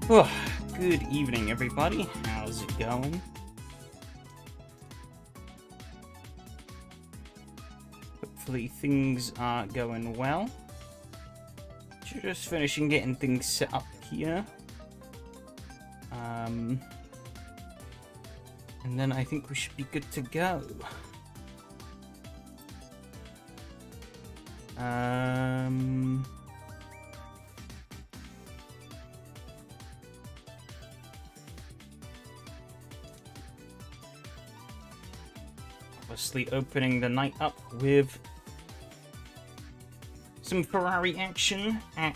Oh, good evening, everybody. How's it going? Hopefully things are going well. Just finishing getting things set up here. And then I think we should be good to go. Obviously opening the night up with some Ferrari action at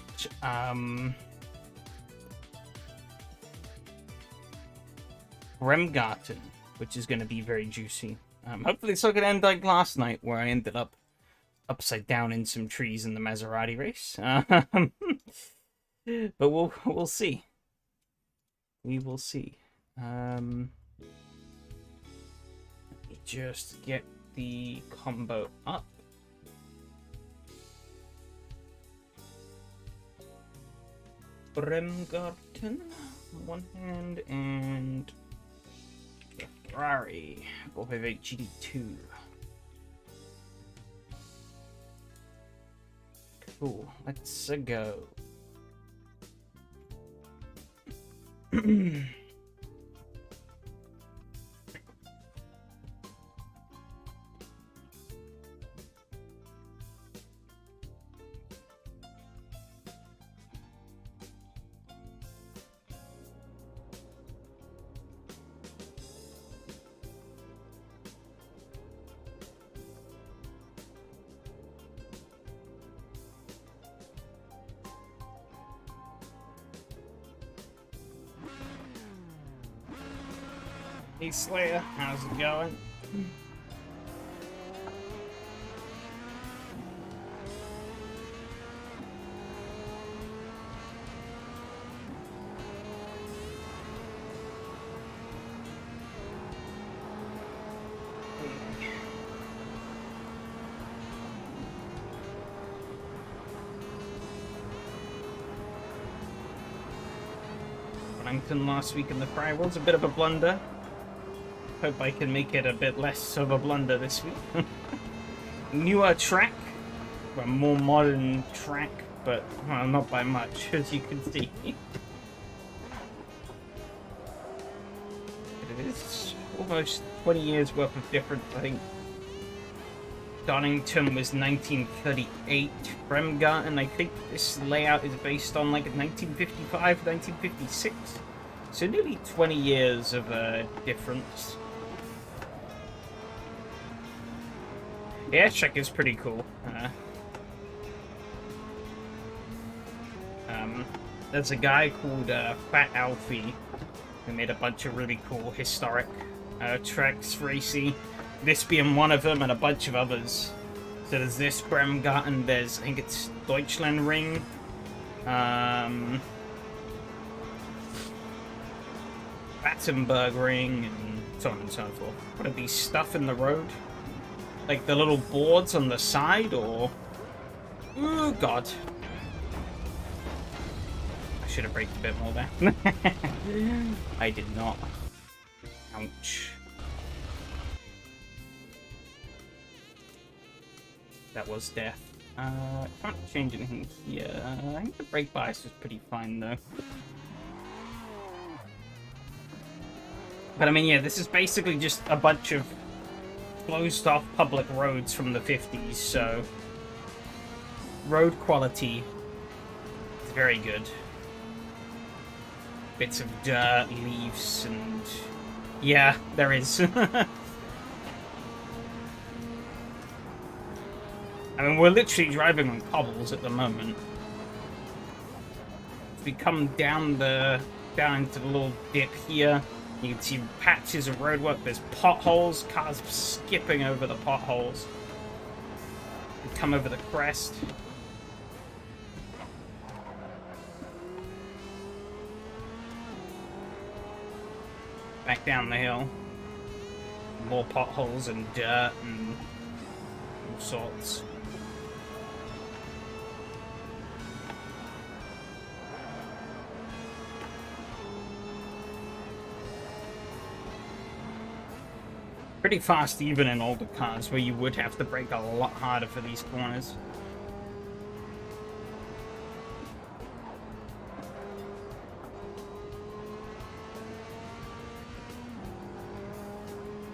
Bremgarten, which is going to be very juicy. Hopefully it's not going to end like last night, where I ended up upside down in some trees in the Maserati race. But we'll see. We will see. Let me just get the combo up. Bremgarten on one hand, and Ferrari 458 GT2. Cool, let's go. Hey Slayer, how's it going? Wellington last week in the Fry was a bit of a blunder. Hope I can make it a bit less of a blunder this week. Newer track, a more modern track, but well, not by much, as you can see. It is almost 20 years worth of difference, I think. Donington was 1938. Bremgarten, I think this layout is based on like 1955, 1956. So nearly 20 years of difference. The aircheck is pretty cool. There's a guy called Fat Alfie who made a bunch of really cool historic tracks racy. This being one of them, and a bunch of others. So there's this Bremgarten. There's, I think it's Deutschland Ring. Battenberg Ring, and so on and so forth. What are these stuff in the road? Like the little boards on the side, or... Oh, God. I should have braked a bit more there. I did not. Ouch. That was death. Can't change anything here. I think the brake bias is pretty fine, though. But I mean, yeah, this is basically just a bunch of closed off public roads from the 50s, so road quality is very good. Bits of dirt, leaves, and yeah, there is. I mean, we're literally driving on cobbles at the moment. If we come down into the little dip here, you can see patches of roadwork. There's potholes, cars skipping over the potholes. We come over the crest. Back down the hill. More potholes and dirt and all sorts. pretty fast even in older cars where you would have to brake a lot harder for these corners.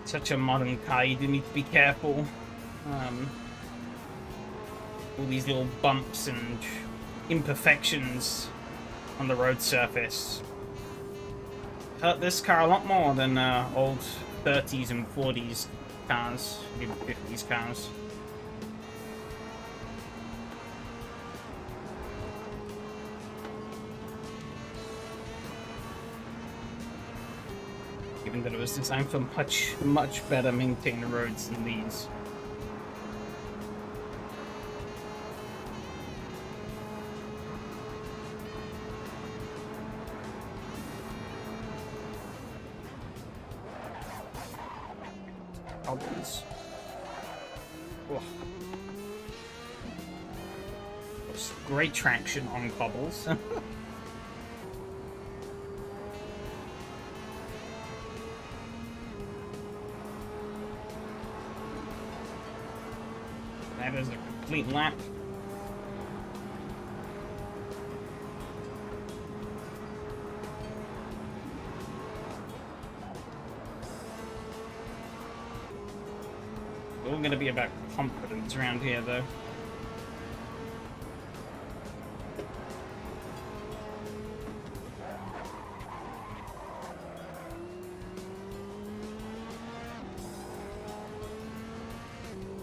Such a modern car, you do need to be careful. All these little bumps and imperfections on the road surface hurt this car a lot more than old 30s and 40s cars, even 50s cars. Even though it was designed for much better maintained roads than these. Cobbles. Oh. Great traction on cobbles. That is a complete lap. It's all going to be about confidence around here, though.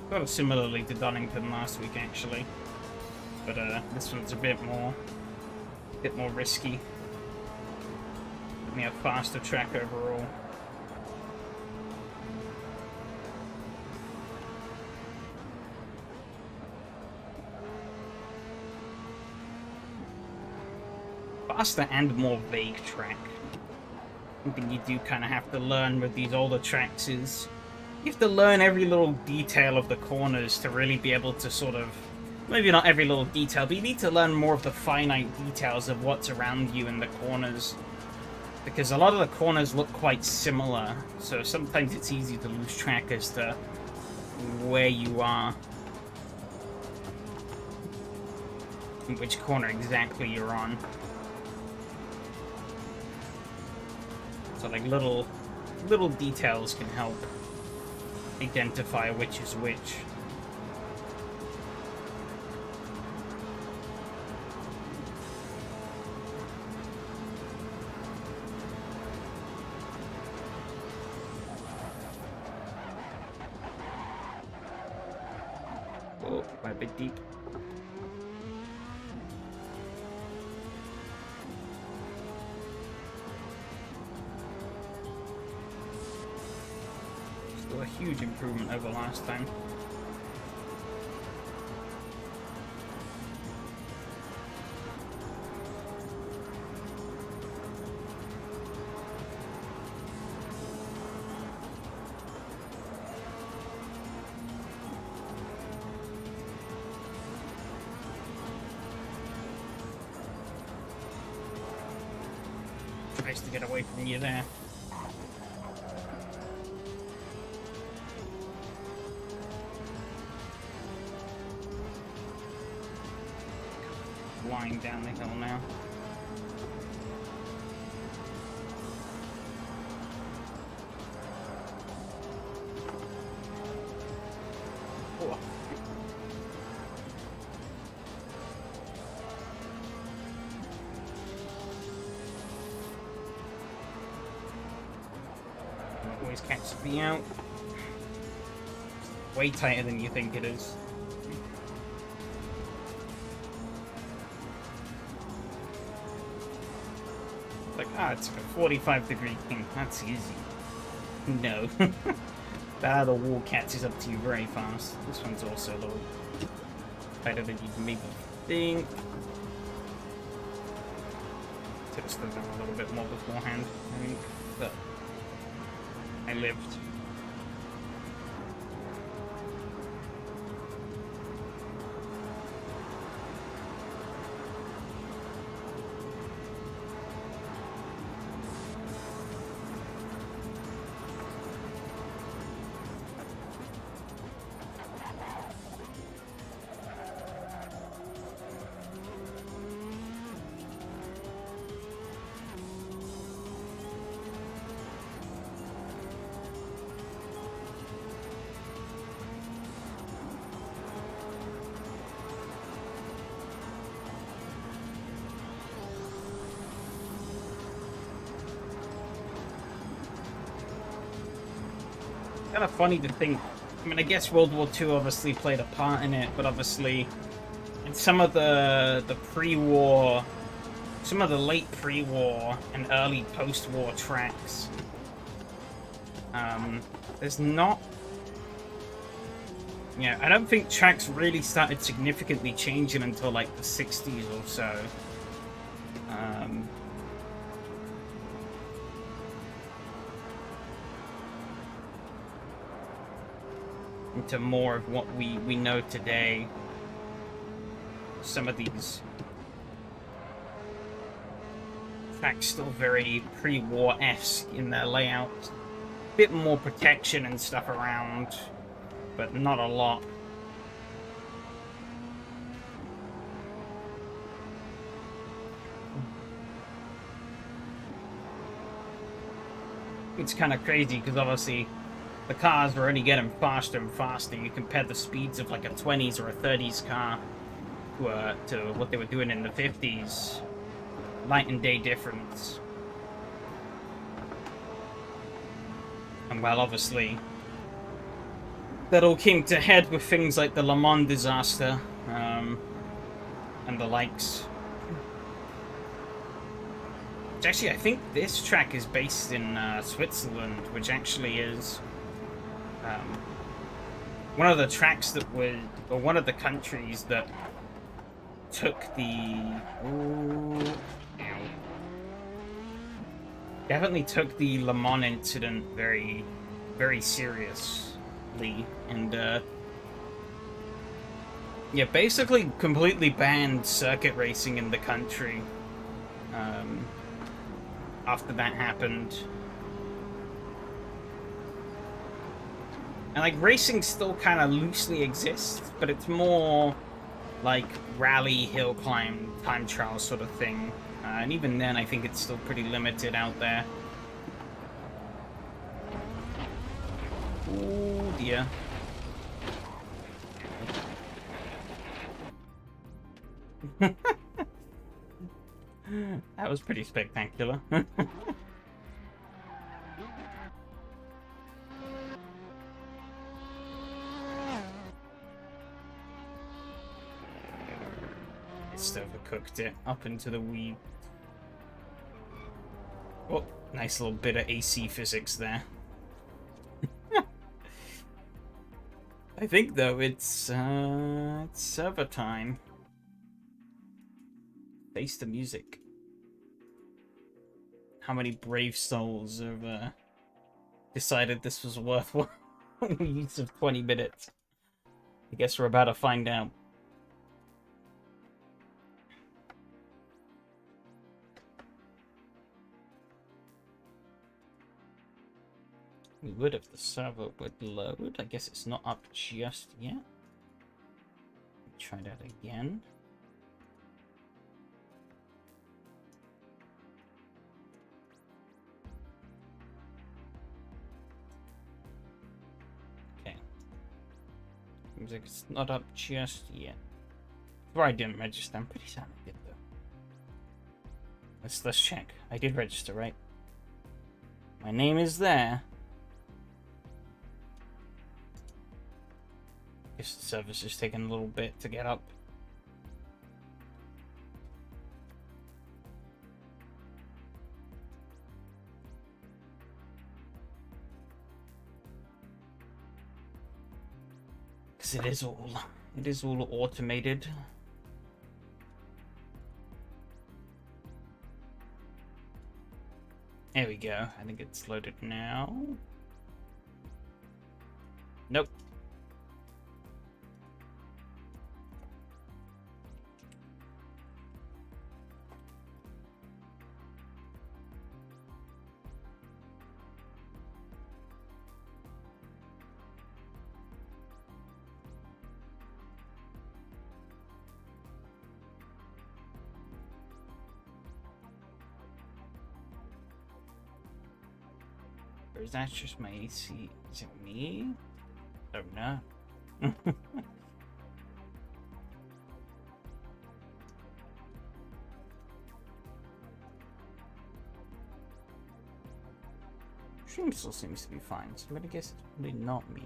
Sort of similarly to Donington last week, actually, but this one's a bit more risky. Definitely a faster track overall. Faster and more vague track. Something you do kind of have to learn with these older tracks is you have to learn every little detail of the corners to really be able to sort of, maybe not every little detail, but you need to learn more of the finite details of what's around you in the corners. Because a lot of the corners look quite similar, so sometimes it's easy to lose track as to where you are. And which corner exactly you're on. So like little details can help identify which is which. Oh, quite a bit deep. A huge improvement over last time. Tries to get away from you there. Flying down the hill now. Oh. Always catches me out. Way tighter than you think it is. It's like a 45-degree kink. That's easy. No. That other wall catches up to you very fast. This one's also a little tighter than you'd maybe think. Tips them down a little bit more beforehand, I think. But I lived. kind of funny to think. I mean, I guess World War II obviously played a part in it, but obviously in some of the pre-war, some of the late pre-war and early post-war tracks, there's not. Yeah, I don't think tracks really started significantly changing until like the 60s or so. Into more of what we know today. Some of these tracks still very pre-war-esque in their layout. Bit more protection and stuff around, but not a lot. It's kind of crazy because obviously the cars were only getting faster and faster. You compare the speeds of like a 20s or a 30s car to what they were doing in the 50s. Night and day difference. And well, obviously, that all came to head with things like the Le Mans disaster, and the likes. Which actually, I think this track is based in Switzerland, which actually is one of the tracks that was, or one of the countries that took the... definitely took the Le Mans incident very, very seriously, and yeah, basically completely banned circuit racing in the country after that happened. And like racing still kind of loosely exists, but it's more like rally, hill climb, time trial sort of thing. And even then, I think it's still pretty limited out there. Oh dear. That was pretty spectacular. Just overcooked it up into the weed. Oh, nice little bit of AC physics there. I think though it's server time. Face the music. How many brave souls have decided this was worthwhile use of 20 minutes? I guess we're about to find out. We would if the server would load. I guess it's not up just yet. Try that again. Okay. Seems like it's not up just yet. Or I didn't register. I'm pretty certain I did though. Let's check. I did register, right? My name is there. Guess the server's just taking a little bit to get up. Because it is all automated. There we go. I think it's loaded now. Nope. Or is that just my AC? Is it me? I don't know. Stream still seems to be fine, so I'm gonna guess it's probably not me.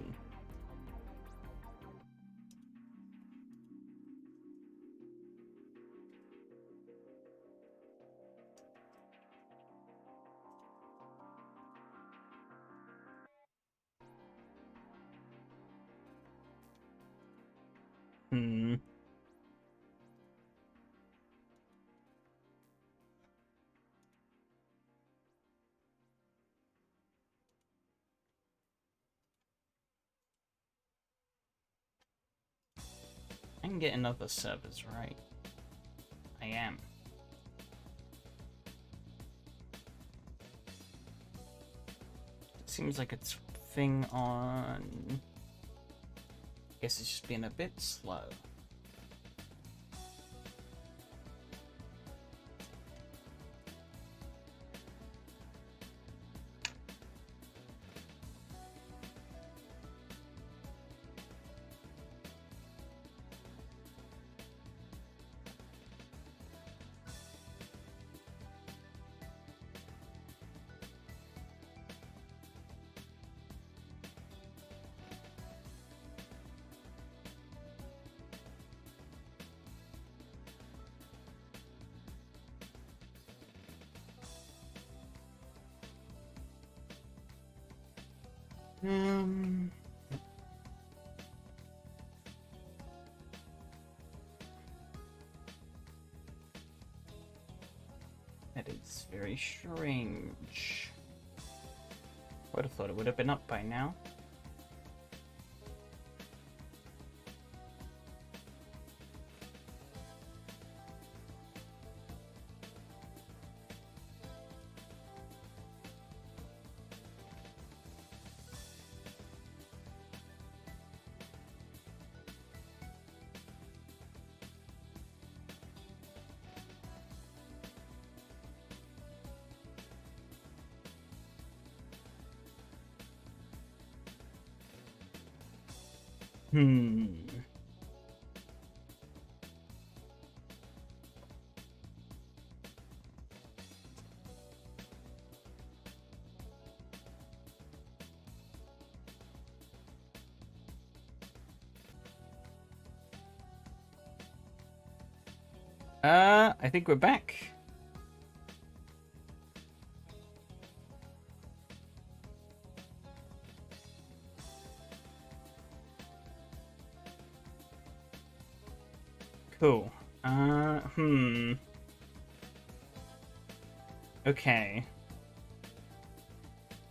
I can get another servers, right? I am. It seems like it's thing on... I guess it's just being a bit slow. That is very strange. Would have thought it would have been up by now. I think we're back. Cool. Okay.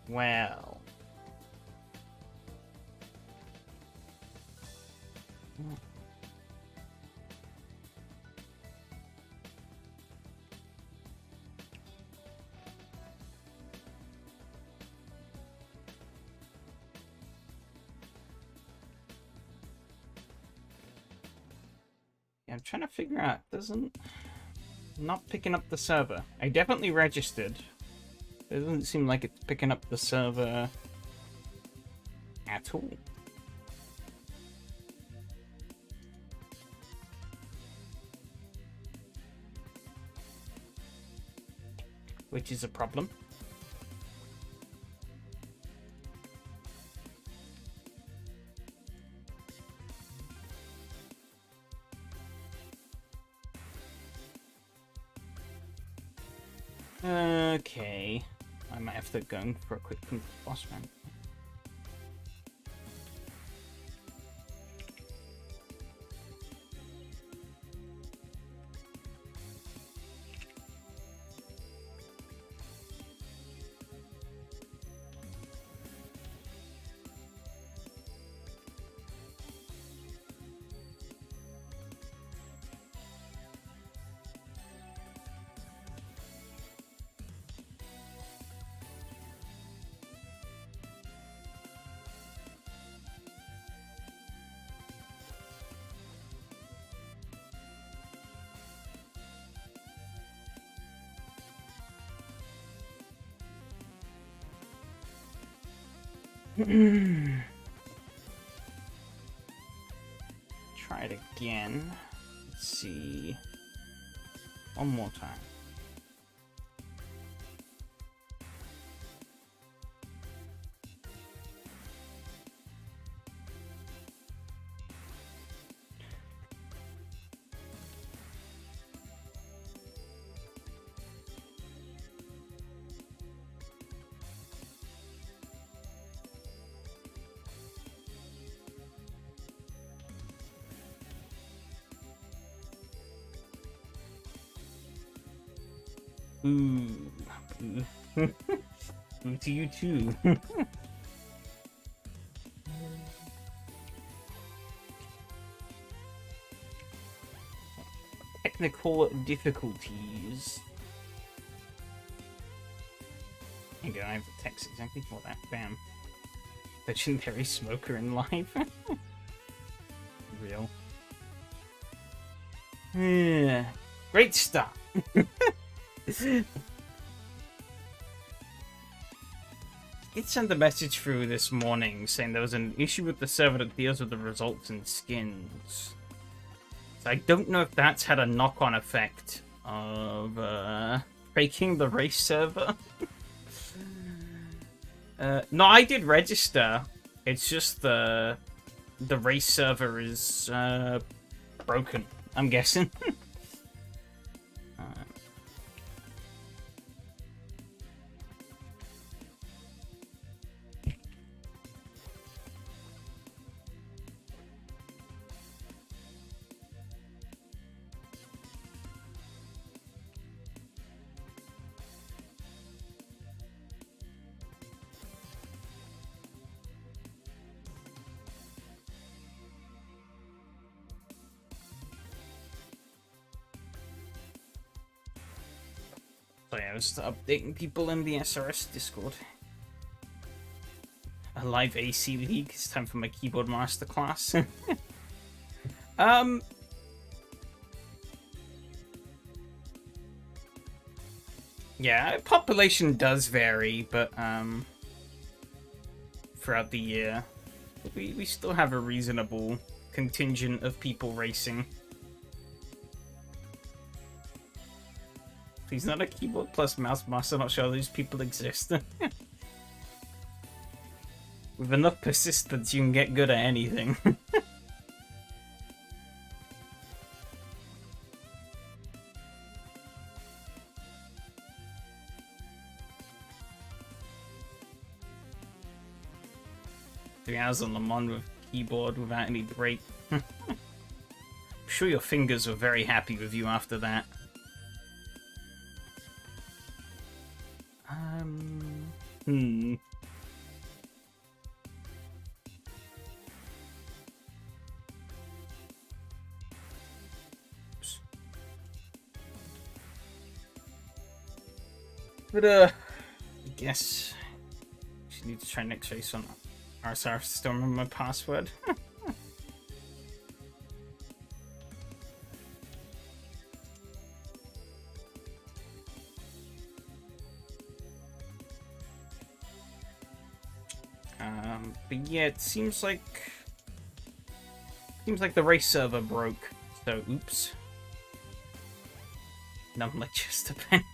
Well. Yeah, I'm trying to figure out. Not picking up the server. I definitely registered. It doesn't seem like it's picking up the server at all. Which is a problem. Okay. I might have to go for a quick boss man. Try it again. Let's see. One more time. Ooh. Ooh. Ooh to you too. Technical difficulties. There you go, I have the text exactly for that. Bam. Legendary smoker in live. Real. Great stuff. It sent a message through this morning saying there was an issue with the server that deals with the results and skins. So I don't know if that's had a knock-on effect of breaking the race server. No, I did register. It's just the race server is broken, I'm guessing. So yeah, I was updating people in the SRS Discord. A live AC league. It's time for my keyboard masterclass. Yeah, population does vary, but throughout the year, we still have a reasonable contingent of people racing. Please, not a keyboard plus mouse master. Not sure these people exist. With enough persistence, you can get good at anything. Three hours on Le Mans with keyboard without any break. I'm sure your fingers were very happy with you after that. But I guess I need to try next race on RSR to still remember my password. But yeah, it seems like the race server broke. So oops. Nothing like just a pen.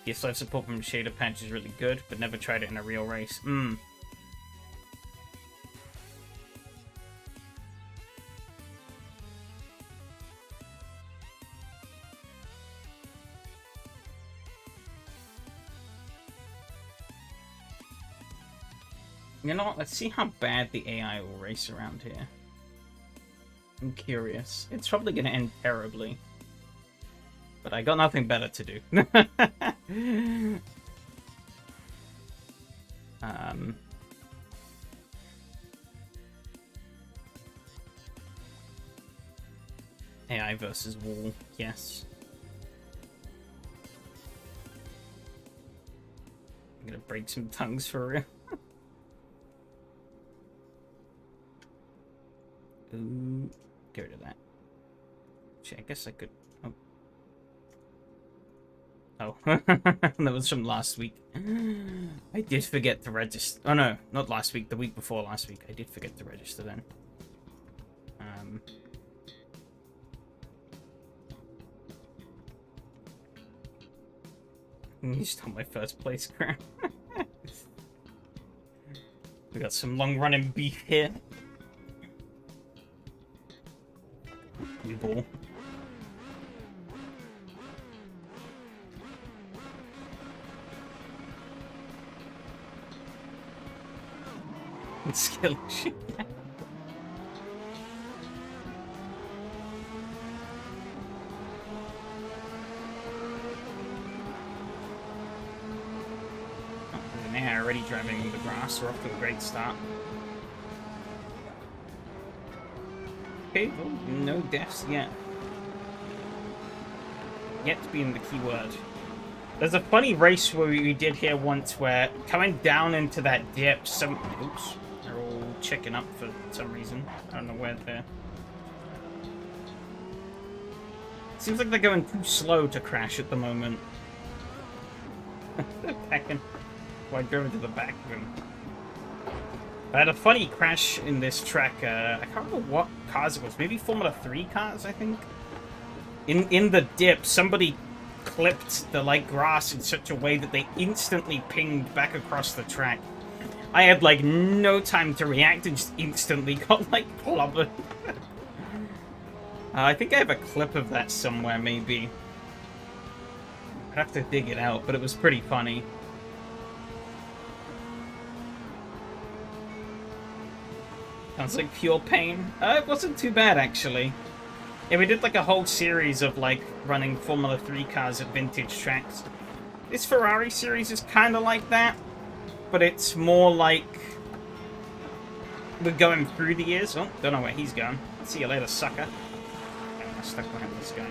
Yes, live support from Shader Patch is really good, but never tried it in a real race. You know what? Let's see how bad the AI will race around here. I'm curious. It's probably going to end terribly. But I got nothing better to do. AI versus wall, yes. I'm gonna break some tongues for real. Ooh, get rid of that. Actually, I guess I could. Oh, that was from last week. I did forget to register. Oh no, not last week. The week before last week. I did forget to register then. You stole my first place, crap. We got some long-running beef here. Blue ball. Skill shit. AI already driving the grass. We're off to a great start. Okay, well, no deaths yet. Yet to be in the keyword. There's a funny race where we did here once where coming down into that dip, oops, they're all checking up for some reason. I don't know where they're... Seems like they're going too slow to crash at the moment. They're pecking. Well, I drove into the back of him. I had a funny crash in this track. I can't remember what cars it was. Maybe Formula 3 cars, I think. In the dip, somebody clipped the light grass in such a way that they instantly pinged back across the track. I had like no time to react and just instantly got like clobbered. I think I have a clip of that somewhere, maybe. I'd have to dig it out, but it was pretty funny. Sounds like pure pain. It wasn't too bad, actually. Yeah, we did like a whole series of like running Formula 3 cars at vintage tracks. This Ferrari series is kind of like that, but it's more like we're going through the years. Oh, don't know where he's going. See you later, sucker. I'm stuck behind this guy.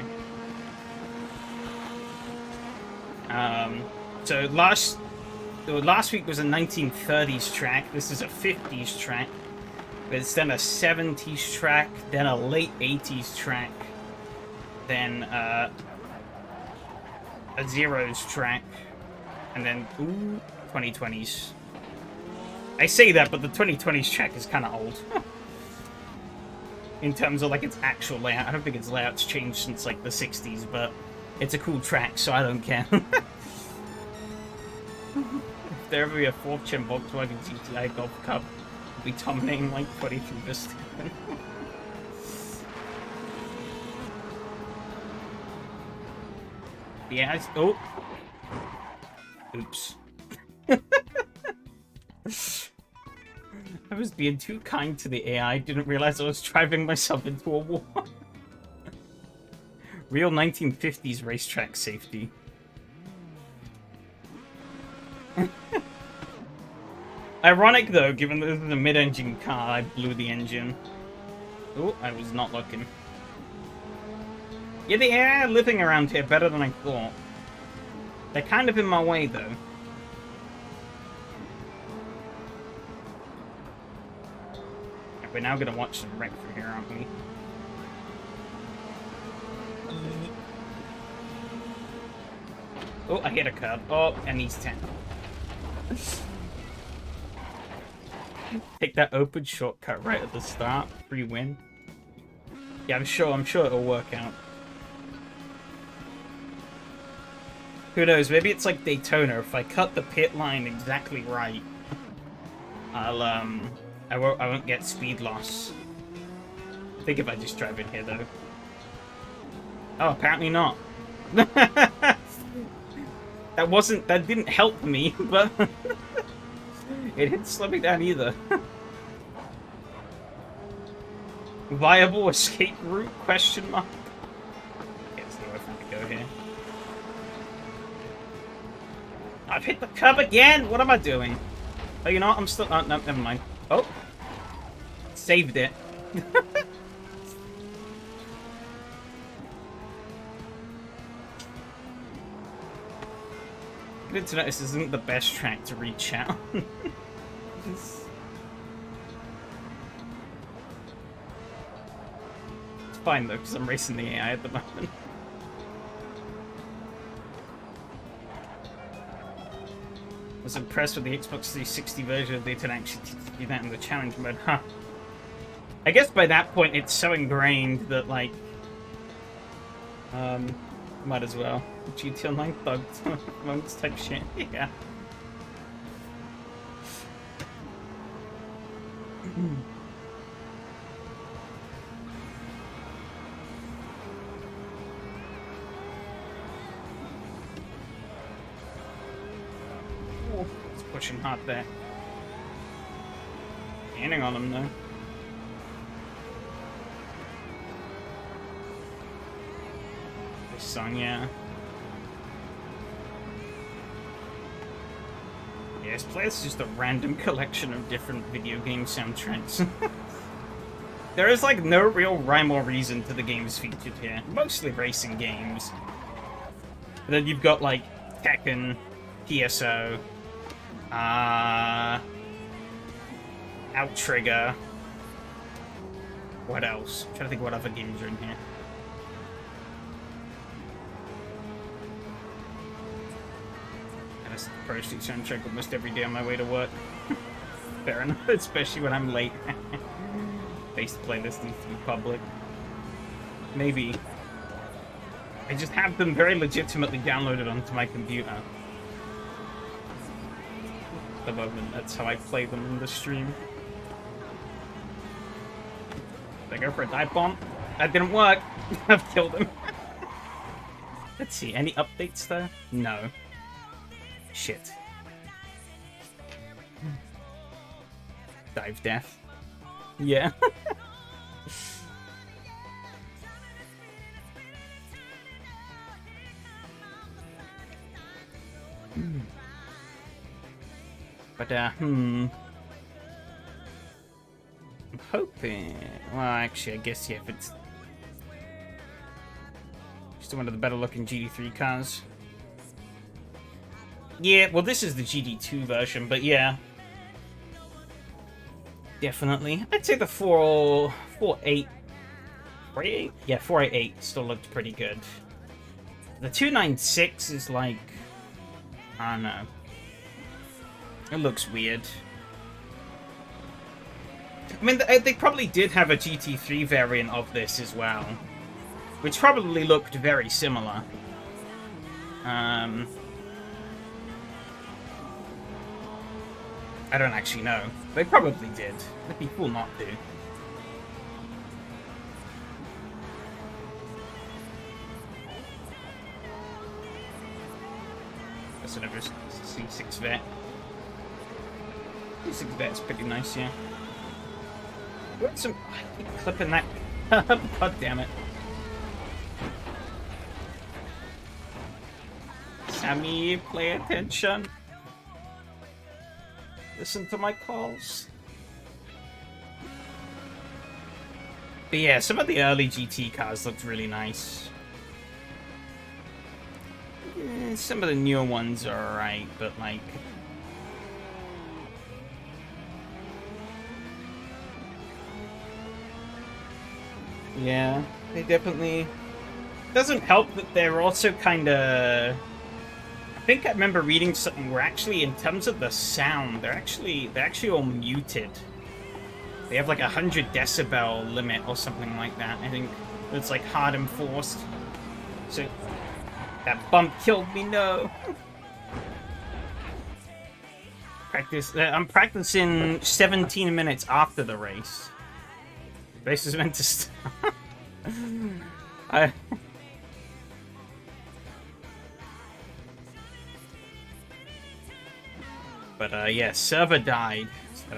So last week was a 1930s track. This is a 50s track. It's then a 70s track, then a late 80s track, then a Zeros track, and then 2020s. I say that, but the 2020s track is kind of old. In terms of like its actual layout. I don't think its layout's changed since like the 60s, but it's a cool track, so I don't care. If there ever be a 4th-gen Volkswagen GTI Golf Cup, be dominating like 23 Verstappen. Yeah, oh. Oops. I was being too kind to the AI. Didn't realize I was driving myself into a wall. Real 1950s racetrack safety. Ironic, though, given that this is a mid-engine car, I blew the engine. Oh, I was not looking. Yeah, the AI are living around here better than I thought. They're kind of in my way, though. We're now going to watch some wreck from here, aren't we? Oh, I hit a curb. Oh, and he's 10. Take that open shortcut right at the start. Free win. Yeah, I'm sure it'll work out. Who knows? Maybe it's like Daytona. If I cut the pit line exactly right, I won't get speed loss. I think if I just drive in here, though. Oh, apparently not. That didn't help me, but it didn't slow me down either. Viable escape route? Question mark. Okay, there's nowhere for me to go here. I've hit the curb again! What am I doing? Oh, you know what? I'm still... Oh, no, never mind. Oh. Saved it. Good to notice this isn't the best track to reach out. It's fine though, because I'm racing the AI at the moment. I was impressed with the Xbox 360 version. They didn't actually do that in the challenge mode, huh? I guess by that point it's so ingrained that, like, might as well. GT Online thugs moments type shit. Yeah. Oh, it's pushing hard there. Standing on him though. This song, yeah. Yes, Player's just a random collection of different video game soundtracks. There is like no real rhyme or reason to the games featured here. Mostly racing games. But then you've got like Tekken, PSO, Outrigger. What else? I'm trying to think what other games are in here. And it's the Pro Street soundtrack almost every day on my way to work. Fair enough, especially when I'm late. Base playlist needs to be public. Maybe. I just have them very legitimately downloaded onto my computer. At the moment, that's how I play them in the stream. Did I go for a dive bomb? That didn't work. I've killed him. Let's see, any updates there? No. Shit. Dive death. Yeah. But, I'm hoping... Well, actually, I guess, yeah, if it's... Still one of the better-looking GT3 cars. Yeah, well, this is the GT2 version, but yeah. Definitely. I'd say the 488... 488? Yeah, 488 still looked pretty good. The 296 is like... I don't know. It looks weird. I mean, they probably did have a GT3 variant of this as well, which probably looked very similar. I don't actually know. They probably did. It'd be cool not to. That's another C6 vet. C6 vet's pretty nice, yeah. Got some... I keep clipping that. God damn it. Sammy, pay attention. Listen to my calls. But yeah, some of the early GT cars looked really nice. Some of the newer ones are alright, but like... Yeah, they definitely... Doesn't help that they're also kind of... I think I remember reading something where actually, in terms of the sound, they're actually all muted. They have like 100 decibel limit or something like that. I think it's like hard enforced. So that bump killed me. No. I'm practicing 17 minutes after the race. Race is meant to start. But yeah, server died. So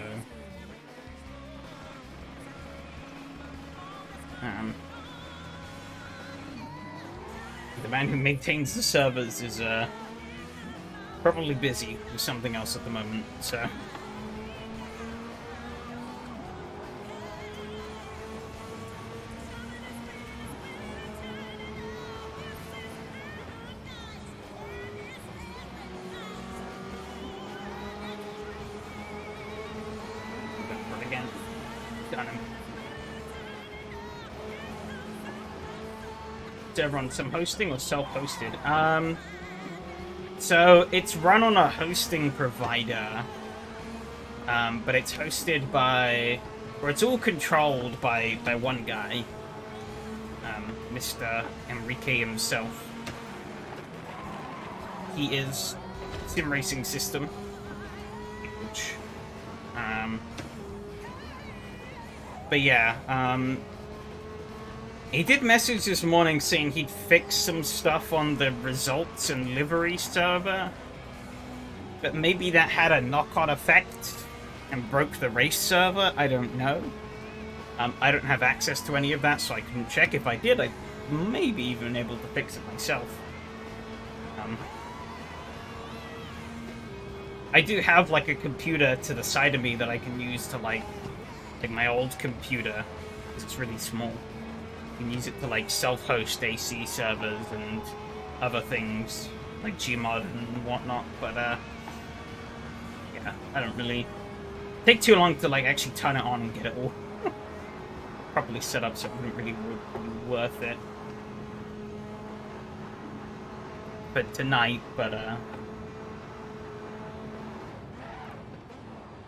the man who maintains the servers is probably busy with something else at the moment. So. Run some hosting or self-hosted? So it's run on a hosting provider, but it's hosted by, or it's all controlled by one guy, Mr. Enrique himself. He is SimRacing System, which, but yeah, he did message this morning saying he'd fix some stuff on the results and livery server, but maybe that had a knock-on effect and broke the race server. I don't know. I don't have access to any of that, so I couldn't check. If I did, I'd maybe even able to fix it myself. I do have like a computer to the side of me that I can use to like my old computer, because it's really small. You can use it to like self-host AC servers and other things like Gmod and whatnot, but yeah, I don't really take too long to like actually turn it on and get it all properly set up, so it wouldn't really be worth it. But tonight,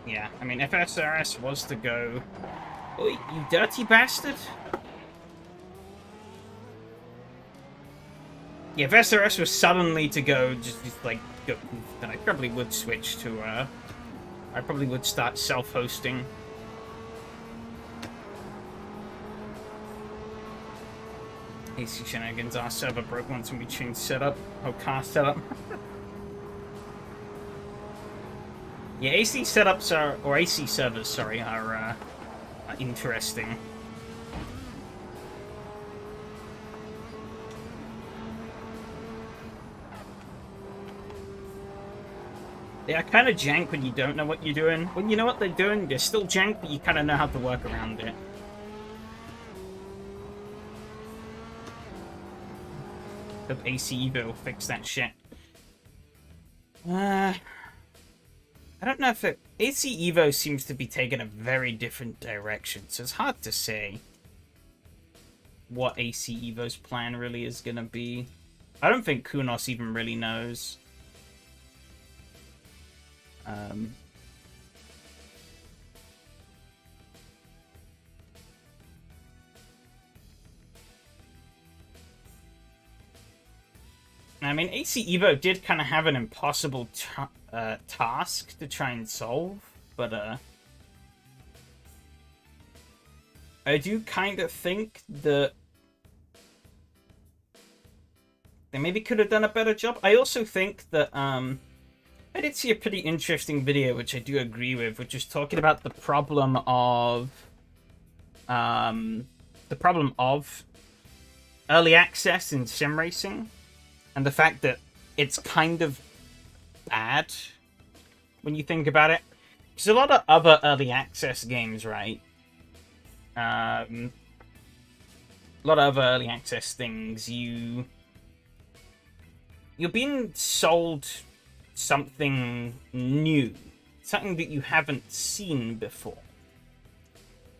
yeah, I mean, if SRS was to go... Oh, you dirty bastard! Yeah, if SRS was suddenly to go, just like, go poof, then I probably would switch to, I probably would start self-hosting. AC shenanigans, our server broke once when we changed setup. Oh, car setup. Yeah, AC setups are, or AC servers, sorry, are interesting. They are kind of jank when you don't know what you're doing. When you know what they're doing, they're still jank, but you kind of know how to work around it. Hope AC Evo will fix that shit. I don't know if it... AC Evo seems to be taking a very different direction, so it's hard to say what AC Evo's plan really is going to be. I don't think Kunos even really knows. I mean, AC Evo did kind of have an impossible task to try and solve, but I do kind of think that they maybe could have done a better job. I also think that I did see a pretty interesting video, which I do agree with, which is talking about the problem of early access in sim racing. And the fact that it's kind of bad when you think about it. Because a lot of other early access games, right? A lot of other early access things, you're being sold something new. Something that you haven't seen before.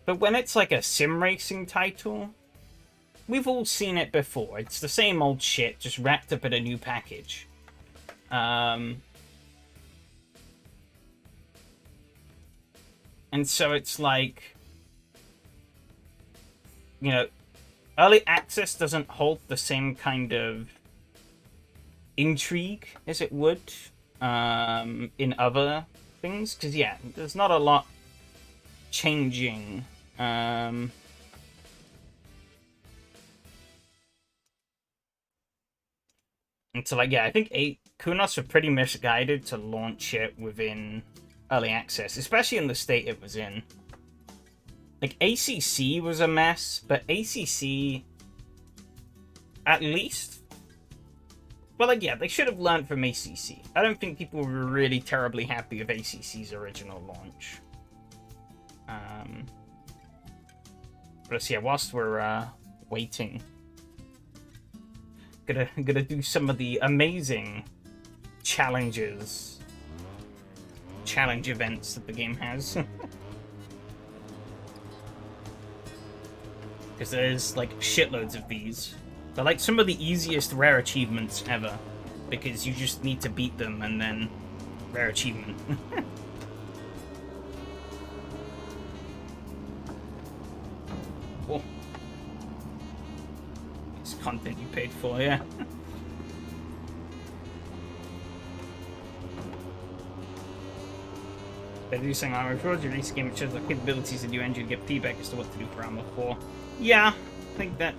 But when it's like a sim racing title... We've all seen it before. It's the same old shit, just wrapped up in a new package. And so it's like... You know, early access doesn't hold the same kind of intrigue as it would in other things. Because, yeah, there's not a lot changing. And so, like, yeah, I think Kunos were pretty misguided to launch it within early access, especially in the state it was in. Like, ACC was a mess, but ACC, at least... Well, like, yeah, they should have learned from ACC. I don't think people were really terribly happy with ACC's original launch. But, yeah, whilst we're waiting... Gonna do some of the amazing challenge events that the game has. Because there's like shitloads of these. They're like some of the easiest rare achievements ever. Because you just need to beat them and then rare achievement. Cool. Content you paid for, yeah. They're doing something on records, you release a game which shows the capabilities of the new engine to get feedback as to what to do for Arma 4. Yeah, I think that...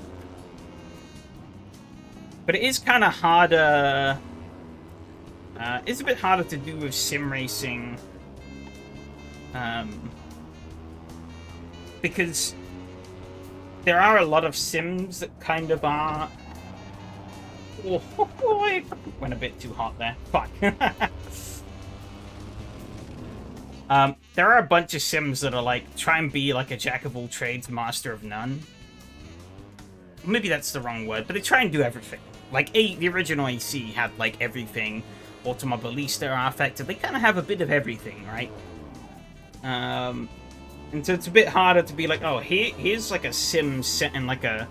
But it is kind of harder... it's a bit harder to do with sim racing. Because... There are a lot of sims that kind of are... Oh, I went a bit too hot there. Fuck. There are a bunch of sims that are like, try and be like a jack of all trades, master of none. Maybe that's the wrong word, but they try and do everything. Like, the original AC had, like, everything. Automobilista are affected. They kind of have a bit of everything, right? And so it's a bit harder to be like, oh, here's, like, a sim set in, like, a...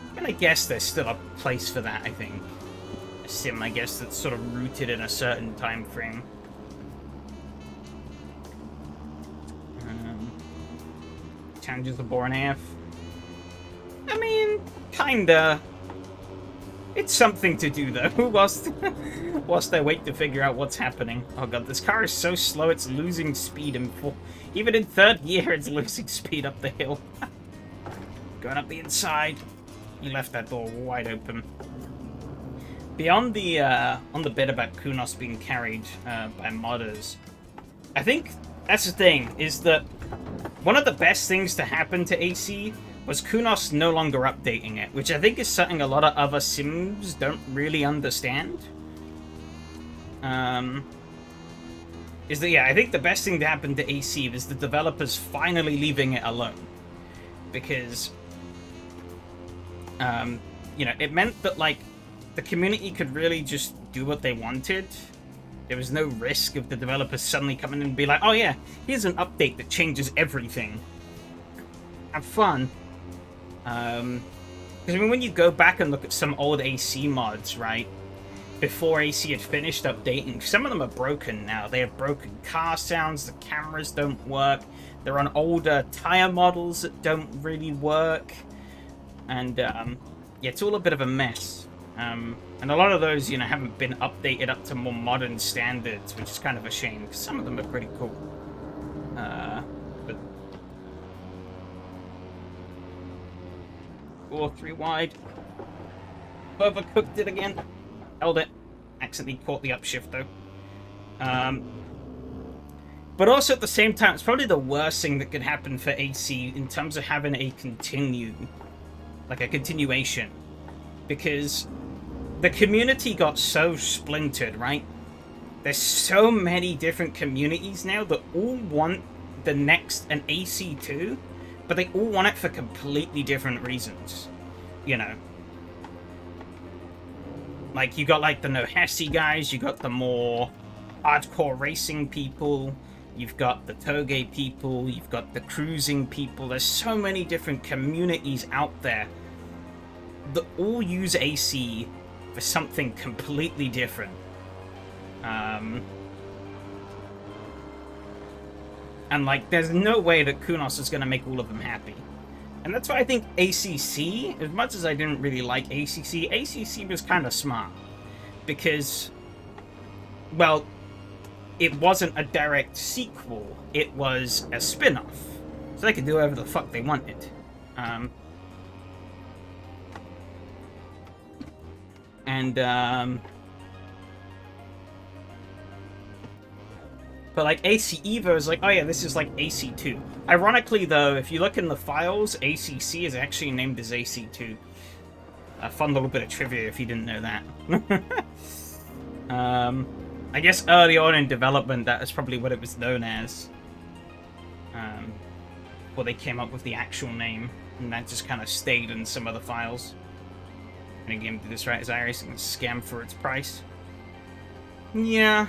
I'm gonna guess there's still a place for that, I think. A sim, I guess, that's sort of rooted in a certain time frame. Challenges the Born AF. I mean, kinda. It's something to do, though, whilst I wait to figure out what's happening. Oh god, this car is so slow, it's losing speed in full. Even in third gear, it's losing speed up the hill. Going up the inside. You left that door wide open. Beyond the, on the bit about Kunos being carried by modders, I think that's the thing, is that one of the best things to happen to AC was Kunos no longer updating it, which I think is something a lot of other sims don't really understand. Is that, yeah, I think the best thing to happen to AC is the developers finally leaving it alone. Because, you know, it meant that, like, the community could really just do what they wanted. There was no risk of the developers suddenly coming in and be like, oh yeah, here's an update that changes everything. Have fun. Because, I mean, when you go back and look at some old AC mods, right, before AC had finished updating, some of them are broken now. They have broken car sounds, the cameras don't work, they're on older tire models that don't really work, and, yeah, it's all a bit of a mess. And a lot of those, you know, haven't been updated up to more modern standards, which is kind of a shame, because some of them are pretty cool. But 4-3 wide. Overcooked it again. Held it. Accidentally caught the upshift, though. But also, at the same time, it's probably the worst thing that could happen for AC in terms of having a continuation. Because the community got so splintered, right? There's so many different communities now that all want the next, an AC2, but they all want it for completely different reasons. You know? Like, you got, like, the no Hesse guys, you got the more hardcore racing people, you've got the Toge people, you've got the cruising people. There's so many different communities out there that all use AC for something completely different. And, like, there's no way that Kunos is going to make all of them happy. And that's why I think ACC, as much as I didn't really like ACC was kind of smart. Because, well, it wasn't a direct sequel, it was a spin-off. So they could do whatever the fuck they wanted. But, like, AC Evo is like, oh yeah, this is like AC2. Ironically, though, if you look in the files, ACC is actually named as AC2. A fun little bit of trivia if you didn't know that. I guess early on in development, that is probably what it was known as. Before they came up with the actual name, and that just kind of stayed in some of the files. And again, do this right as Iris and scam for its price. Yeah.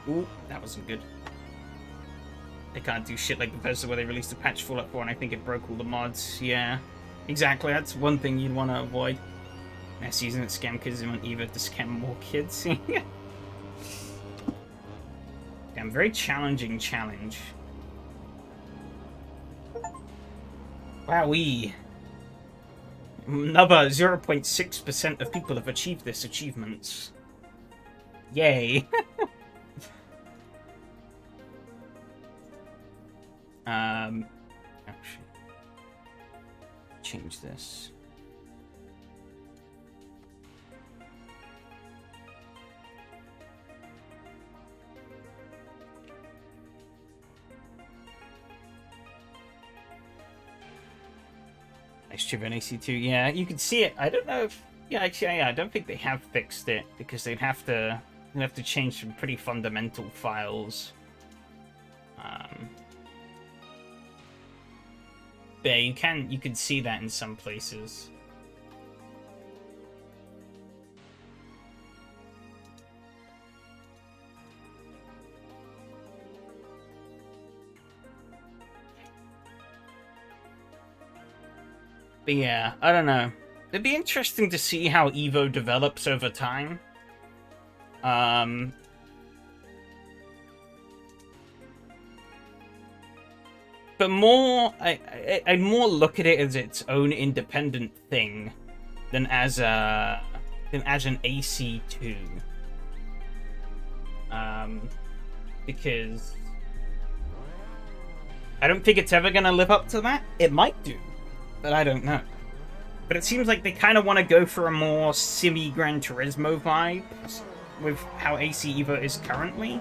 Ooh, that wasn't good. They can't do shit like Bethesda where they released a patch Fallout 4 and I think it broke all the mods. Yeah, exactly. That's one thing you'd want to avoid. Mess using it scam kids and want Eva to scam more kids. Damn, very challenging challenge. Wowee. Another 0.6% of people have achieved this achievement. Yay. Actually, change this. Nice chip in AC2. Yeah, you can see it. I don't know if Yeah, actually, yeah, I don't think they have fixed it because they'd have to change some pretty fundamental files. Yeah, you can see that in some places. But yeah, I don't know. It'd be interesting to see how Evo develops over time. But I'd more look at it as its own independent thing than as an AC2. Because I don't think it's ever gonna live up to that. It might do, but I don't know. But it seems like they kind of want to go for a more simmy Gran Turismo vibe with how AC Evo is currently.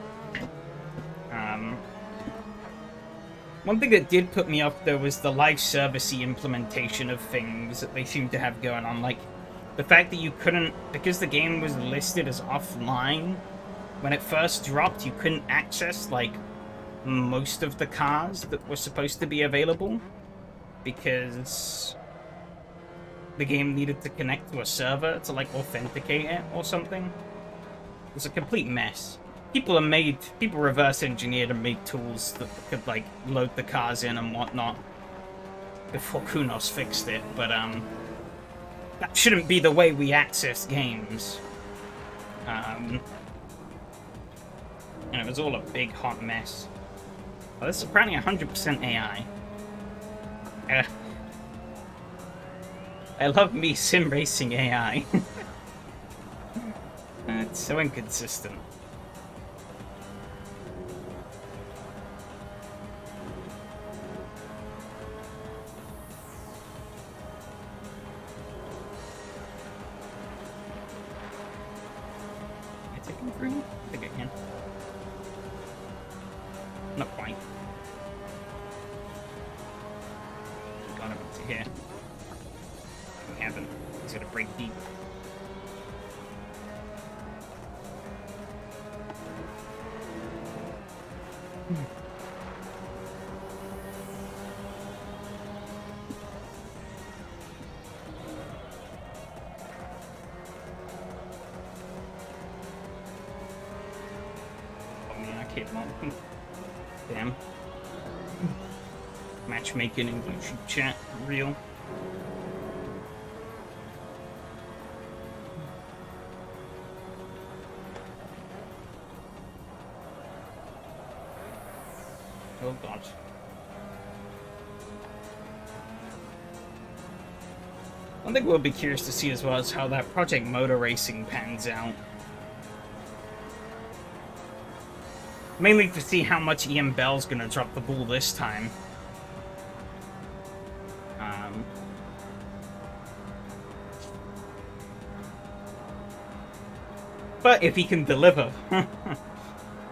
One thing that did put me off, though, was the live servicey implementation of things that they seem to have going on. Like, the fact that you couldn't, because the game was listed as offline, when it first dropped, you couldn't access, like, most of the cars that were supposed to be available, because the game needed to connect to a server to, like, authenticate it or something. It was a complete mess. People reverse engineered and made tools that could, like, load the cars in and whatnot before Kunos fixed it, but, that shouldn't be the way we access games. And it was all a big, hot mess. Oh, this is apparently 100% AI. I love me sim racing AI. It's so inconsistent. I think I can. Not quite. Got him to here. We haven't. He's gonna break deep. Damn. Matchmaking in YouTube chat, real. Oh god. One thing we'll be curious to see as well is how that Project Motor Racing pans out. Mainly to see how much Ian Bell's gonna drop the ball this time. But if he can deliver,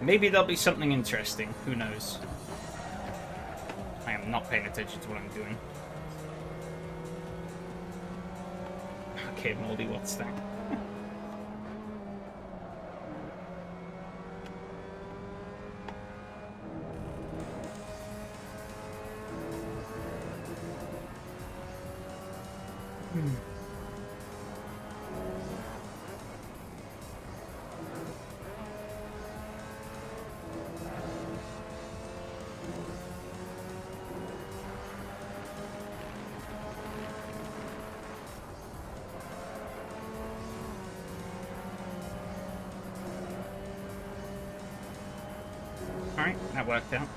maybe there'll be something interesting. Who knows? I am not paying attention to what I'm doing. Okay, Moldy, what's that? Alright, that worked out.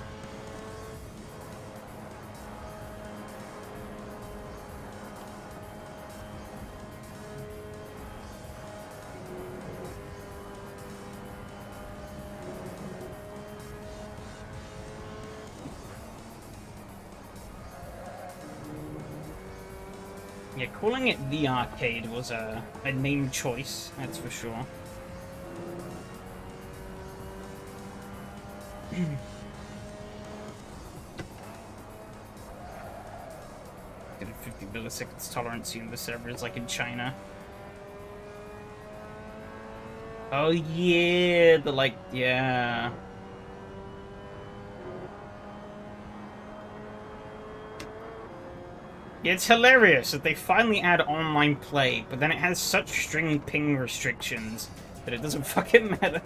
Yeah, calling it the arcade was a name choice, that's for sure. Get a 50 milliseconds tolerance in the servers like in China. Oh yeah, the like, yeah. It's hilarious that they finally add online play, but then it has such string ping restrictions that it doesn't fucking matter.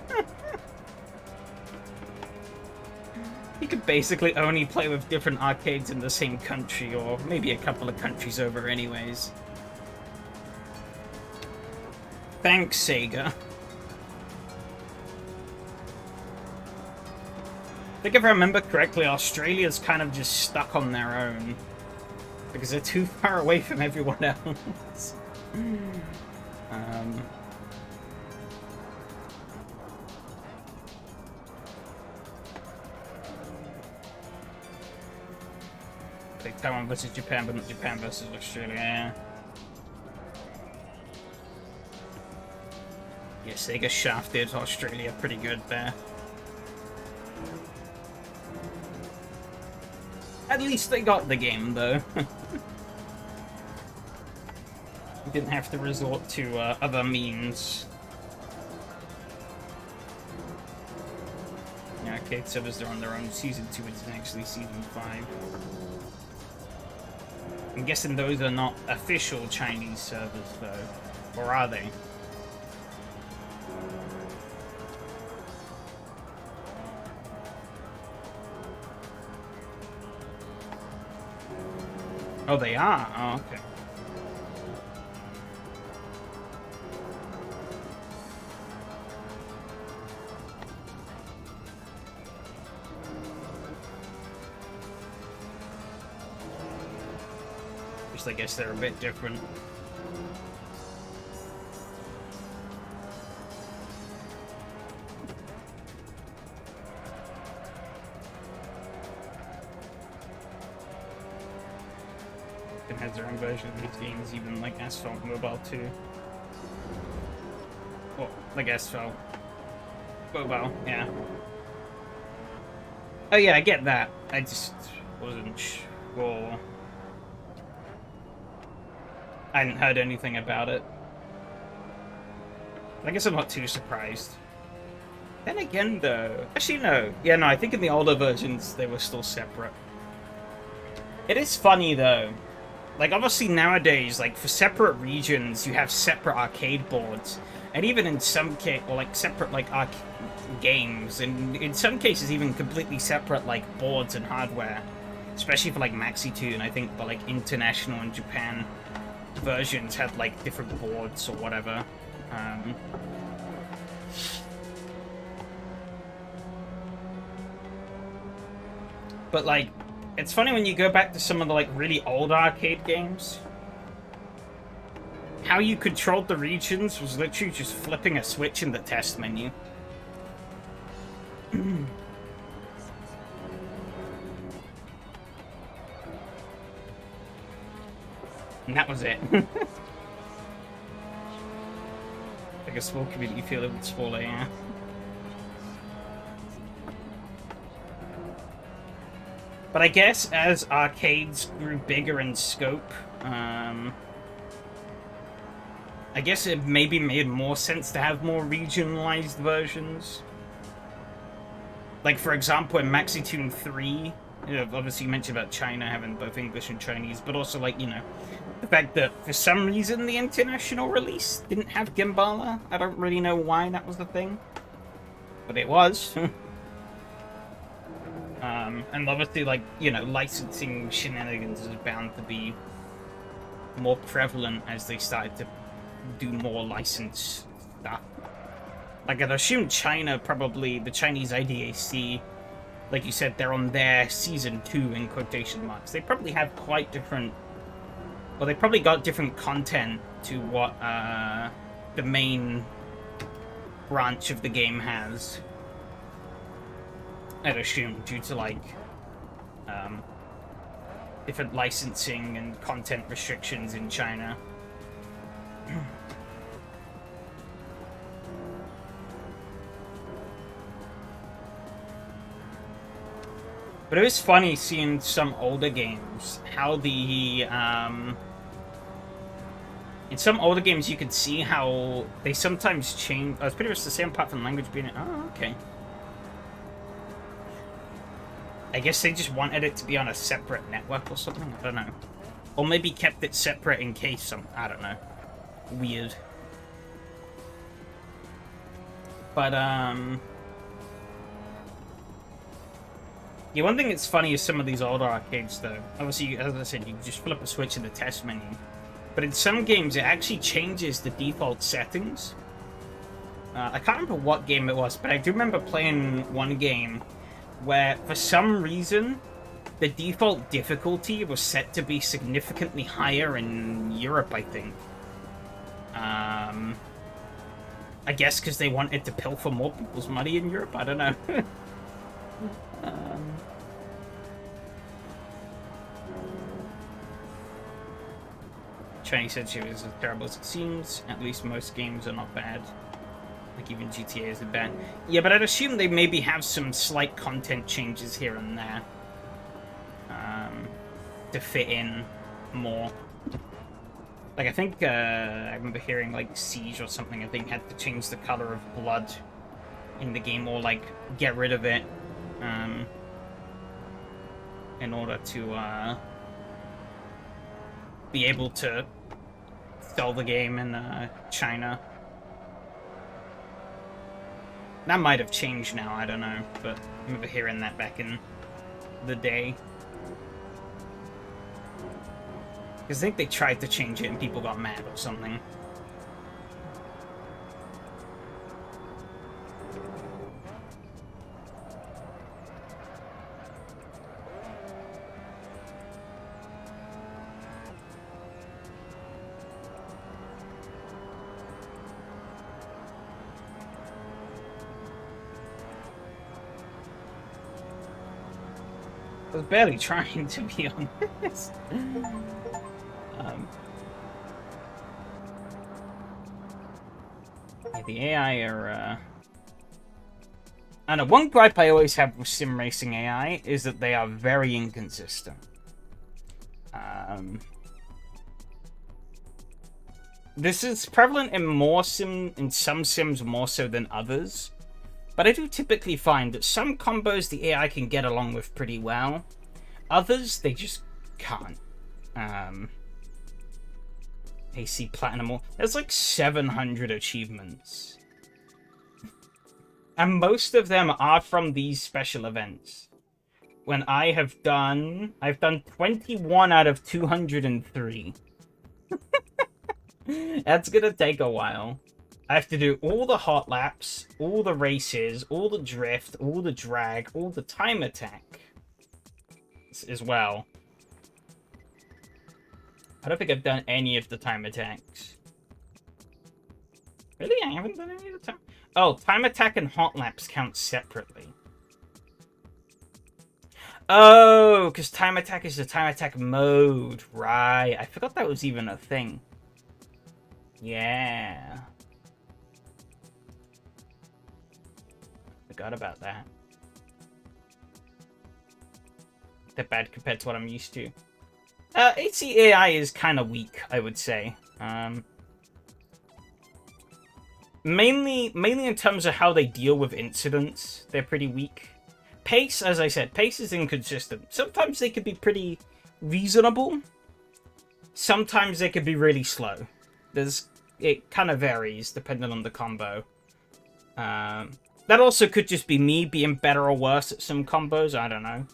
You could basically only play with different arcades in the same country, or maybe a couple of countries over anyways. Thanks, Sega. I think if I remember correctly, Australia's kind of just stuck on their own. Because they're too far away from everyone else. Like Taiwan versus Japan, but not Japan versus Australia. Yeah, Sega shafted Australia pretty good there. At least they got the game, though. Didn't have to resort to other means. Yeah, arcade servers are on their own. Season 2 is actually Season 5. I'm guessing those are not official Chinese servers, though. Or are they? Oh, they are? Oh, okay. Just, I guess they're a bit different. Has their own version of these games, even like Asphalt Mobile 2. Well, like Asphalt Mobile, yeah. Oh yeah, I get that. I just wasn't sure. I hadn't heard anything about it. I guess I'm not too surprised. Then again, though... Actually, no. Yeah, no, I think in the older versions, they were still separate. It is funny, though. Like, obviously nowadays, like, for separate regions, you have separate arcade boards. And even in some case, or like, separate, like, games. And in some cases, even completely separate, like, boards and hardware. Especially for, like, Maxi-2, and I think the, like, international and Japan versions had, like, different boards or whatever. But, like, it's funny when you go back to some of the, like, really old arcade games. How you controlled the regions was literally just flipping a switch in the test menu. And that was it. Like a small community feel of smaller, yeah. But I guess as arcades grew bigger in scope, I guess it maybe made more sense to have more regionalized versions. Like, for example, in Maxi-Tune 3, you know, obviously you mentioned about China having both English and Chinese, but also, like, you know, the fact that for some reason the international release didn't have Gimbala. I don't really know why that was the thing, but it was. And obviously, like, you know, licensing shenanigans is bound to be more prevalent as they started to do more licensed stuff. Like, I'd assume China, probably, the Chinese IDAC, like you said, they're on their Season 2 in quotation marks. They probably have quite different... Well, they probably got different content to what the main branch of the game has. I'd assume, due to, like, different licensing and content restrictions in China. But it was funny seeing some older games, how the In some older games, you could see how they sometimes change. Oh, it's pretty much the same apart from language being. Oh, okay. I guess they just wanted it to be on a separate network or something. I don't know. Or maybe kept it separate in case some. I don't know. Weird. But, yeah, one thing that's funny is some of these older arcades, though. Obviously, as I said, you can just flip a switch in the test menu. But in some games, it actually changes the default settings. I can't remember what game it was, but I do remember playing one game where, for some reason, the default difficulty was set to be significantly higher in Europe, I think. I guess because they wanted to pilfer more people's money in Europe? I don't know. Chinese censorship is as terrible as it seems. At least most games are not bad. Like even GTA isn't bad. Yeah, but I'd assume they maybe have some slight content changes here and there. To fit in more. Like, I think, I remember hearing, like, Siege or something, I think, had to change the color of blood in the game, or, like, get rid of it, in order to, be able to sell the game in, China. That might have changed now, I don't know, but I remember hearing that back in the day. Because I think they tried to change it and people got mad or something. I was barely trying, to be honest. Yeah, the AI are, I know, one gripe I always have with sim racing AI is that they are very inconsistent. This is prevalent in some sims more so than others. But I do typically find that some combos the AI can get along with pretty well. Others, they just can't. AC Platinum. There's like 700 achievements. And most of them are from these special events. When I've done 21 out of 203. That's gonna take a while. I have to do all the hot laps, all the races, all the drift, all the drag, all the time attack as well. I don't think I've done any of the time attacks. Really? I haven't done any of the time... Oh, time attack and hot laps count separately. Oh, because time attack is the time attack mode. Right. I forgot that was even a thing. Yeah. Forgot about that. They're bad compared to what I'm used to. HCAI is kind of weak, I would say. Mainly in terms of how they deal with incidents, they're pretty weak. Pace, as I said, pace is inconsistent. Sometimes they could be pretty reasonable. Sometimes they could be really slow. It kind of varies depending on the combo. That also could just be me being better or worse at some combos. I don't know.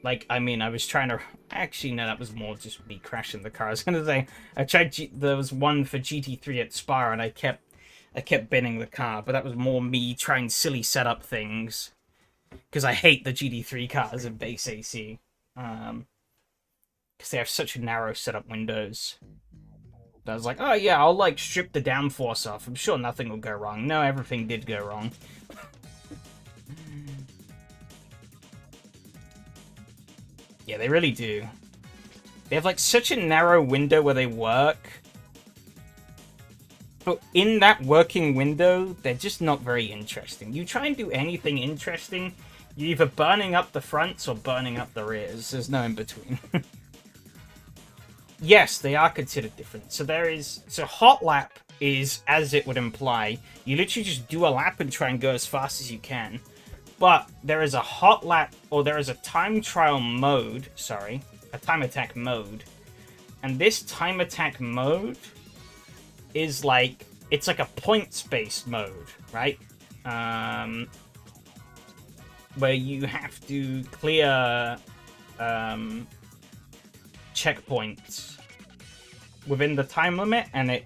Like, I mean, I was trying to... Actually, no, that was more just me crashing the car. I was going to say, I tried... There was one for GT3 at Spa, and I kept bending the car, but that was more me trying silly setup things. Because I hate the GT3 cars in base AC. Because they have such narrow setup windows. I was like, oh yeah, I'll like strip the downforce off. I'm sure nothing will go wrong. No, everything did go wrong. Yeah, they really do. They have like such a narrow window where they work. But in that working window, they're just not very interesting. You try and do anything interesting, you're either burning up the fronts or burning up the rears. There's no in between. Yes, they are considered different. So hot lap is, as it would imply, you literally just do a lap and try and go as fast as you can. But there is a hot lap, or there is a time trial mode, sorry, a time attack mode. And this time attack mode is like, it's like a points-based mode, right? Where you have to clear checkpoints within the time limit, and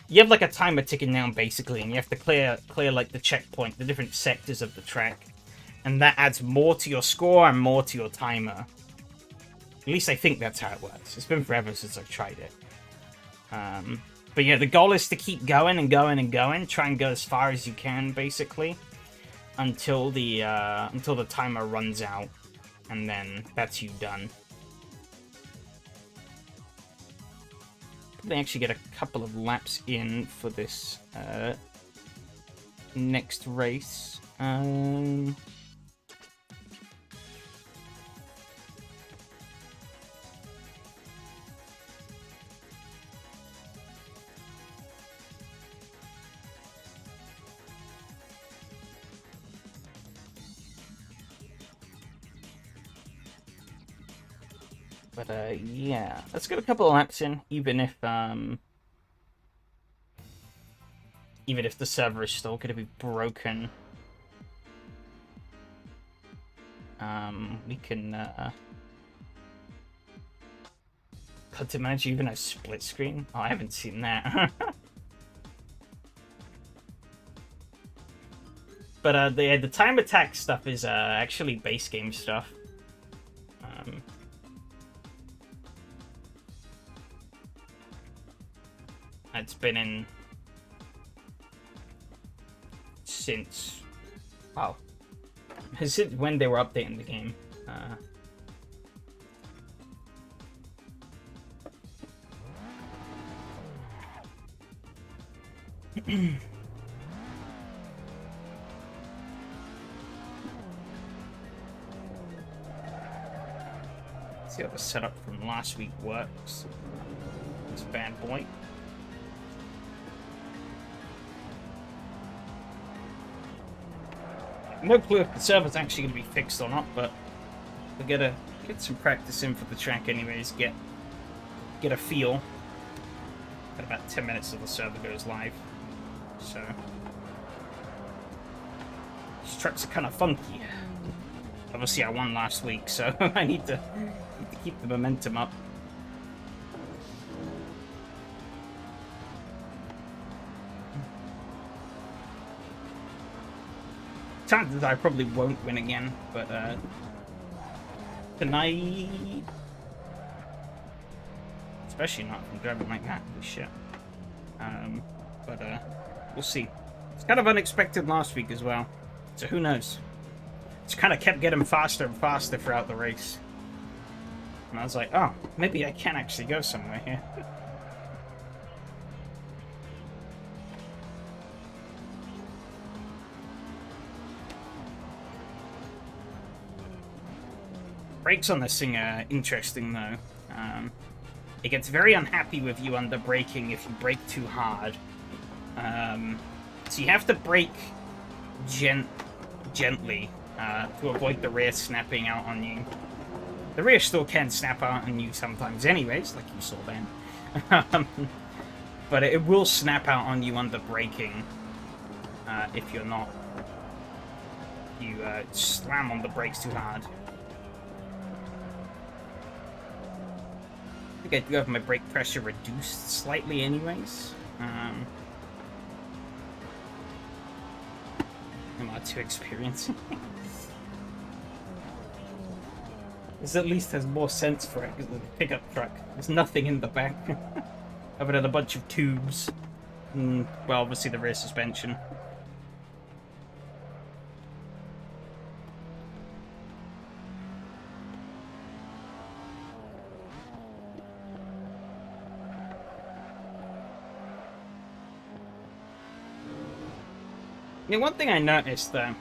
you have like a timer ticking down basically, and you have to clear like the checkpoint, the different sectors of the track, and that adds more to your score and more to your timer. At least I think that's how it works. It's been forever since I've tried it. But yeah, the goal is to keep going and going and going, try and go as far as you can basically, until the timer runs out, and then that's you done. They actually get a couple of laps in for this next race. But yeah, let's get a couple of laps in, even if the server is still going to be broken. We can content manager even a split screen. Oh, I haven't seen that. But the time attack stuff is actually base game stuff. It's been in since, wow, since when they were updating the game. See how the setup from last week works. This bad boy. No clue if the server's actually going to be fixed or not, but we're gonna get some practice in for the track anyways, get a feel. Got about 10 minutes till the server goes live. So these trucks are kind of funky. Obviously I won last week, so I need to keep the momentum up. Chances I probably won't win again, but tonight, especially not from driving like that. Holy shit. But we'll see. It's kind of unexpected last week as well, so who knows? It's kind of kept getting faster and faster throughout the race, and I was like, oh, maybe I can actually go somewhere here. Brakes on this thing are interesting though. It gets very unhappy with you under braking if you brake too hard. So you have to brake gently to avoid the rear snapping out on you. The rear still can snap out on you sometimes anyways, like you saw then. But it will snap out on you under braking if you're not. You slam on the brakes too hard. I think I do have my brake pressure reduced slightly anyways. I'm not too experienced. This at least has more sense for it because of the pickup truck. There's nothing in the back other than a bunch of tubes. And, well, obviously the rear suspension. One thing I noticed though,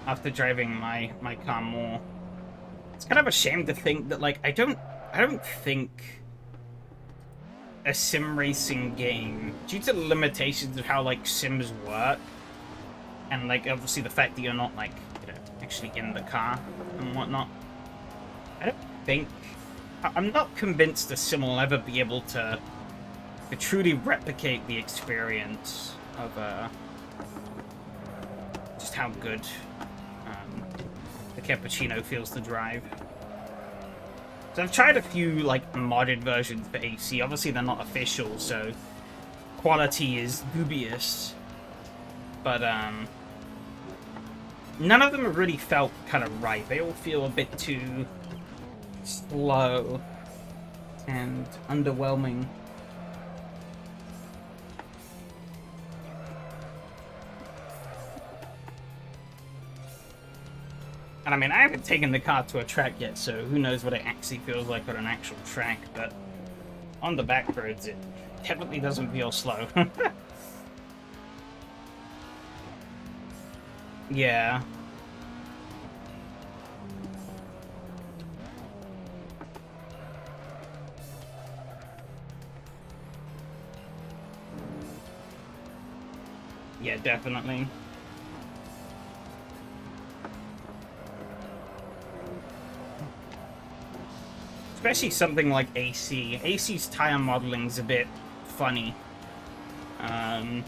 after driving my car more, it's kind of a shame to think that like I don't think a sim racing game, due to the limitations of how like sims work, and like obviously the fact that you're not like, you know, actually in the car and whatnot, I don't think, I'm not convinced a sim will ever be able to truly replicate the experience of just how good the Cappuccino feels to drive. So I've tried a few like modded versions for AC. Obviously they're not official, so quality is dubious. But none of them have really felt kind of right. They all feel a bit too slow and underwhelming. And I mean, I haven't taken the car to a track yet, so who knows what it actually feels like on an actual track, but on the back roads, it definitely doesn't feel slow. Yeah. Yeah, definitely. Especially something like AC. AC's tire modeling's a bit funny. The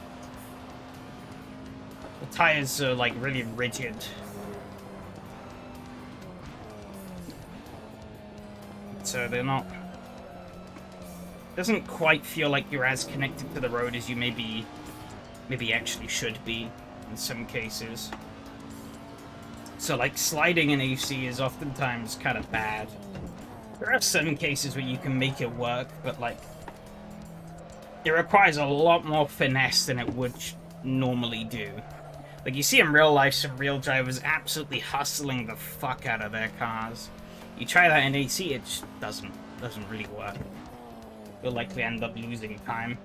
tires are like really rigid. So they're not... Doesn't quite feel like you're as connected to the road as you maybe actually should be in some cases. So like sliding in AC is oftentimes kind of bad. There are some cases where you can make it work, but like it requires a lot more finesse than it would normally do. Like you see in real life some real drivers absolutely hustling the fuck out of their cars. You try that in AC, it just doesn't really work. You'll likely end up losing time.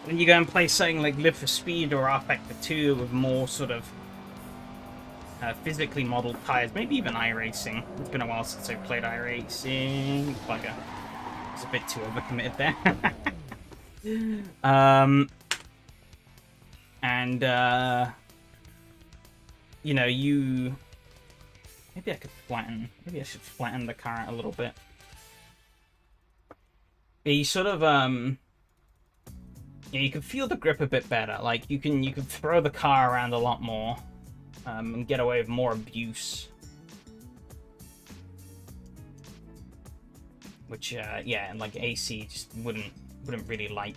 Then you go and play something like Live for Speed or R Factor 2 with more sort of physically modeled tires, maybe even iRacing. It's been a while since I played iRacing. Bugger. I was a bit too overcommitted there. You know, maybe I could flatten, maybe I should flatten the car out a little bit. Yeah, you sort of, yeah, you can feel the grip a bit better. Like you can throw the car around a lot more, and get away with more abuse. Which, yeah, and like AC just wouldn't really like.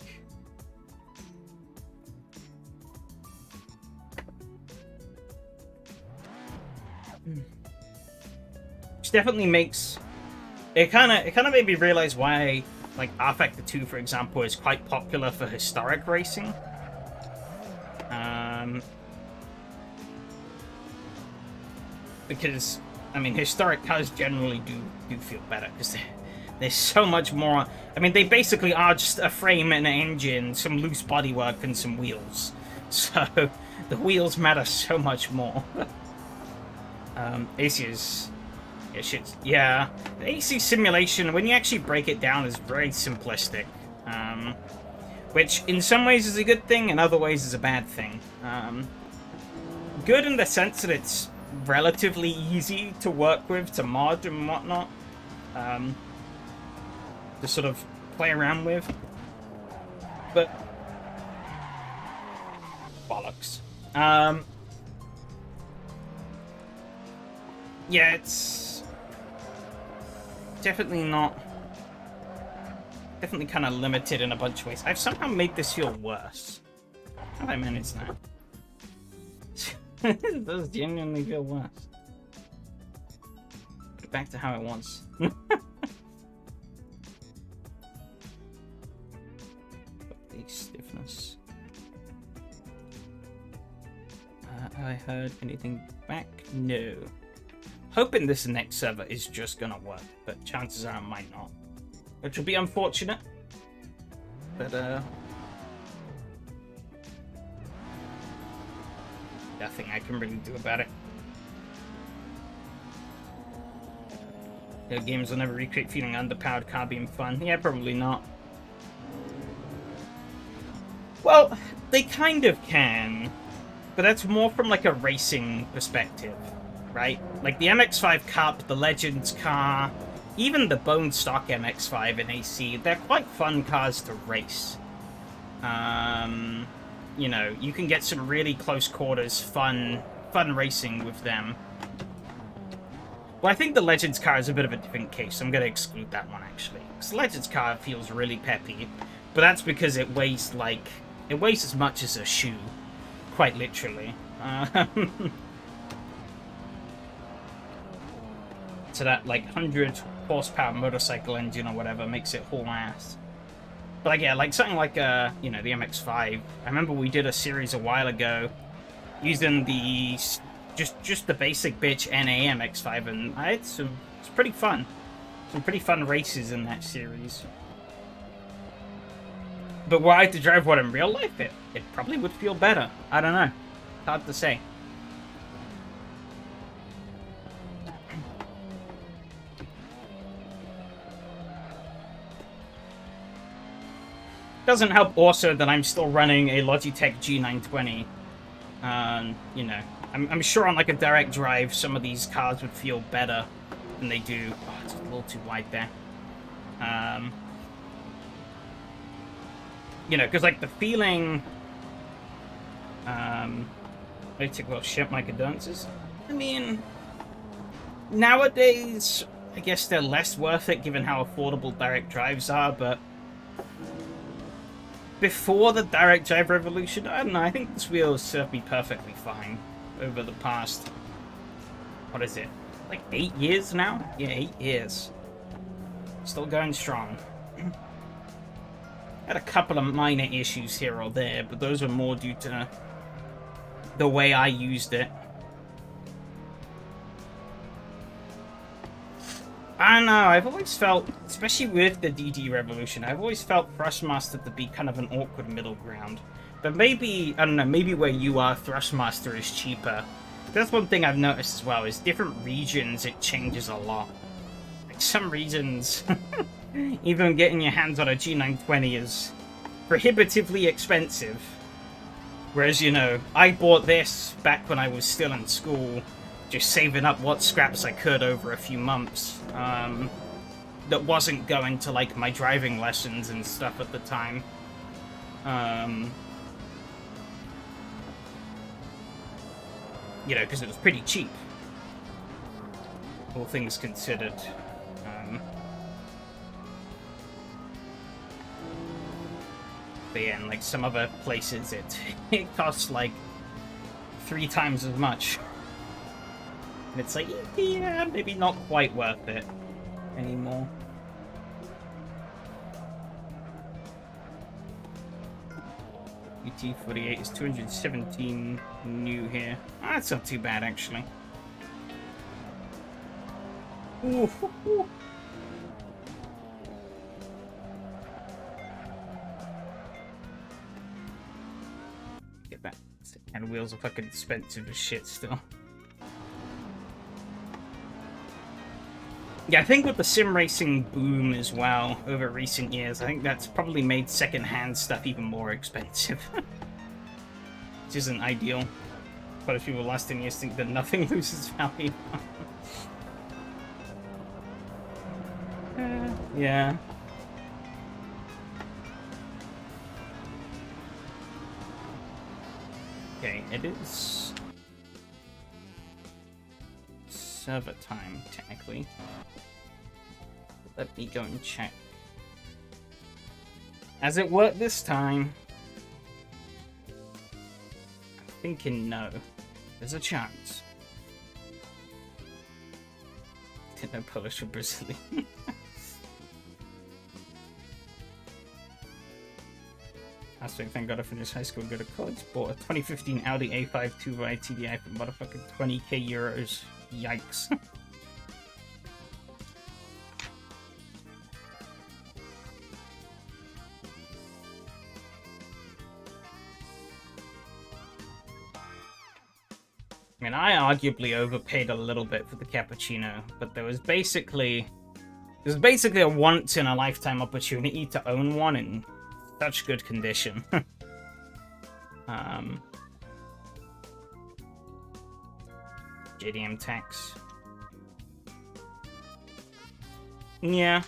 Which definitely makes it kind of made me realize why. Like, R Factor 2, for example, is quite popular for historic racing. Because, I mean, historic cars generally do feel better, because there's so much more... I mean, they basically are just a frame and an engine, some loose bodywork, and some wheels. So, the wheels matter so much more. AC is... Yeah, shit. Yeah, the AC simulation, when you actually break it down, is very simplistic. Which, in some ways, is a good thing, in other ways, is a bad thing. Good in the sense that it's relatively easy to work with, to mod and whatnot. To sort of play around with. But... bollocks. Yeah, it's... definitely kind of limited in a bunch of ways. I've somehow made this feel worse. How have I managed that? It does genuinely feel worse. Get back to how it was. Stiffness. Have I heard anything back? No. Hoping this next server is just gonna work, but chances are it might not. Which will be unfortunate. but nothing I can really do about it. The games will never recreate feeling underpowered car being fun. Yeah, probably not. Well, they kind of can, but that's more from like a racing perspective, right? Like the MX-5 Cup, the Legends car, even the bone stock MX-5 in AC, they're quite fun cars to race. You know, you can get some really close quarters, fun racing with them. Well, I think the Legends car is a bit of a different case. I'm going to exclude that one, actually. Because the Legends car feels really peppy, but that's because it weighs, like... It weighs as much as a shoe. Quite literally. So that, like, 100 horsepower motorcycle engine or whatever makes it haul ass. But, like, yeah, like, something like, you know, the MX-5. I remember we did a series a while ago using the... Just the basic bitch NA MX-5, and I had it's pretty fun. Some pretty fun races in that series. But were I to drive one in real life, it probably would feel better. I don't know. It's hard to say. Doesn't help also that I'm still running a Logitech G920. You know, I'm sure on like a direct drive, some of these cars would feel better than they do. Oh, it's a little too wide there. You know, because like the feeling. I take a little shit, my condolences. I mean, nowadays, I guess they're less worth it given how affordable direct drives are, but before the direct drive revolution, I don't know, I think this wheel has served me perfectly fine over the past, what is it, like 8 years now? Yeah, 8 years. Still going strong. Had a couple of minor issues here or there, but those are more due to the way I used it. I don't know, I've always felt, especially with the DD Revolution, I've always felt Thrustmaster to be kind of an awkward middle ground. But maybe, I don't know, maybe where you are, Thrustmaster is cheaper. That's one thing I've noticed as well, is different regions, it changes a lot. Like some regions, even getting your hands on a G920 is prohibitively expensive. Whereas, you know, I bought this back when I was still in school, just saving up what scraps I could over a few months. That wasn't going to, like, my driving lessons and stuff at the time. You know, because it was pretty cheap. All things considered. But yeah, in, like, some other places, it costs, like, 3 times as much. And it's like, yeah, maybe not quite worth it anymore. GT48 is 217 new here. Oh, that's not too bad, actually. Ooh, ooh. Get back. And wheels are fucking expensive as shit still. Yeah, I think with the sim racing boom as well over recent years, I think that's probably made second-hand stuff even more expensive. Which isn't ideal. Quite a few people last 10 years think that nothing loses value. Yeah. Okay, it is server time, technically. Let me go and check. Has it worked this time? I'm thinking no. There's a chance. Didn't know Polish or Brazilian. Last week, thank God I finished high school and go to college. Bought a 2015 Audi A5 2Y TDI for motherfucking 20k euros. Yikes. I mean, I arguably overpaid a little bit for the cappuccino, but there was basically a once-in-a-lifetime opportunity to own one in such good condition. JDM tax. Yeah.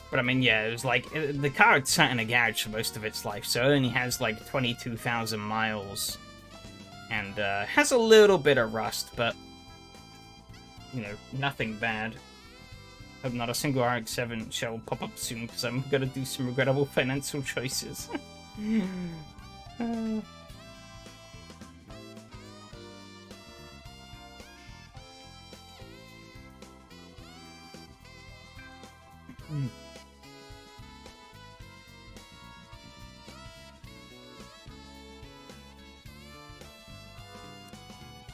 But I mean, yeah, it was like, the car had sat in a garage for most of its life, so it only has like 22,000 miles. And has a little bit of rust, but, you know, nothing bad. Hope not a single RX-7 shell pop up soon, because I'm gonna do some regrettable financial choices.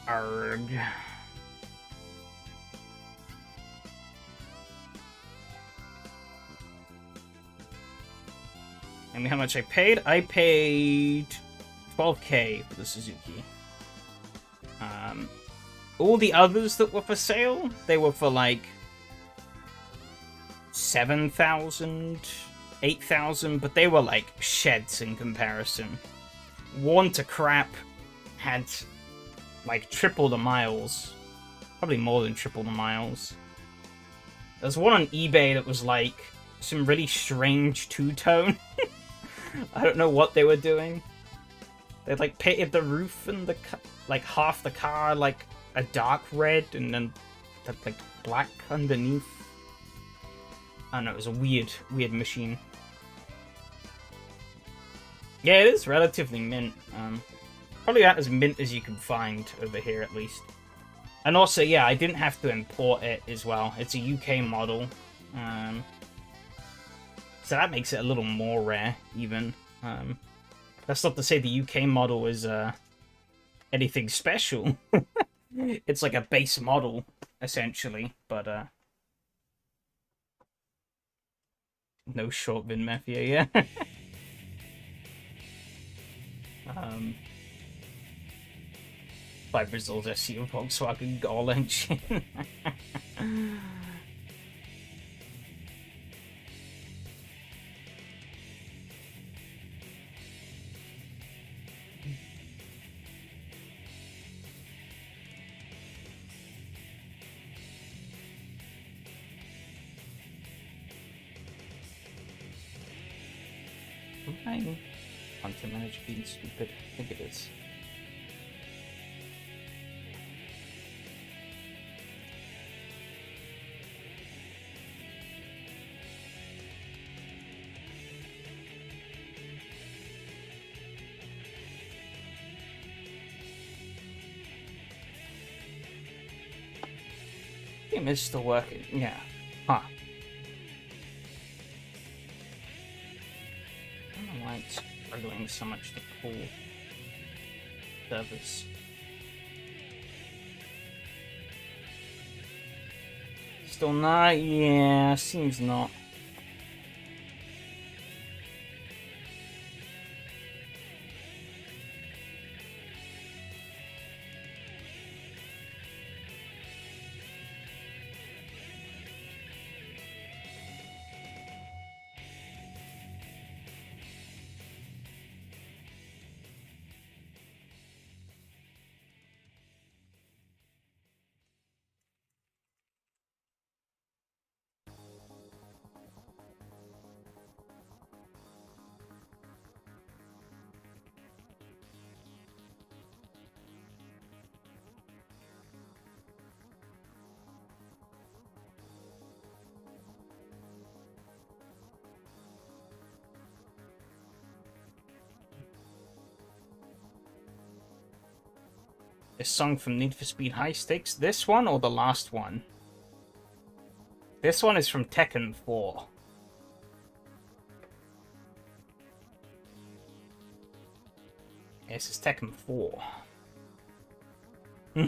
Arg. And how much I paid? I paid $12K for the Suzuki. All the others that were for sale, they were for like 7,000, 8,000, but they were like sheds in comparison. Worn to crap, had like triple the miles, probably more than triple the miles. There's one on eBay that was like some really strange two-tone. I don't know what they were doing. They like painted the roof and the like half the car like a dark red and then like black underneath. I don't know, it was a weird machine. Yeah, it is relatively mint. Probably about as mint as you can find over here, at least. And also, yeah, I didn't have to import it as well. It's a UK model. So that makes it a little more rare, even. That's not to say the UK model is anything special. It's like a base model, essentially, but no short VIN mafia, yeah. By Brazil's SEO Volkswagen Gol engine. Fine. Content manager being stupid. I think it is. Game is still working. Yeah. Huh. I don't know why it's struggling so much to pull servers. Still not? Yeah, seems not. This song from Need for Speed High Stakes, this one or the last one? This one is from Tekken 4. This is Tekken 4. I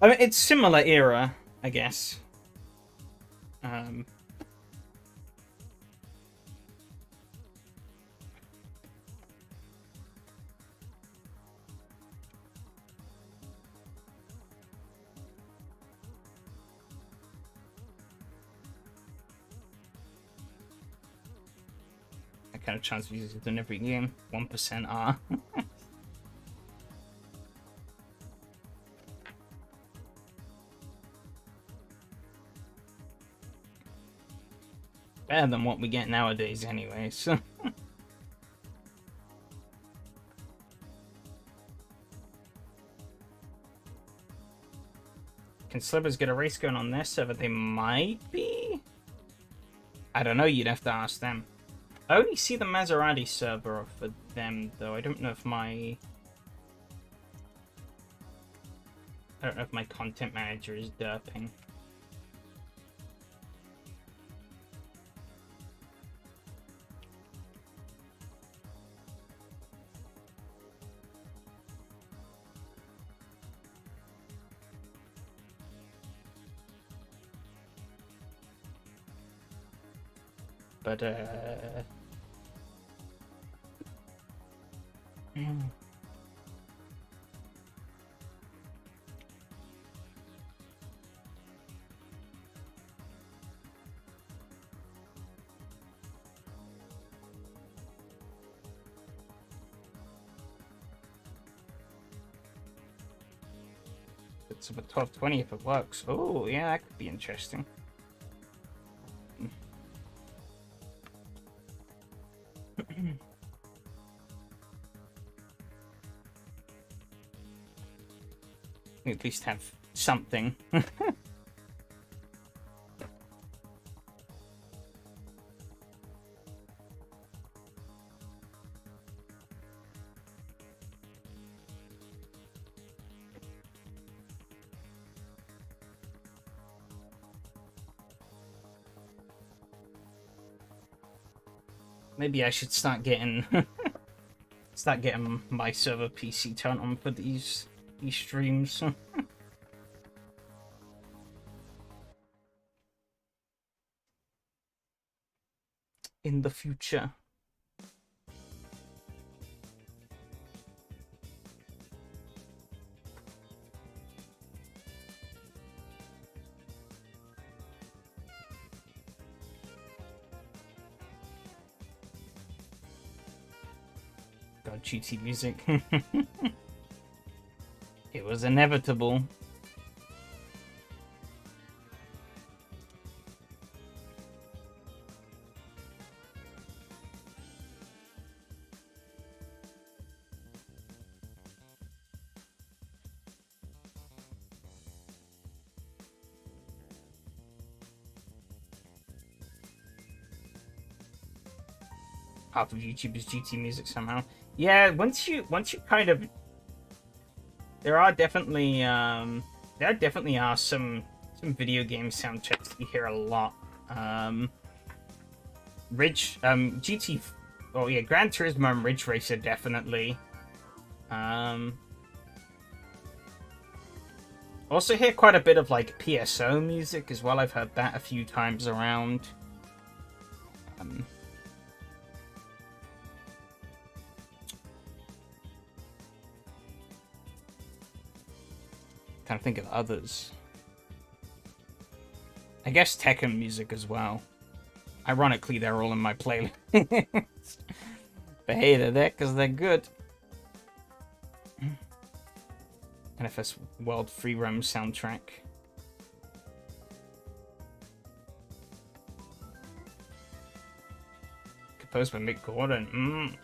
mean, it's similar era, I guess. kind of chance of using it in every game. 1% are. Better than what we get nowadays anyway, so... Can Slippers get a race going on their server? They might be? I don't know, you'd have to ask them. I only see the Maserati server for them, though. I don't know if my content manager is derping. But, it's about 12:20 if it works. Oh, yeah, that could be interesting. At least have something. Maybe I should start getting my server PC turned on for these streams. In the future. God, GT music. It was inevitable. Half of YouTube is GT music somehow. Yeah, once you kind of, there definitely are some video game soundtracks that you hear a lot. GT, oh yeah, Gran Turismo and Ridge Racer definitely. Also hear quite a bit of like PSO music as well. I've heard that a few times around. Trying to think of others. I guess Tekken music as well. Ironically, they're all in my playlist. But hey, they're there because they're good. NFS World Free Roam soundtrack. Composed by Mick Gordon.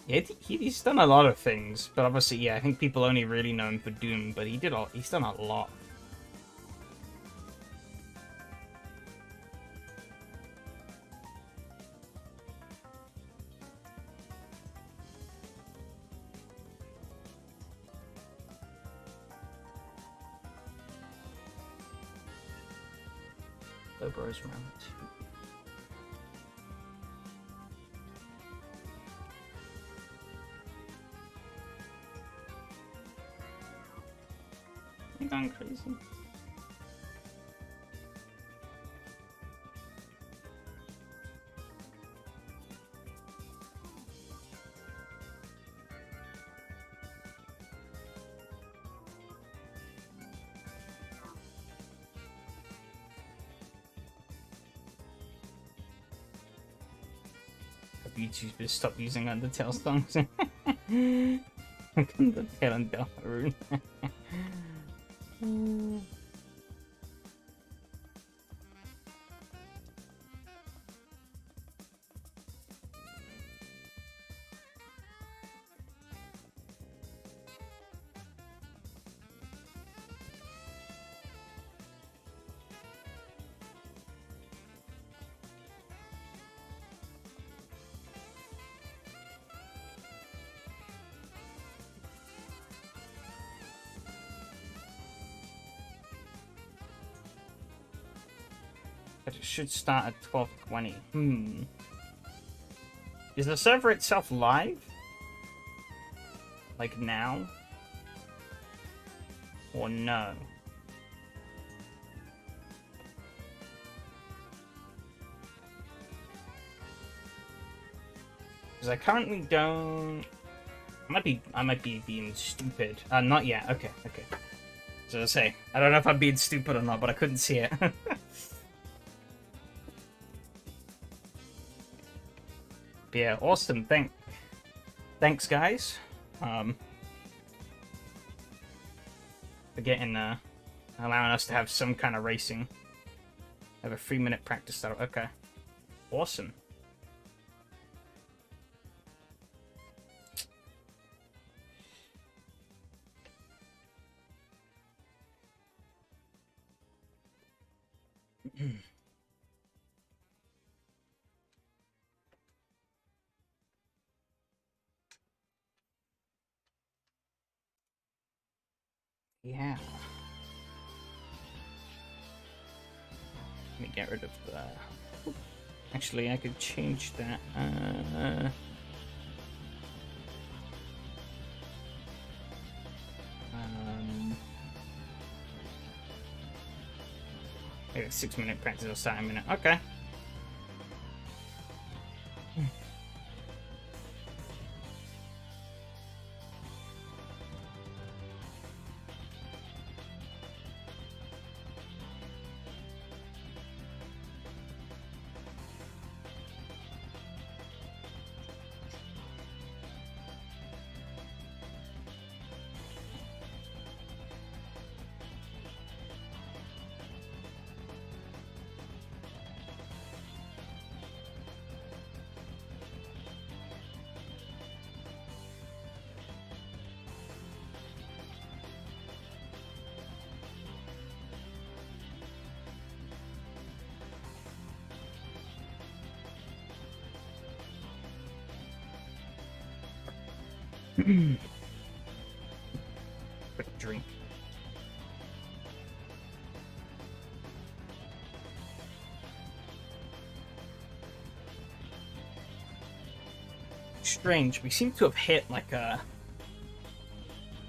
Yeah, he's done a lot of things, but obviously, yeah, I think people only really know him for Doom, but he's done a lot. Lobros round 2. I'm going crazy. YouTubers stop using Undertale songs. Undertale and Deltarune. But it should start at 12:20. Is the server itself live? Like now? Or no? Because I currently don't... I might be being stupid. Not yet. Okay. So I say, I don't know if I'm being stupid or not, but I couldn't see it. Yeah, awesome. Thanks, guys. For getting allowing us to have some kind of racing. Have a 3-minute practice start. Okay, awesome. Yeah. Let me get rid of that. Actually, I could change that. Maybe a 6-minute practice or 7-minute. Okay. Quick drink. Strange. We seem to have hit like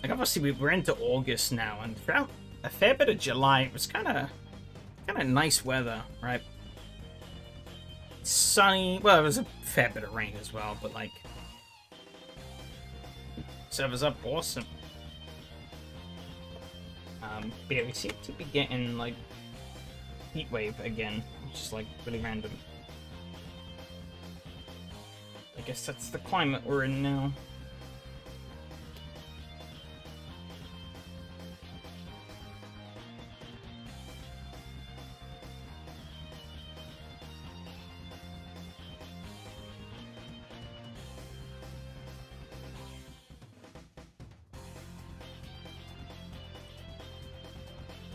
obviously we're into August now, and throughout a fair bit of July it was kind of nice weather, right? Sunny. Well, there was a fair bit of rain as well, but like servers up, awesome. But yeah, we seem to be getting like heat wave again, which is like really random. I guess that's the climate we're in now.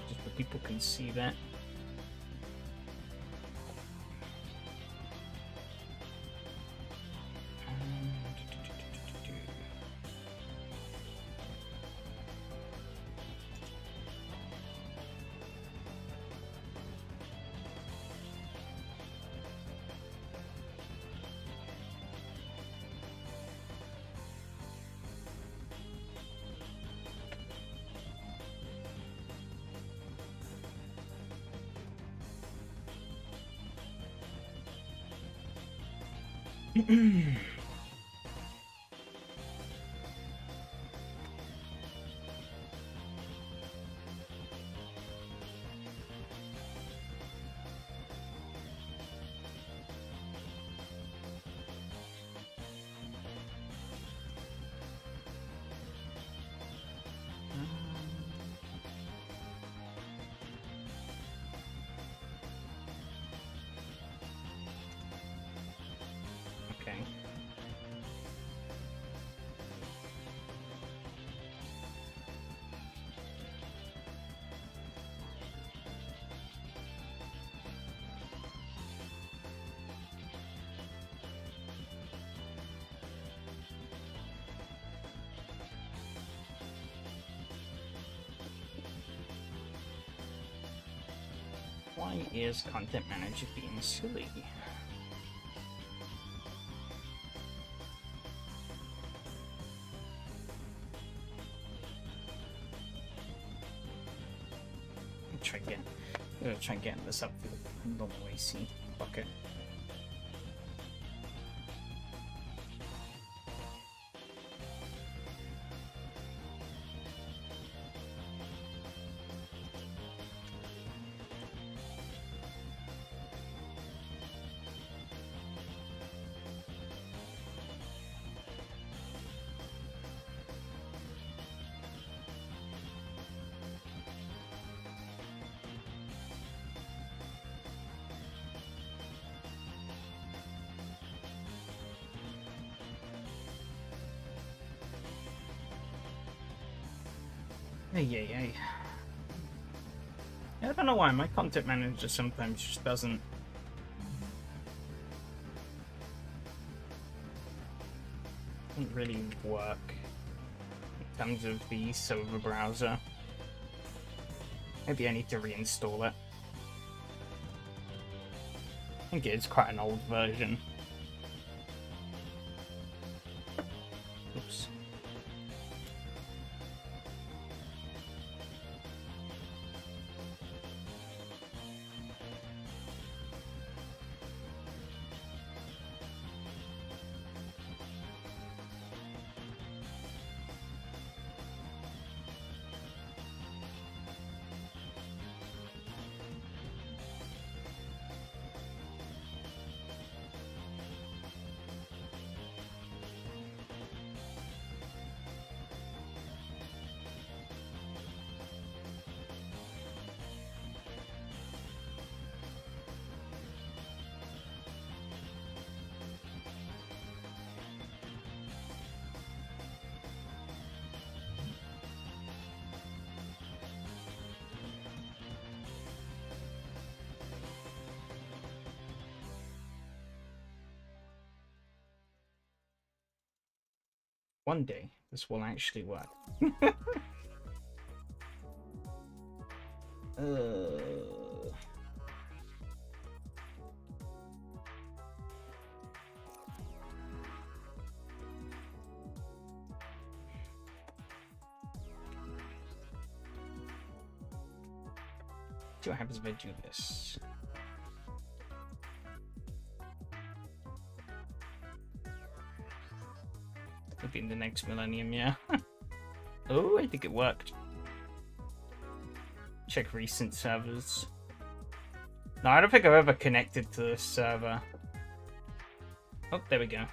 Just so people can see that. Why is Content Manager being silly? I'm gonna try getting this up for the normal AC bucket. Hey. I don't know why my content manager sometimes just doesn't really work in terms of the server browser. Maybe I need to reinstall it. I think it is quite an old version. Oops. One day, this will actually work. See what happens if I do this. Maybe in the next millennium, yeah. Oh, I think it worked. Check recent servers. No, I don't think I've ever connected to this server. Oh, there we go.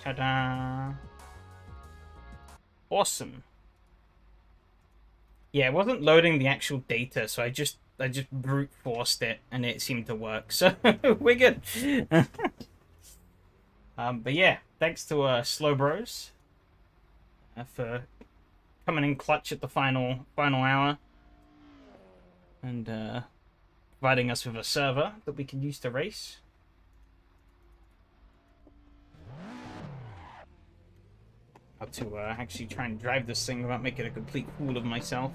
Ta-da! Awesome. Yeah, it wasn't loading the actual data, so I just brute forced it, and it seemed to work. So we're good. But yeah, thanks to Slow Bros for coming in clutch at the final hour and providing us with a server that we can use to race. How to actually try and drive this thing without making a complete fool of myself.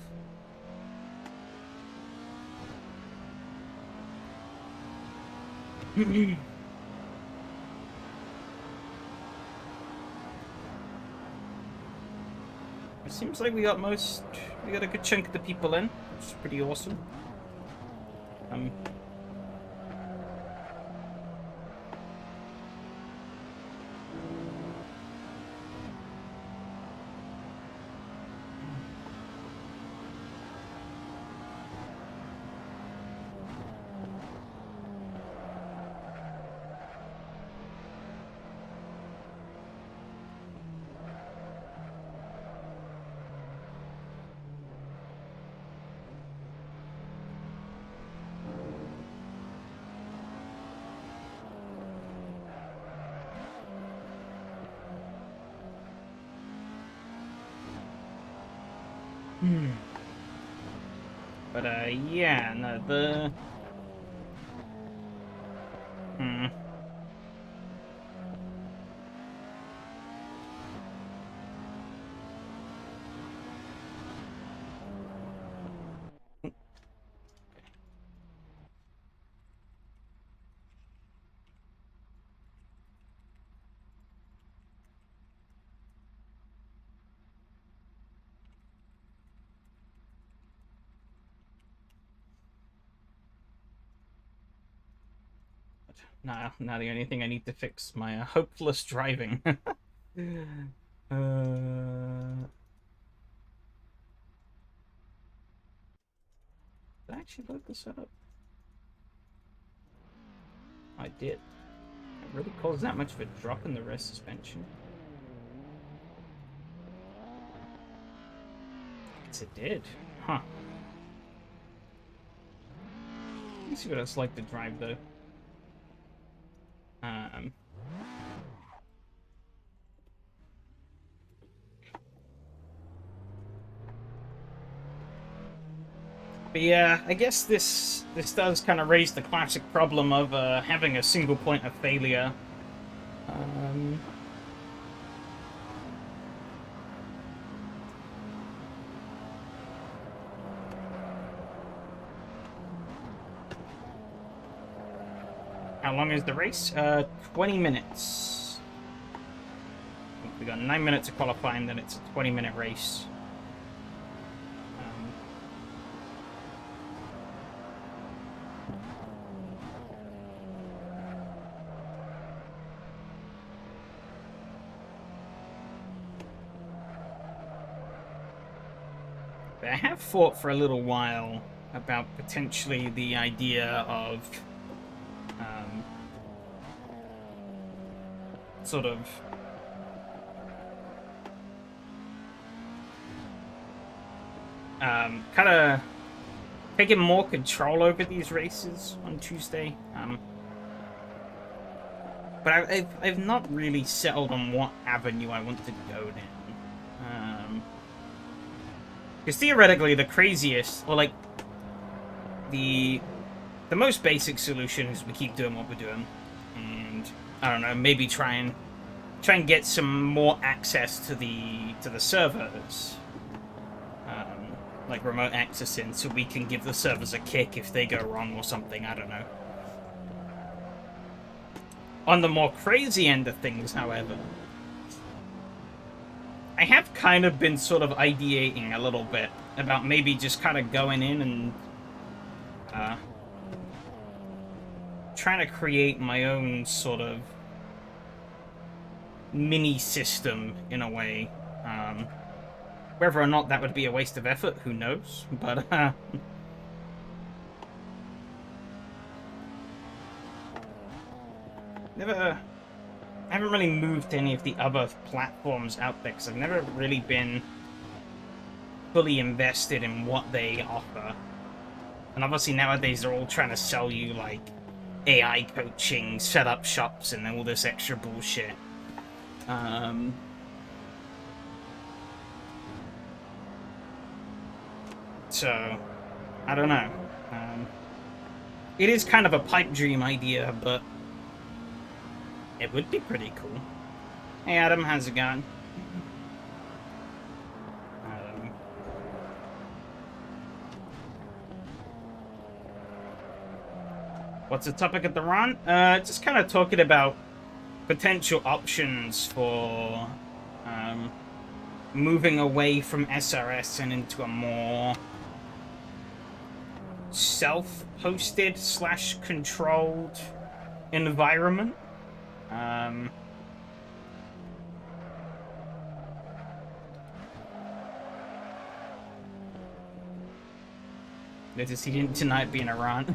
It seems like we got a good chunk of the people in, which is pretty awesome. But yeah, no, the Now the only thing I need to fix my hopeless driving. Did I actually load this up? I did. It really caused that much of a drop in the rear suspension. Yes, it did. Huh. Let me see what it's like to drive, though. But yeah, I guess this does kind of raise the classic problem of having a single point of failure. How long is the race? 20 minutes. We got 9 minutes of qualifying, then it's a 20-minute race. I have thought for a little while about potentially the idea of sort of kind of taking more control over these races on Tuesday. But I've not really settled on what avenue I want to go down. Because theoretically, the craziest, or like the most basic solution is we keep doing what we're doing, and I don't know, maybe try and get some more access to the servers, like remote accessing, so we can give the servers a kick if they go wrong or something. I don't know. On the more crazy end of things, however, I have kind of been sort of ideating a little bit about maybe just kind of going in and trying to create my own sort of mini system in a way. Whether or not that would be a waste of effort, who knows? But I haven't really moved to any of the other platforms out there because I've never really been fully invested in what they offer. And obviously nowadays they're all trying to sell you like AI coaching, setup shops, and all this extra bullshit. So, I don't know. It is kind of a pipe dream idea, but it would be pretty cool. Hey Adam, how's it going? What's the topic of the run? Just kind of talking about potential options for moving away from SRS and into a more self-hosted / controlled environment. Notice he didn't tonight being around.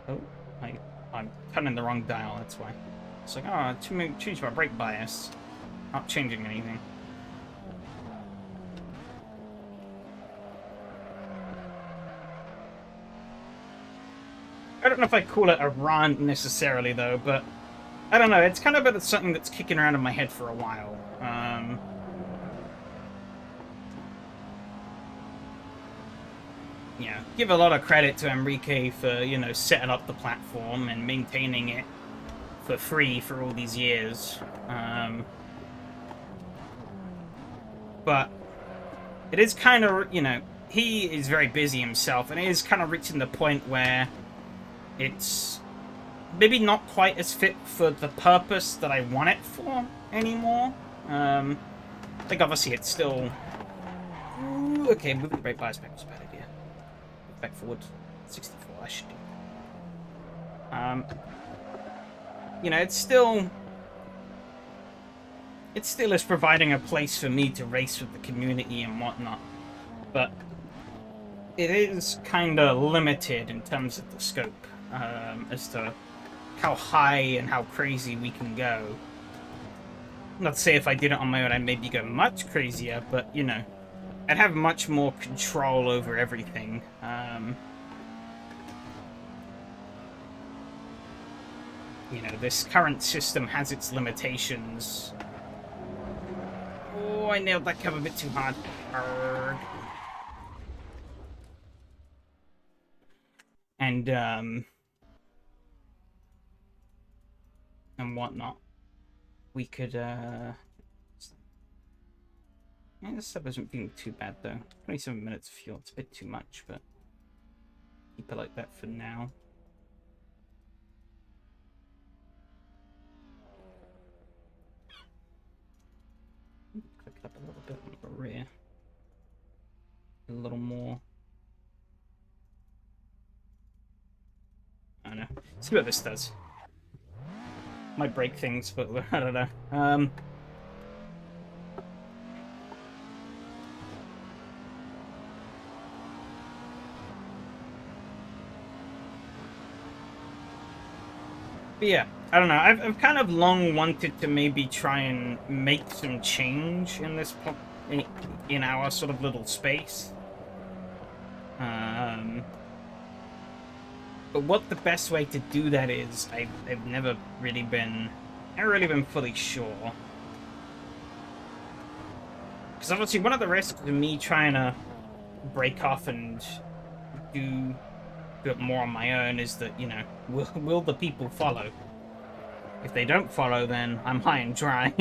Oh, I'm turning the wrong dial, that's why. It's like, oh, change my brake bias. Not changing anything. I don't know if I call it a rant necessarily, though, but I don't know. It's kind of been something that's kicking around in my head for a while. Yeah, give a lot of credit to Enrique for, you know, setting up the platform and maintaining it for free for all these years. But it is kind of, you know, he is very busy himself, and it is kind of reaching the point where it's maybe not quite as fit for the purpose that I want it for anymore. Like, obviously, it's still... Ooh, okay, moving the brake bias back was a bad idea. back forward. 64, I should do. You know, it still is providing a place for me to race with the community and whatnot, but it is kind of limited in terms of the scope, as to how high and how crazy we can go. Not to say if I did it on my own, I'd maybe go much crazier, but, you know, I'd have much more control over everything. You know, this current system has its limitations. Oh, I nailed that curve a bit too hard. Arrgh. And whatnot. We could, yeah, this stuff isn't being too bad, though. 27 minutes of fuel, it's a bit too much, but keep it like that for now. Click it up a little bit on the rear. A little more. I don't know. See what this does. Might break things, but I don't know. But yeah, I don't know. I've kind of long wanted to maybe try and make some change in this in our sort of little space. But what the best way to do that is, I've never really been fully sure. Because obviously one of the risks of me trying to break off and do it more on my own is that, you know, will the people follow? If they don't follow, then I'm high and dry.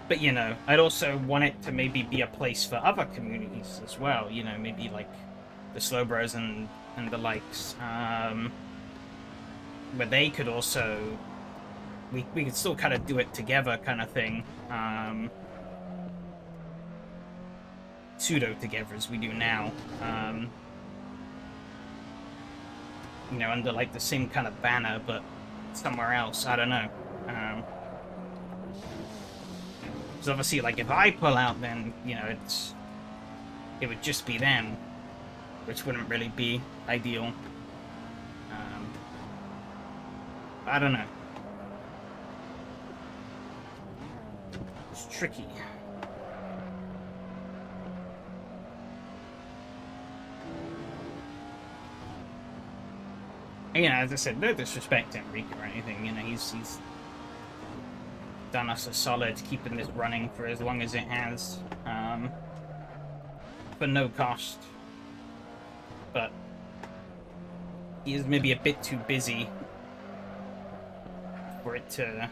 But, you know, I'd also want it to maybe be a place for other communities as well. You know, maybe like the Slowbros and the likes. Where they could also... We could still kind of do it together kind of thing. Pseudo-together as we do now. You know, under like the same kind of banner, but somewhere else. I don't know. Because obviously, like, if I pull out, then, you know, it would just be them, which wouldn't really be ideal. I don't know. It's tricky. And, you know, as I said, no disrespect to Enrique or anything. You know, he's done us a solid keeping this running for as long as it has, for no cost. But he is maybe a bit too busy for it to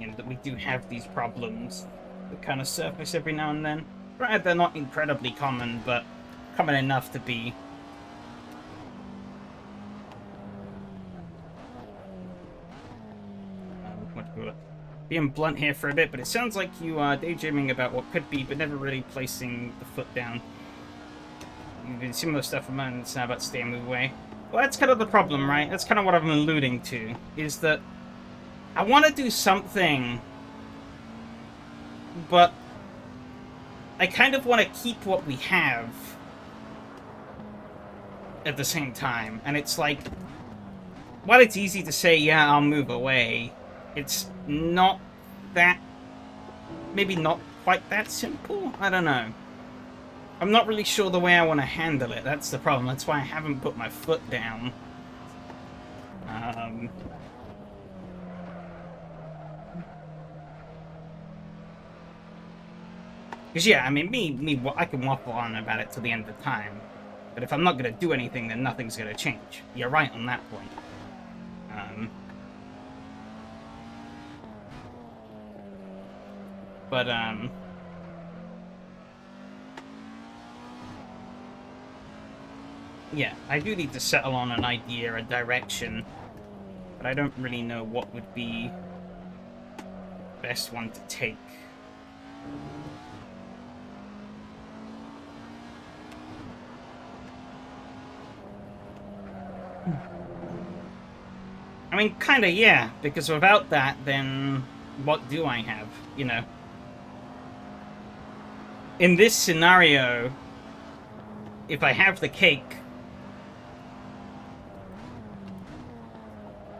you know, that we do have these problems that kind of surface every now and then. Right, they're not incredibly common, but common enough to be being blunt here for a bit, but it sounds like you are daydreaming about what could be, but never really placing the foot down. You've been similar stuff for months now about staying move away. Well, that's kind of the problem, right? That's kind of what I'm alluding to, is that I want to do something, but I kind of want to keep what we have at the same time. And it's like, while it's easy to say, yeah, I'll move away, it's not that, maybe not quite that simple? I don't know. I'm not really sure the way I want to handle it. That's the problem. That's why I haven't put my foot down. Because, yeah, I mean, I can waffle on about it till the end of time. But if I'm not going to do anything, then nothing's going to change. You're right on that point. Yeah, I do need to settle on an idea, a direction. But I don't really know what would be the best one to take. I mean, kinda, yeah, because without that, then what do I have, you know? In this scenario, if I have the cake,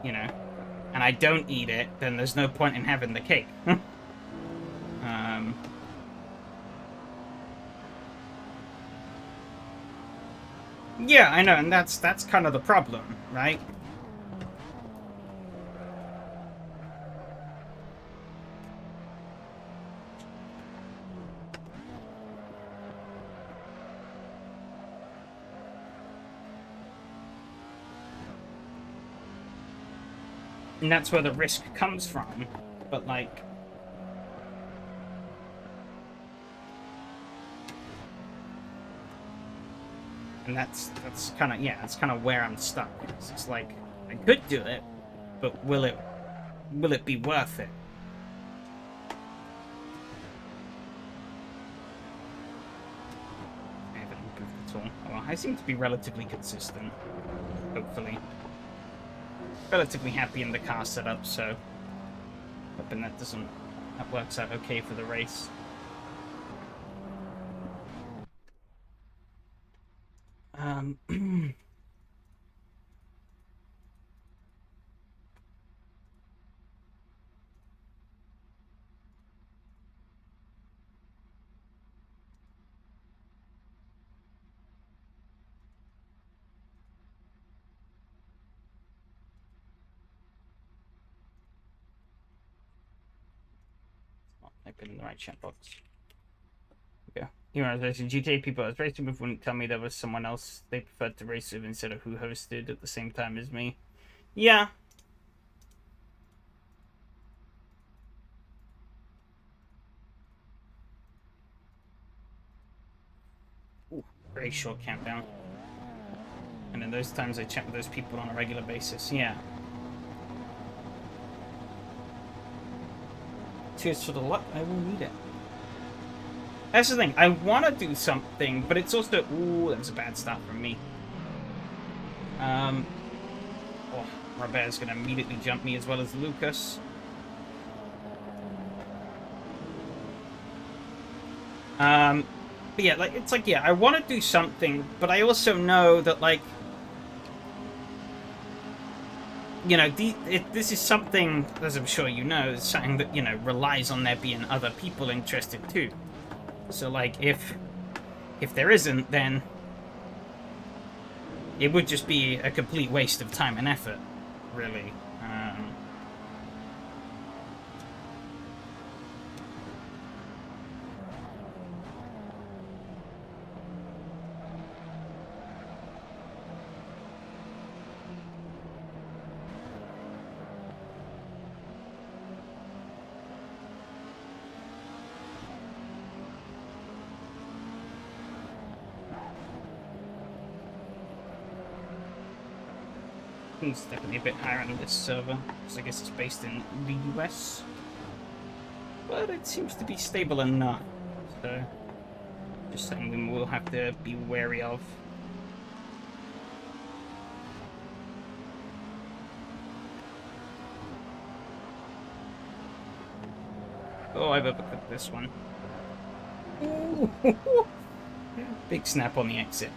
you know, and I don't eat it, then there's no point in having the cake. Yeah, I know, and that's kind of the problem, right? And that's where the risk comes from. But, like... And that's kind of, yeah, that's kind of where I'm stuck. It's like, I could do it, but will it be worth it? I haven't improved at all. Well, I seem to be relatively consistent, hopefully. Relatively happy in the car setup, so hoping that works out okay for the race. Type in the right chat box. Yeah. You know, there's GTA people I was racing with wouldn't tell me there was someone else they preferred to race with instead of who hosted at the same time as me. Yeah. Ooh, very short countdown. And in those times I chat with those people on a regular basis. Yeah. Cheers for the luck. I will need it. That's the thing. I want to do something, but it's also... Ooh, that was a bad start from me. Oh, Robert's going to immediately jump me as well as Lucas. But yeah, like, it's like, yeah, I want to do something, but I also know that, like... You know, this is something, as I'm sure you know, is something that, you know, relies on there being other people interested too. So, like, if there isn't, then it would just be a complete waste of time and effort, really. It's definitely a bit higher on this server, because I guess it's based in the US. But it seems to be stable enough, so just something we'll have to be wary of. Oh, I've overcooked this one. Ooh. Big snap on the exit.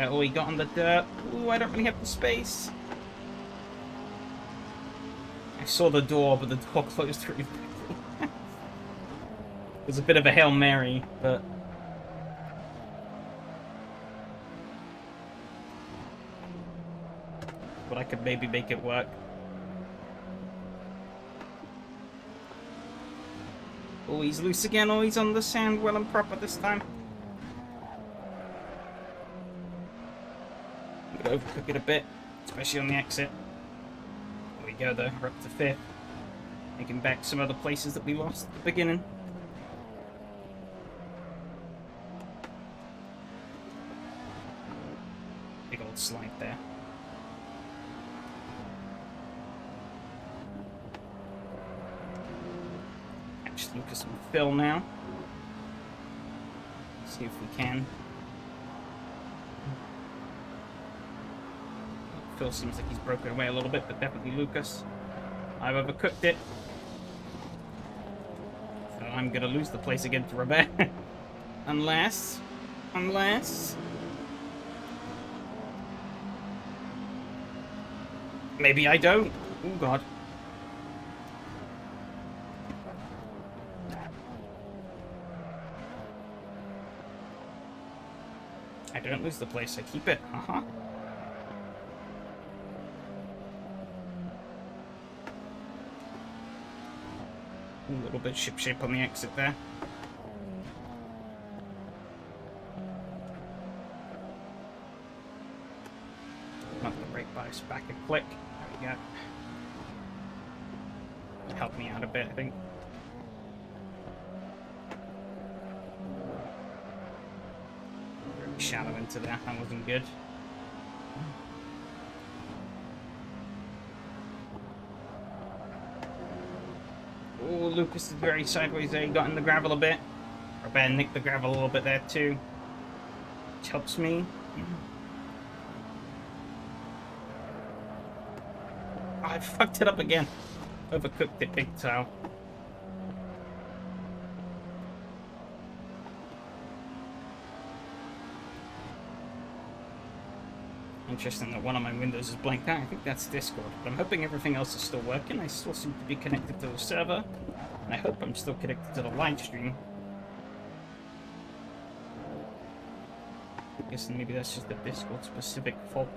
Oh, he got on the dirt. Ooh, I don't really have the space. I saw the door, but the door closed really quickly. It was a bit of a Hail Mary, but... But I could maybe make it work. Oh, he's loose again. Oh, he's on the sand well and proper this time. I'm gonna overcook it a bit, especially on the exit. we go, though. We're up to 5th. Taking back some other places that we lost at the beginning. Big old slide there. Catch Lucas and Phil now. See if we can. Phil seems like he's broken away a little bit, but definitely Lucas. I've overcooked it. So I'm gonna lose the place again to Robert. Unless... Maybe I don't. Oh god. I don't lose the place, I keep it. Uh-huh. A little bit ship-shape on the exit there. Not the brake bias back a click. There we go. Help me out a bit, I think. Very shallow into there. That wasn't good. Oh, Lucas is very sideways there. He got in the gravel a bit. Robert nicked the gravel a little bit there too. Which helps me. Oh, I fucked it up again. Overcooked it big time. Interesting that one of my windows is blanked out. I think that's Discord. But I'm hoping everything else is still working. I still seem to be connected to the server. And I hope I'm still connected to the live stream. I guess maybe that's just a Discord specific fault.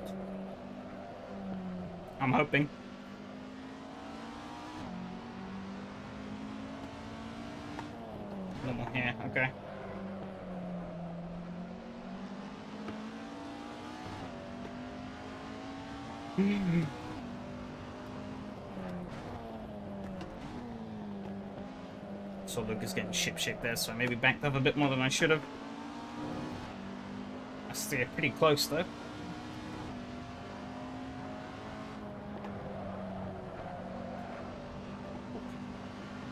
I'm hoping. No more here, okay. So Lucas getting ship-shape there, so I maybe backed up a bit more than I should have. I stay pretty close though.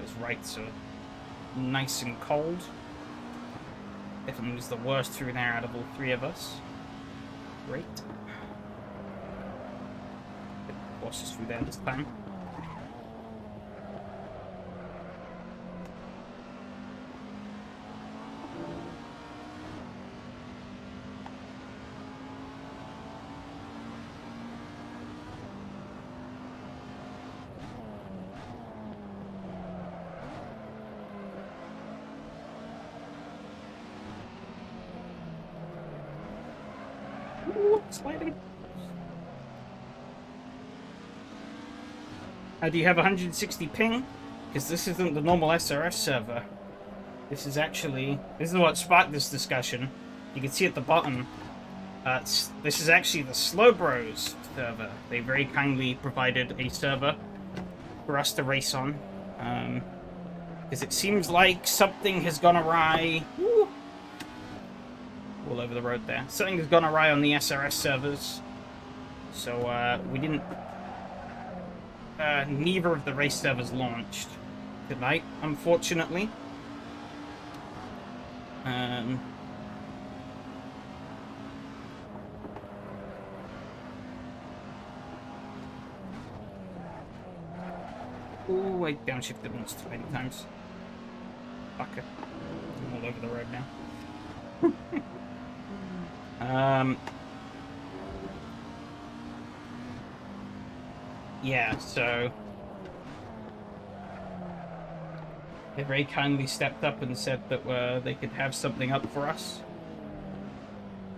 Those rights are nice and cold. Definitely was the worst through there out of all three of us. Great. Horses through there this time. Ooh, sliding. Do you have 160 ping? Because this isn't the normal SRS server. This is what sparked this discussion. You can see at the bottom. This is actually the Slow Bros server. They very kindly provided a server for us to race on. Because it seems like something has gone awry. Woo! All over the road there. Something has gone awry on the SRS servers. So we didn't... neither of the race servers launched tonight, unfortunately. Ooh, I downshifted once too many times. Fucker. I'm all over the road now. Yeah, so they very kindly stepped up and said that they could have something up for us.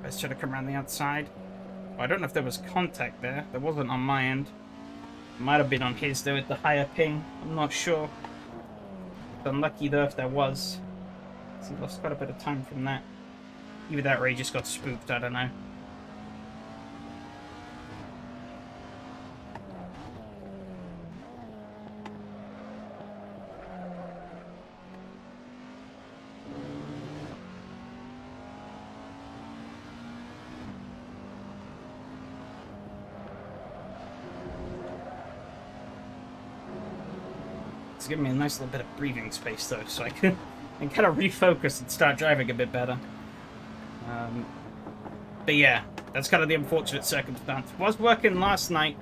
Let's try to come around the outside. Well, I don't know if there was contact there. There wasn't on my end. It might have been on his though with the higher ping. I'm not sure. Unlucky though if there was. So he lost quite a bit of time from that. Either that or he just got spooked, I don't know. giving me a nice little bit of breathing space, though, so I can kind of refocus and start driving a bit better. But yeah, that's kind of the unfortunate circumstance. Was working last night.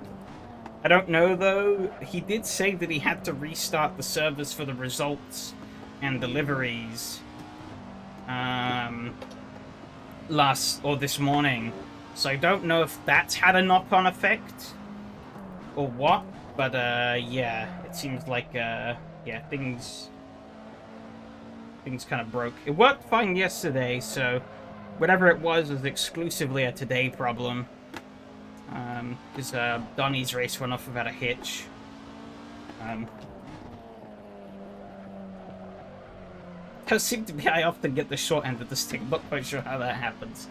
I don't know, though. He did say that he had to restart the servers for the results and deliveries this morning. So I don't know if that's had a knock-on effect or what. But yeah, it seems like yeah, things kind of broke. It worked fine yesterday, so whatever it was exclusively a today problem. Because Donnie's race went off without a hitch. Does seem to be I often get the short end of the stick. Not quite sure how that happens.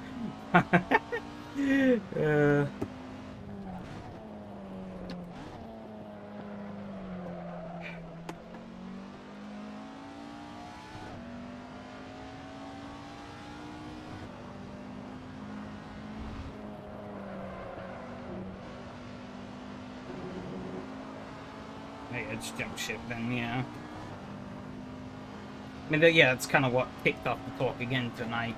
Just jump ship then, yeah. I mean, yeah, that's kind of what kicked off the talk again tonight.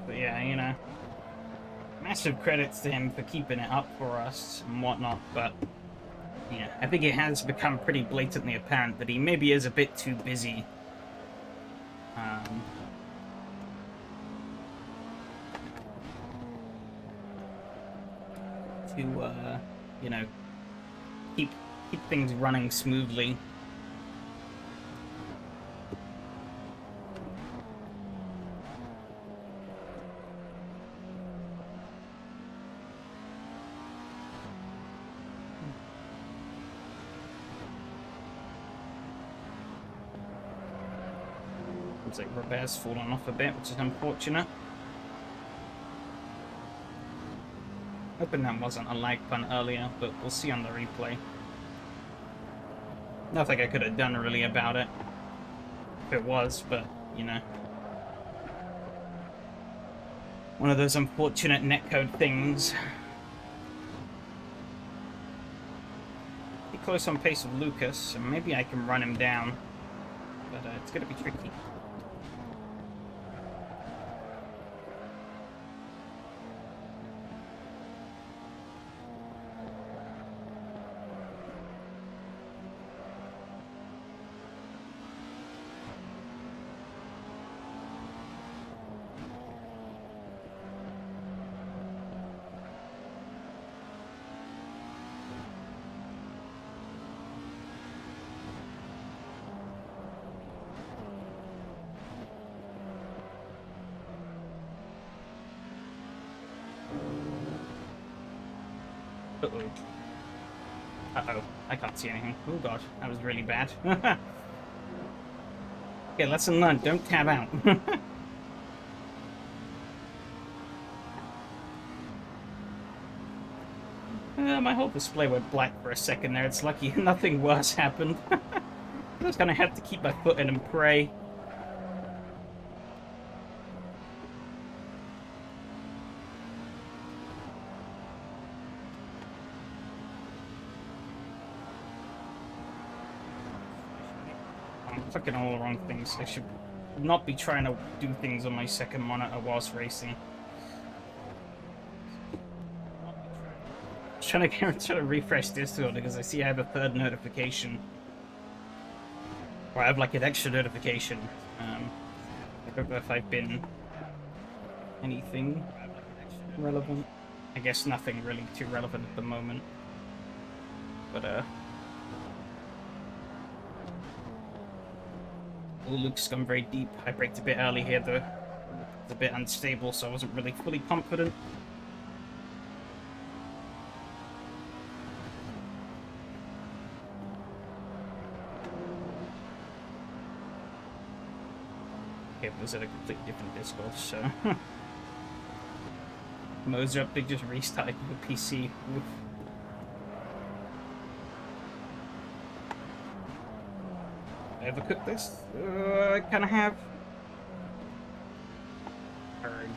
But yeah, you know. Massive credits to him for keeping it up for us and whatnot, but yeah, I think it has become pretty blatantly apparent that he maybe is a bit too busy to you know, keep things running smoothly. Looks like Robert's fallen off a bit, which is unfortunate. Hoping that wasn't a lag pun earlier, but we'll see on the replay. Nothing I could have done really about it if it was, but you know. One of those unfortunate netcode things. Be close on pace with Lucas, and maybe I can run him down, but it's going to be tricky. Uh-oh. Uh-oh. I can't see anything. Oh god, that was really bad. Okay, lesson learned. Don't tab out. My whole display went black for a second there. It's lucky nothing worse happened. I just kind of had to keep my foot in and pray. I'm clicking all the wrong things. I should not be trying to do things on my second monitor whilst racing. Trying to refresh Discord because I see I have a third notification. Or I have like an extra notification. I don't know if I've been anything relevant. I guess nothing really too relevant at the moment. But oh, Luke's gone very deep. I braked a bit early here though. It's a bit unstable, so I wasn't really fully confident. Okay, but it was at a completely different Discord, so... Moser up, they just restarted the PC. Oof. Overcooked this? I kind of have. Arrgh.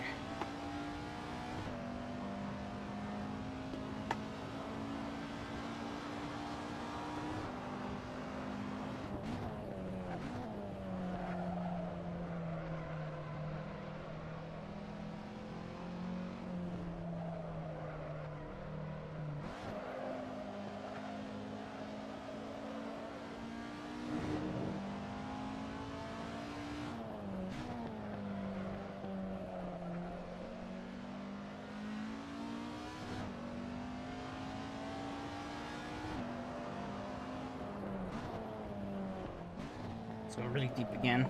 So I'm really deep again.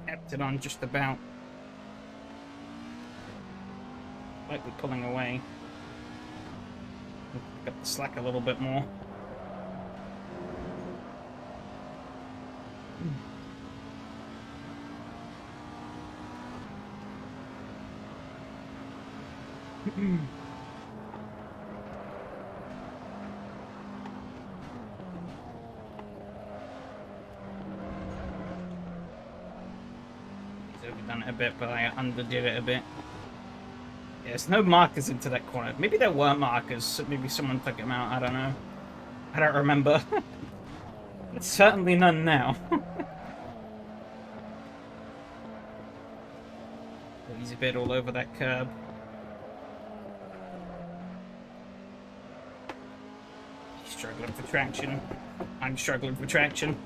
Kept it on just about. Slightly pulling away. Pick up the slack a little bit more. Overdone it a bit, but I underdid it a bit. Yeah, there's no markers into that corner. Maybe there were markers. Maybe someone took them out. I don't know. I don't remember. It's certainly none now. He's a bit all over that curb. He's struggling for traction. I'm struggling for traction.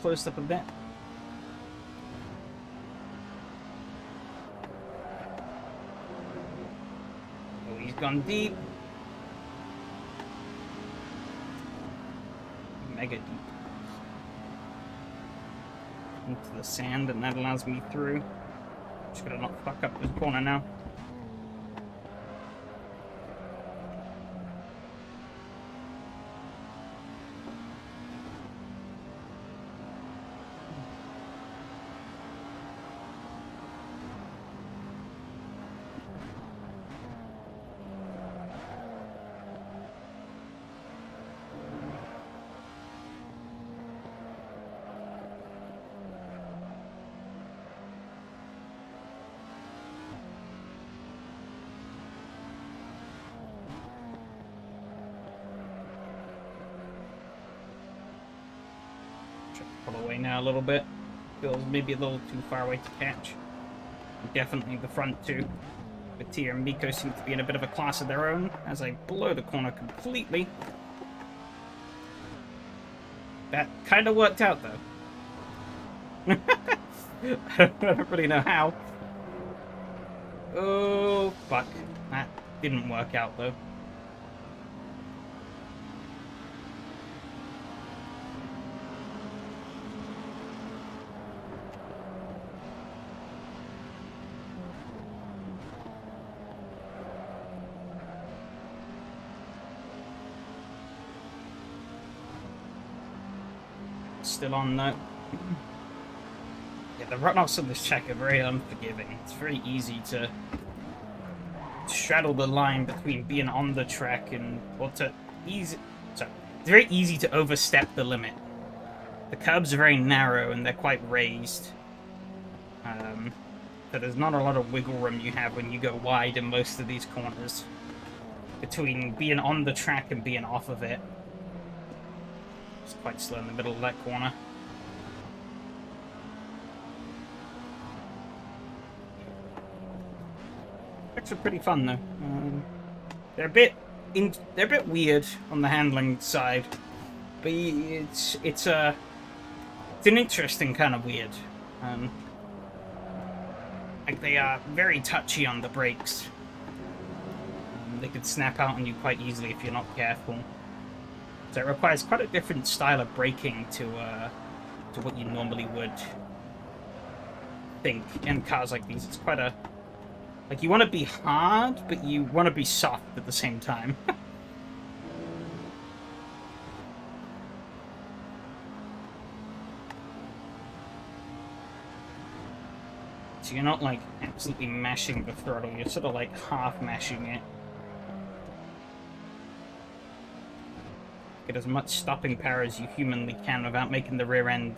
Closed up a bit. Oh, he's gone deep. Mega deep. Into the sand, and that allows me through. Just gotta not fuck up this corner now. Pull away now a little bit. Feels maybe a little too far away to catch. Definitely the front two. But Tia and Miko seem to be in a bit of a class of their own as I blow the corner completely. That kind of worked out though. I don't really know how. Oh, fuck. That didn't work out though. Still on though. Yeah, the runoffs on this track are very unforgiving. It's very easy to straddle the line between being on the track and it's very easy to overstep the limit. The curbs are very narrow and they're quite raised. So there's not a lot of wiggle room you have when you go wide in most of these corners. Between being on the track and being off of it. It's quite slow in the middle of that corner. Tracks are pretty fun though. They're a bit weird on the handling side, but it's an interesting kind of weird. Like they are very touchy on the brakes. They could snap out on you quite easily if you're not careful. So it requires quite a different style of braking to what you normally would think, in cars like these. It's quite a... Like, you want to be hard, but you want to be soft at the same time. So you're not, like, absolutely mashing the throttle. You're sort of, like, half mashing it. Get as much stopping power as you humanly can without making the rear end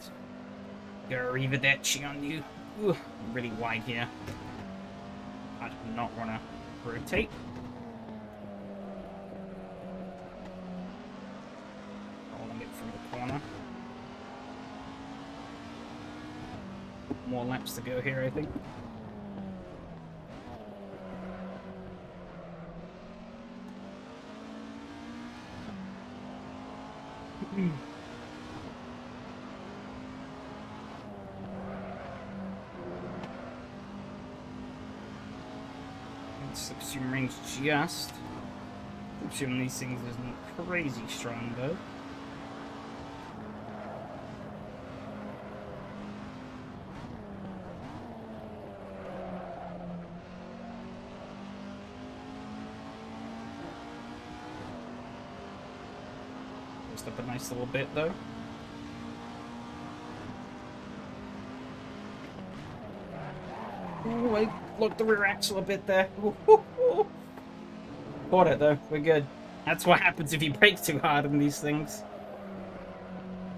go arrivederci on you. Ooh, really wide here. I do not want to rotate. Rolling it through the corner. More laps to go here, I think. Slipstream range just. Slipstream these things isn't crazy strong though. Just up a nice little bit though. Oh, I locked the rear axle a bit there. Caught it though, we're good. That's what happens if you brake too hard on these things.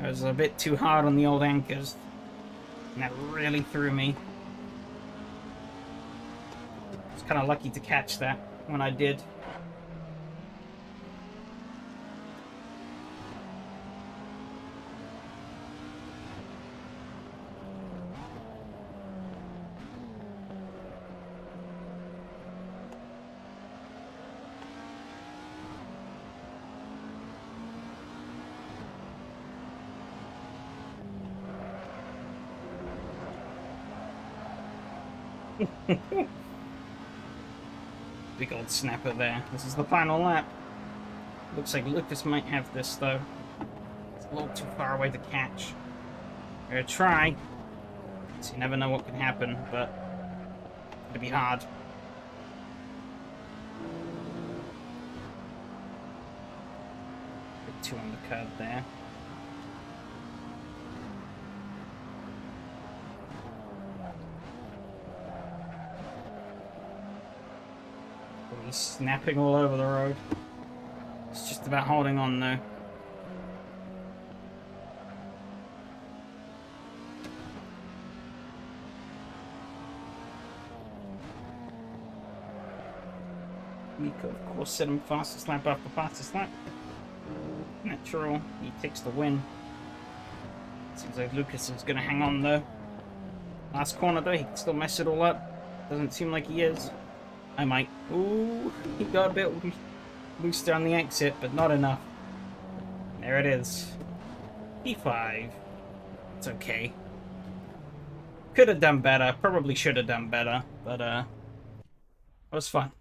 I was a bit too hard on the old anchors. And that really threw me. I was kind of lucky to catch that when I did. Big old snapper there. This is the final lap. Looks like Lucas might have this though. It's a little too far away to catch. Gonna try. So you never know what can happen, but it'll be hard. Bit too on the curb there. He's snapping all over the road. It's just about holding on though. Mika, of course, set him fastest lap after fastest lap. Natural, he takes the win. Seems like Lucas is going to hang on though. Last corner though, he can still mess it all up. Doesn't seem like he is. I might. Ooh, he got a bit loose on the exit, but not enough. There it is. P5. It's okay. Could have done better. Probably should have done better, but it was fun.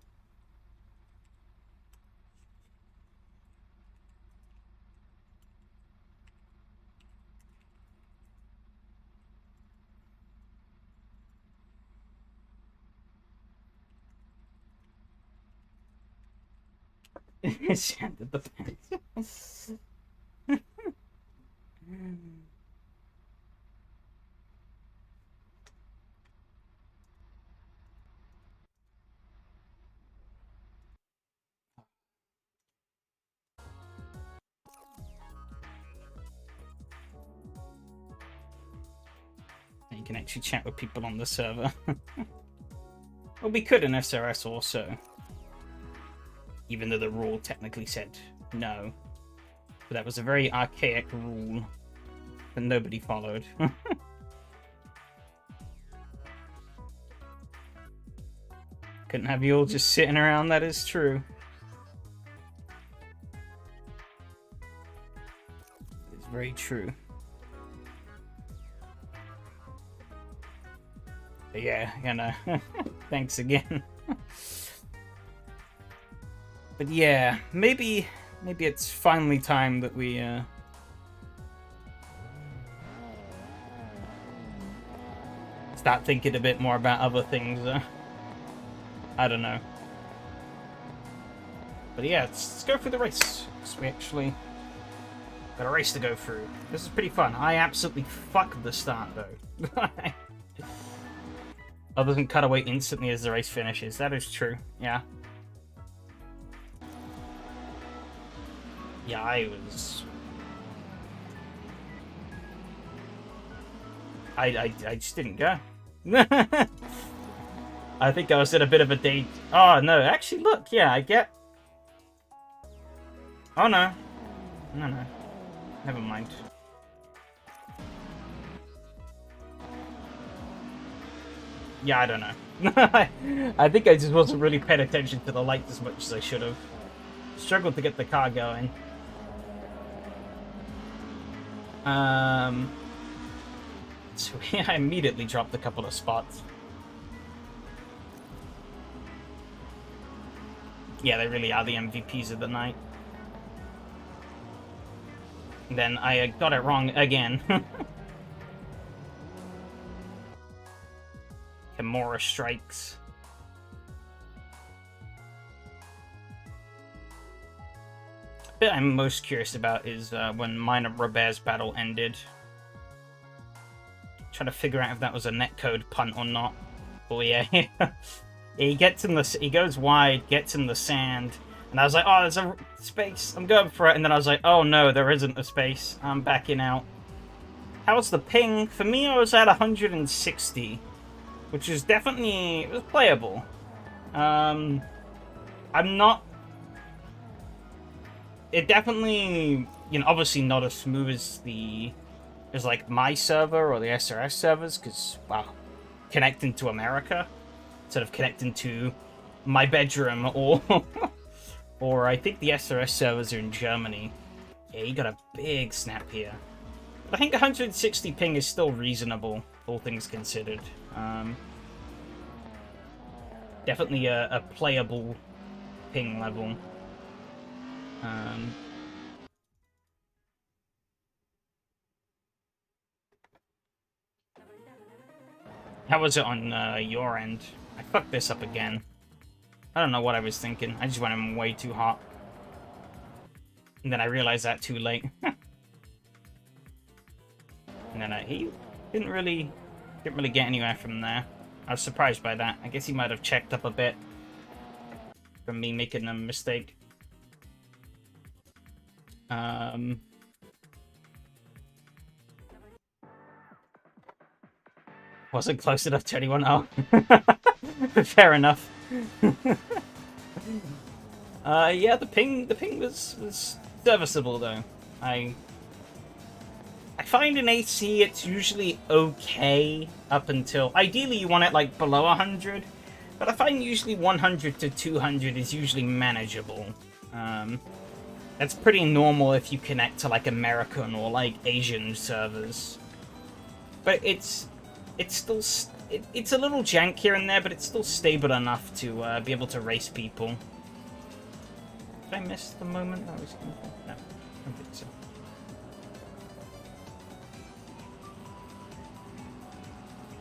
Shanded the pants. You can actually chat with people on the server. Well, we could in SRS also. Even though the rule technically said no. But that was a very archaic rule that nobody followed. Couldn't have you all just sitting around, that is true. It's very true. But yeah, you know, thanks again. But yeah, maybe it's finally time that we start thinking a bit more about other things. I don't know. But yeah, let's go through the race. So we actually got a race to go through. This is pretty fun. I absolutely fucked the start, though. Other than cut away instantly as the race finishes. That is true, yeah. Yeah, I just didn't go. I think I was at a bit of a date. Oh, no, actually, look, yeah, I get... Oh, no. No. Never mind. Yeah, I don't know. I think I just wasn't really paying attention to the light as much as I should have. Struggled to get the car going. So yeah, I immediately dropped a couple of spots. Yeah, they really are the MVPs of the night. Then I got it wrong again. Kimura strikes. The bit I'm most curious about is when mine and Robert's battle ended. Trying to figure out if that was a netcode punt or not. Oh yeah, he gets in the, he goes wide, gets in the sand, and I was like, oh, there's a space. I'm going for it, and then I was like, oh no, there isn't a space. I'm backing out. How's the ping? For me, I was at 160, which is definitely, it was playable. I'm not. It definitely, you know, obviously not as smooth as like my server or the SRS servers, because, wow, connecting to America instead of connecting to my bedroom or or I think the SRS servers are in Germany. Yeah, you got a big snap here. But I think 160 ping is still reasonable, all things considered. Definitely a playable ping level. How was it on your end? I fucked this up again. I don't know what I was thinking. I just went in way too hot. And then I realized that too late. And then he didn't really get anywhere from there. I was surprised by that. I guess he might have checked up a bit from me making a mistake. Wasn't close enough to anyone. Oh, fair enough. Yeah, the ping was serviceable though. I find in AC it's usually okay up until, ideally you want it like below 100, but I find usually 100 to 200 is usually manageable. That's pretty normal if you connect to like American or like Asian servers. But it's still, it's a little jank here and there, but it's still stable enough to be able to race people. Did I miss the moment I was going to... No, I don't think so.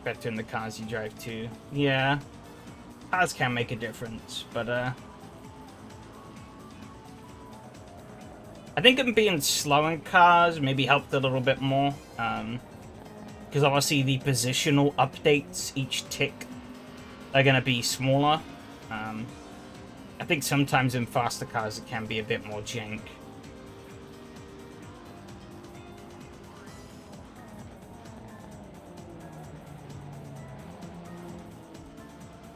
Better in the cars you drive too. Yeah. Cars can make a difference, but I think him being slow in cars maybe helped a little bit more. Because obviously the positional updates each tick are going to be smaller. I think sometimes in faster cars it can be a bit more jank.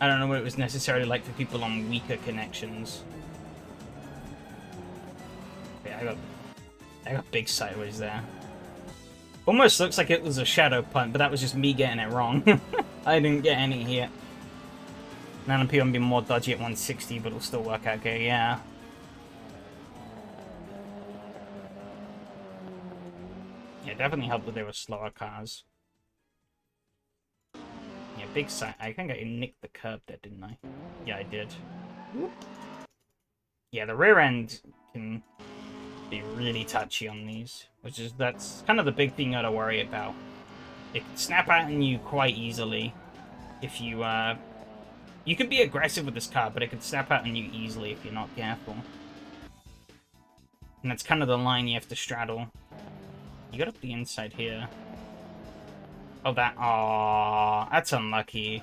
I don't know what it was necessarily like for people on weaker connections. Yeah, I got big sideways there. Almost looks like it was a shadow punt, but that was just me getting it wrong. I didn't get any here. Now I'm being more dodgy at 160, but it'll still work out okay, yeah. Yeah, definitely helped that they were slower cars. Yeah, big side. I think I nicked the curb there, didn't I? Yeah, I did. Yeah, the rear end can be really touchy on these, which is, that's kind of the big thing you gotta worry about. it can snap out on you quite easily if you, you can be aggressive with this car, but it can snap out on you easily if you're not careful. And that's kind of the line you have to straddle. You got up the inside here. Oh, that's unlucky.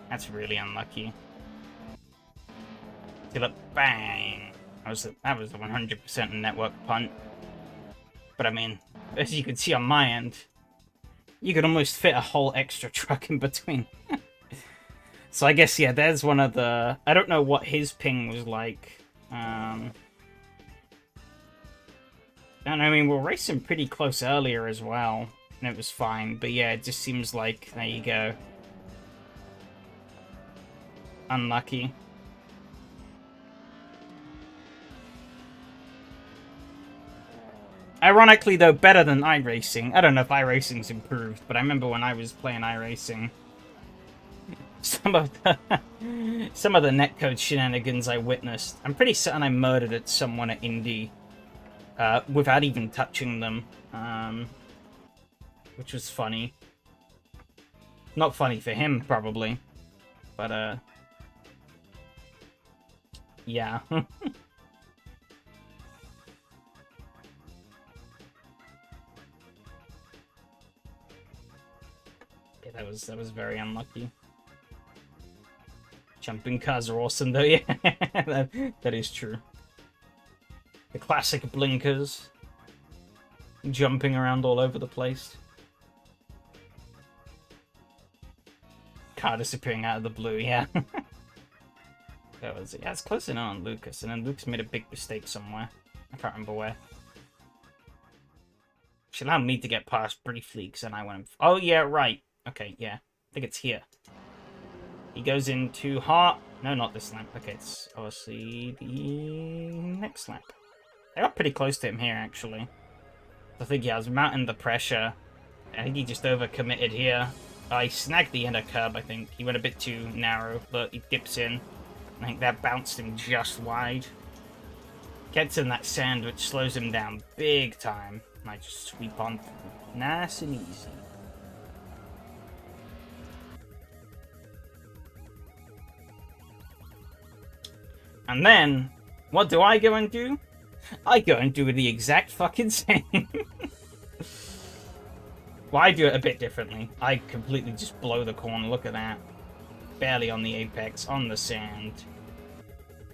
That's really unlucky. Get up, bang. That was the 100% network punt. But I mean, as you can see on my end, you could almost fit a whole extra truck in between. So I guess, yeah, there's one of the... I don't know what his ping was like. And I mean, we're racing pretty close earlier as well, and it was fine. But yeah, it just seems like, there you go. Unlucky. Ironically, though, better than iRacing. I don't know if iRacing's improved, but I remember when I was playing iRacing, some of the netcode shenanigans I witnessed. I'm pretty certain I murdered at someone at Indy without even touching them, which was funny. Not funny for him, probably, but yeah. That was very unlucky. Jumping cars are awesome, though. Yeah, that is true. The classic blinkers, jumping around all over the place. Car disappearing out of the blue. Yeah. That was it. Yeah, it's close enough on Lucas, and then Lucas made a big mistake somewhere. I can't remember where. She allowed me to get past briefly, because then I went. Oh yeah, right. Okay, yeah. I think it's here. He goes into hot. No, not this lap. Okay, it's obviously the next lap. I got pretty close to him here, actually. I think, yeah, I was mounting the pressure. I think he just overcommitted here. I snagged the inner curb, I think. He went a bit too narrow, but he dips in. I think that bounced him just wide. Gets in that sand, which slows him down big time. And I just sweep on through. Nice and easy. And then, what do I go and do? I go and do the exact fucking same. Well, I do it a bit differently. I completely just blow the corner. Look at that. Barely on the apex, on the sand.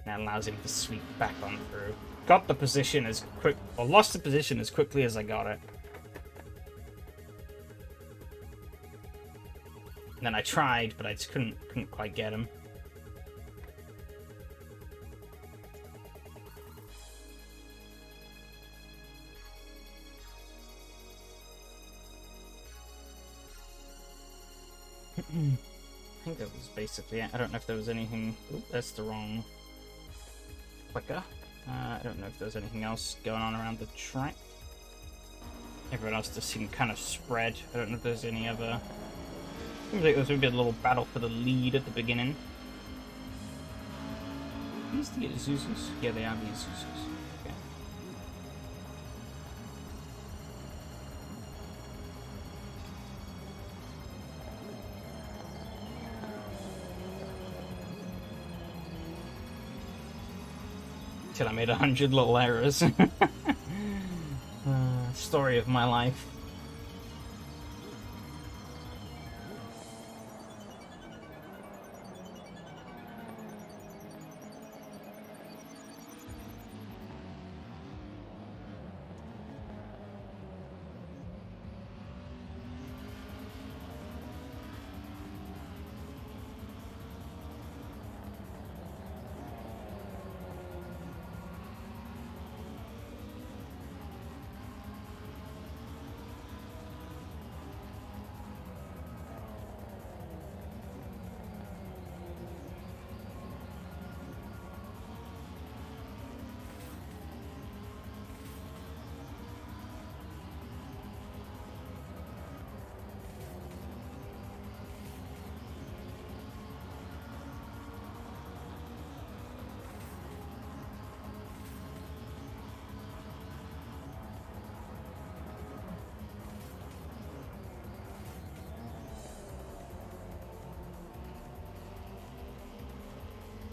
That allows him to sweep back on through. Got the position as quick, or lost the position as quickly as I got it. And then I tried, but I just couldn't quite get him. I think that was basically it. I don't know if there was anything... Ooh, that's the wrong clicker. I don't know if there's anything else going on around the track. Everyone else just seemed kind of spread. I don't know if there's any other... Seems like there's maybe a little battle for the lead at the beginning. Are these the Isuzus? Yeah, they are the Isuzus. Okay. Till I made 100 little errors. Story of my life.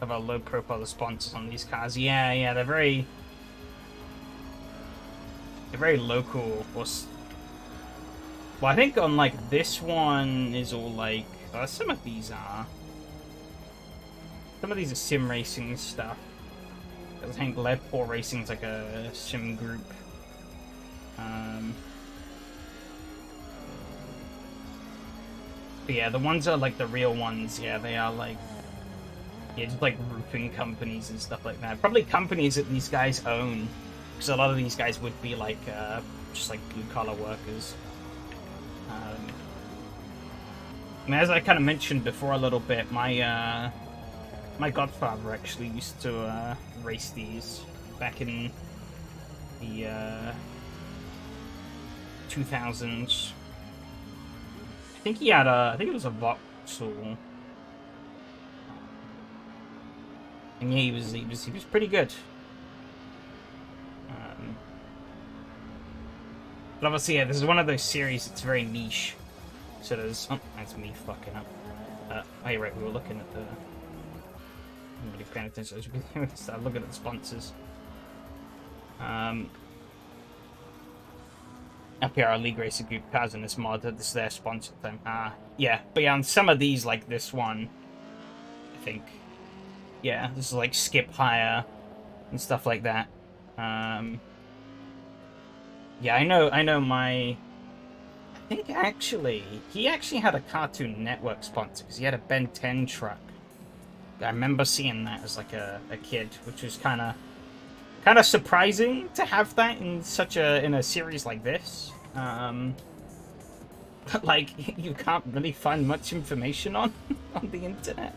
of our low-profile sponsors on these cars. Yeah, they're very local. Well, I think on like this one is all like some of these are sim racing stuff. I think Leadport Racing is like a sim group. But yeah, the ones that are like the real ones, yeah, they are like, yeah, just like roofing companies and stuff like that. Probably companies that these guys own, because a lot of these guys would be like just like blue collar workers. And as I kind of mentioned before a little bit, my godfather actually used to race these back in the 2000s. I think he had I think it was a Vauxhall. And yeah, he was pretty good. But obviously, yeah, this is one of those series that's very niche. So there's... Oh, that's me fucking up. Oh, you're right, we were looking at the... I'm really paying attention. I was start looking at the sponsors. Up here, our League Racing Group cars in this mod, this is their sponsor thing. Yeah, but yeah, on some of these, like this one, I think, yeah, this is like Skip Hire and stuff like that. Yeah, I know my... I think actually, he actually had a Cartoon Network sponsor, because he had a Ben 10 truck. I remember seeing that as like a kid, which was kind of surprising to have that in in a series like this. But like you can't really find much information on the internet.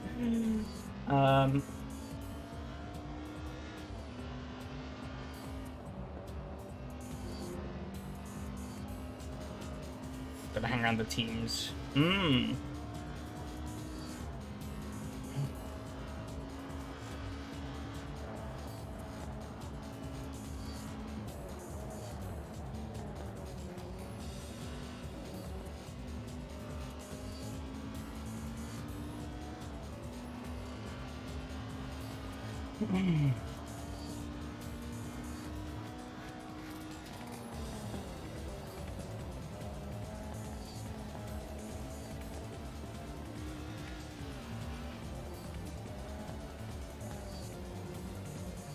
Gotta hang around the teams.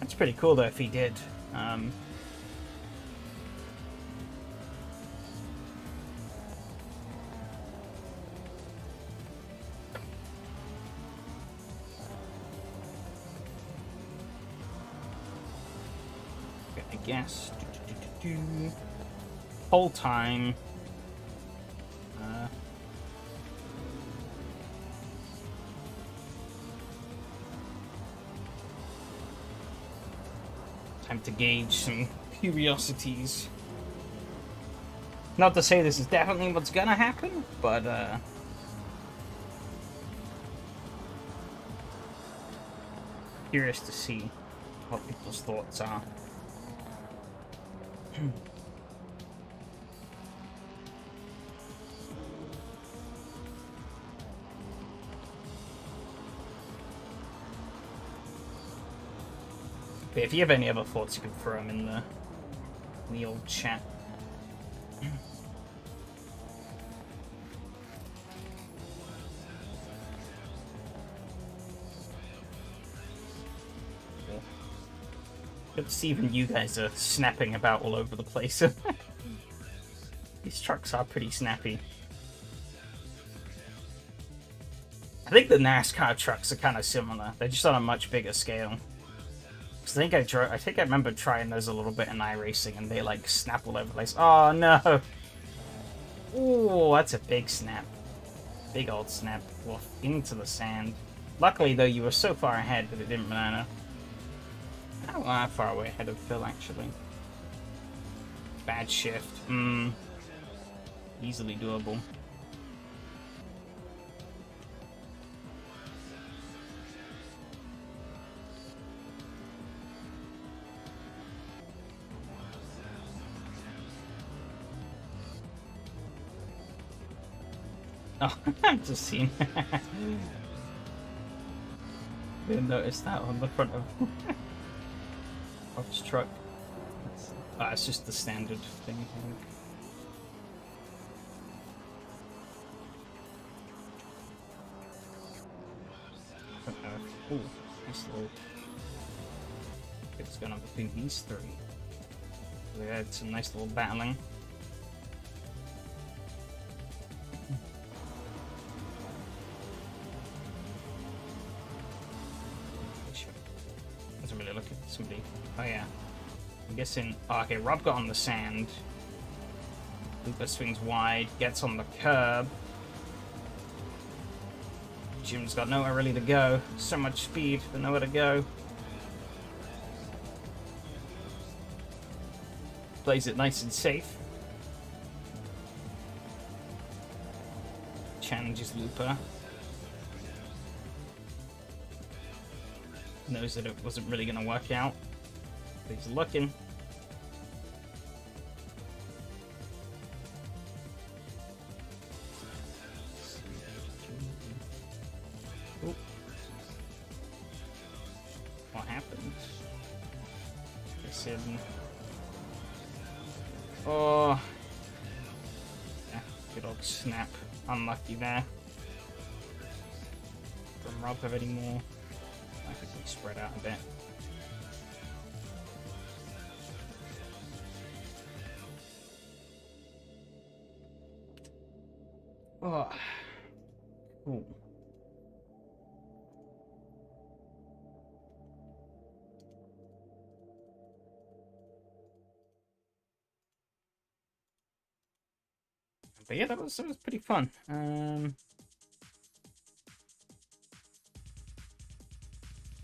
That's pretty cool though if he did. I guess. Whole time. Time to gauge some curiosities. Not to say this is definitely what's gonna happen, but curious to see what people's thoughts are. But if you have any other thoughts, you can throw them in the old chat. Good to see even you guys are snapping about all over the place. These trucks are pretty snappy. I think the NASCAR trucks are kind of similar. They're just on a much bigger scale. I think I remember trying those a little bit in iRacing, and they like snap all over the place. Oh no! Ooh, that's a big snap. Big old snap. Woof, into the sand. Luckily though, you were so far ahead that it didn't matter. How far away ahead of Phil actually? Bad shift. Easily doable. Oh, I've just seen. Didn't notice that on the front of his truck. It's just the standard thing, I think. Ooh, nice little... It's going on between these three. They had some nice little battling. Doesn't really look at somebody. Oh yeah. I'm guessing... Oh, okay, Rob got on the sand. Looper swings wide, gets on the curb. Jim's got nowhere really to go. So much speed, but nowhere to go. Plays it nice and safe. Challenges Looper. Knows that it wasn't really going to work out. But he's looking. Ooh. What happened? They said... Oh, yeah, good old snap. Unlucky there. From Rob have any more? I think we spread out a bit. Oh, cool. But yeah, that was pretty fun. Oh,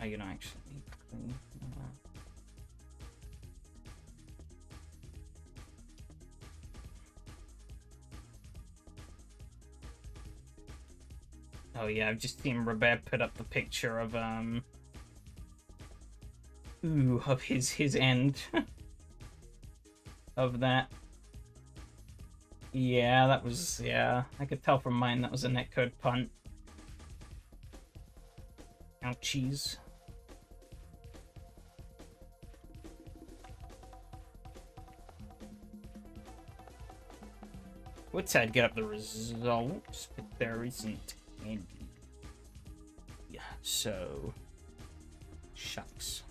you know, actually. Oh yeah, I've just seen Robert put up the picture of of his end of that. Yeah, that was, yeah, I could tell from mine that was a netcode punt. Ouchies. Woodside get up the results, but there isn't any. Yeah, so shucks.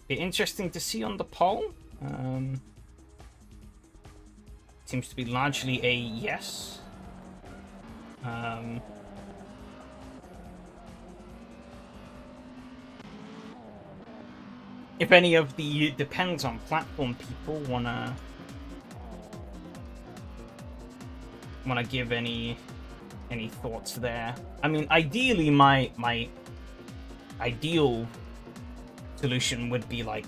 Be interesting to see on the poll. Seems to be largely a yes. If any of the depends on platform people wanna give any thoughts there. I mean, ideally my ideal solution would be like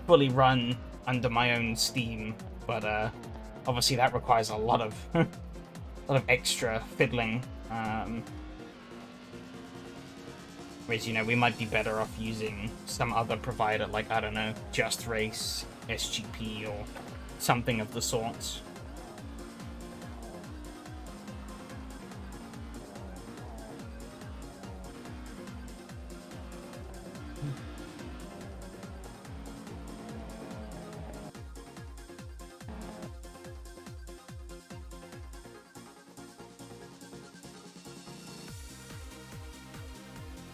fully run under my own steam, but obviously that requires a lot of extra fiddling. Whereas, you know, we might be better off using some other provider, like, I don't know, Just Race, SGP, or something of the sorts.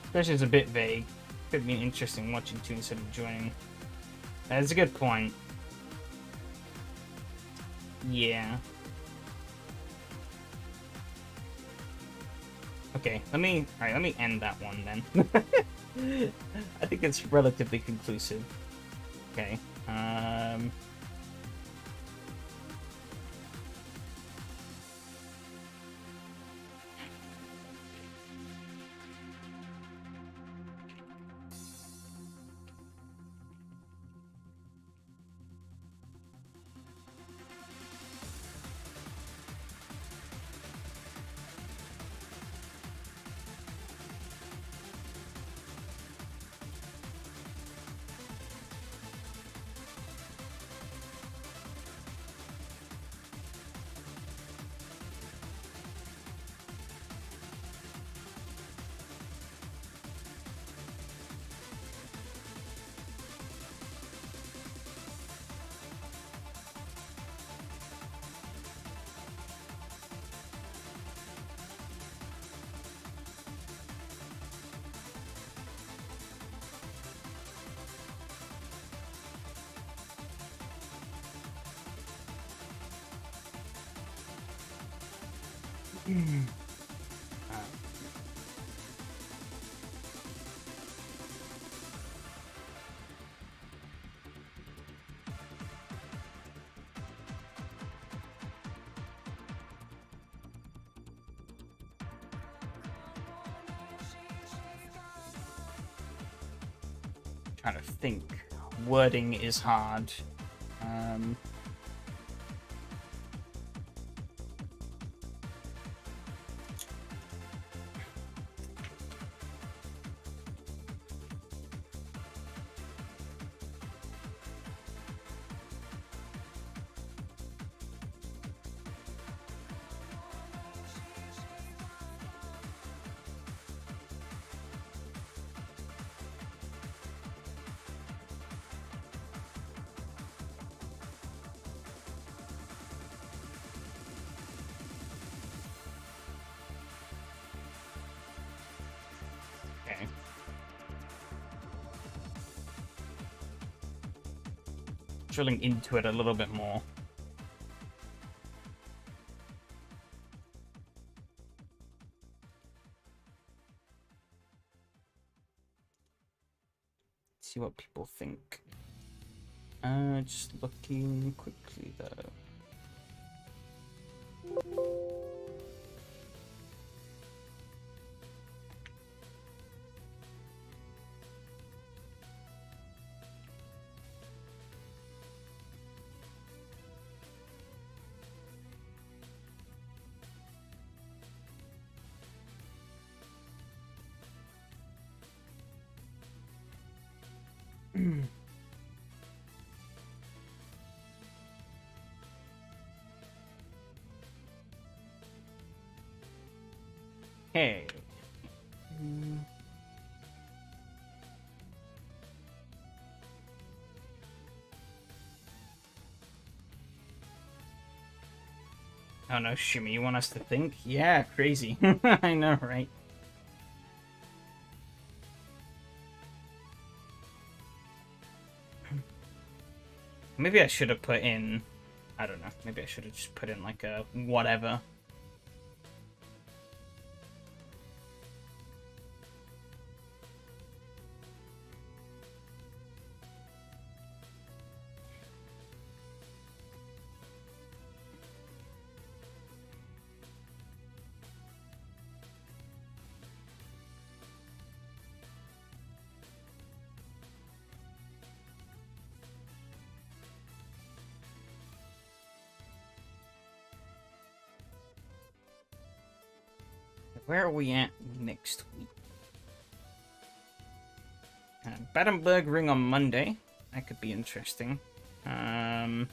Especially it's a bit vague. Could be interesting watching two instead of joining. That's a good point. Yeah. Okay, let me end that one then. I think it's relatively conclusive. Okay. Trying to think. Wording is hard. Drilling into it a little bit more. See what people think. Just looking quickly though. Hey. Oh no, Shimmy, you want us to think? Yeah, crazy. I know, right? Maybe I should have put in... I don't know. Maybe I should have just put in like a whatever. Where are we at next week? Battenberg Ring on Monday. That could be interesting. In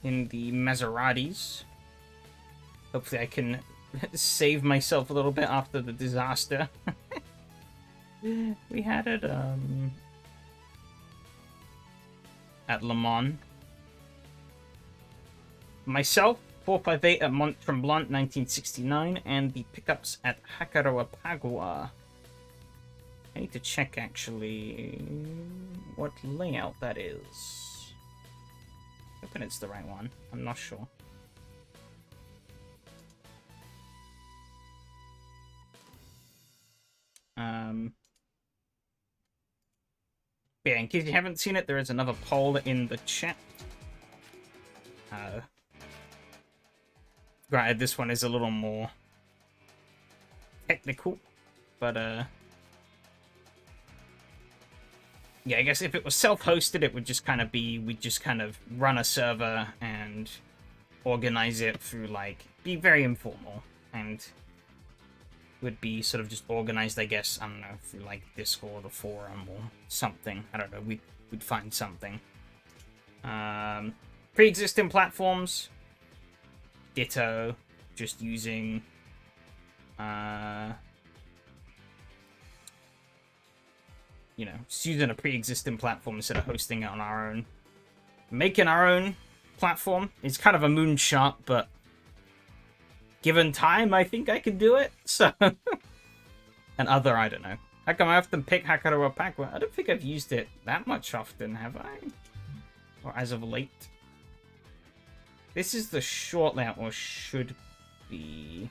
the Maseratis. Hopefully I can save myself a little bit after the disaster we had it at Le Mans. Myself, 458 at Mont Tremblant, 1969, and the pickups at Hakaroapagua. I need to check, actually, what layout that is. Hoping it's the right one. I'm not sure. Yeah, in case you haven't seen it, there is another poll in the chat. Granted, this one is a little more technical, but yeah, I guess if it was self-hosted, it would just kind of be, we'd just kind of run a server and organize it through, like, be very informal, and would be sort of just organized, I guess, I don't know, through, like, Discord or forum or something. I don't know, we'd find something. Pre-existing platforms, ditto, just using you know, just using a pre-existing platform instead of hosting it on our own. Making our own platform is kind of a moonshot, but given time, I think I can do it. So, and other, I don't know. How come I often pick Hakaroapagua? I don't think I've used it that much often, have I? Or as of late. This is the short layout, or should be.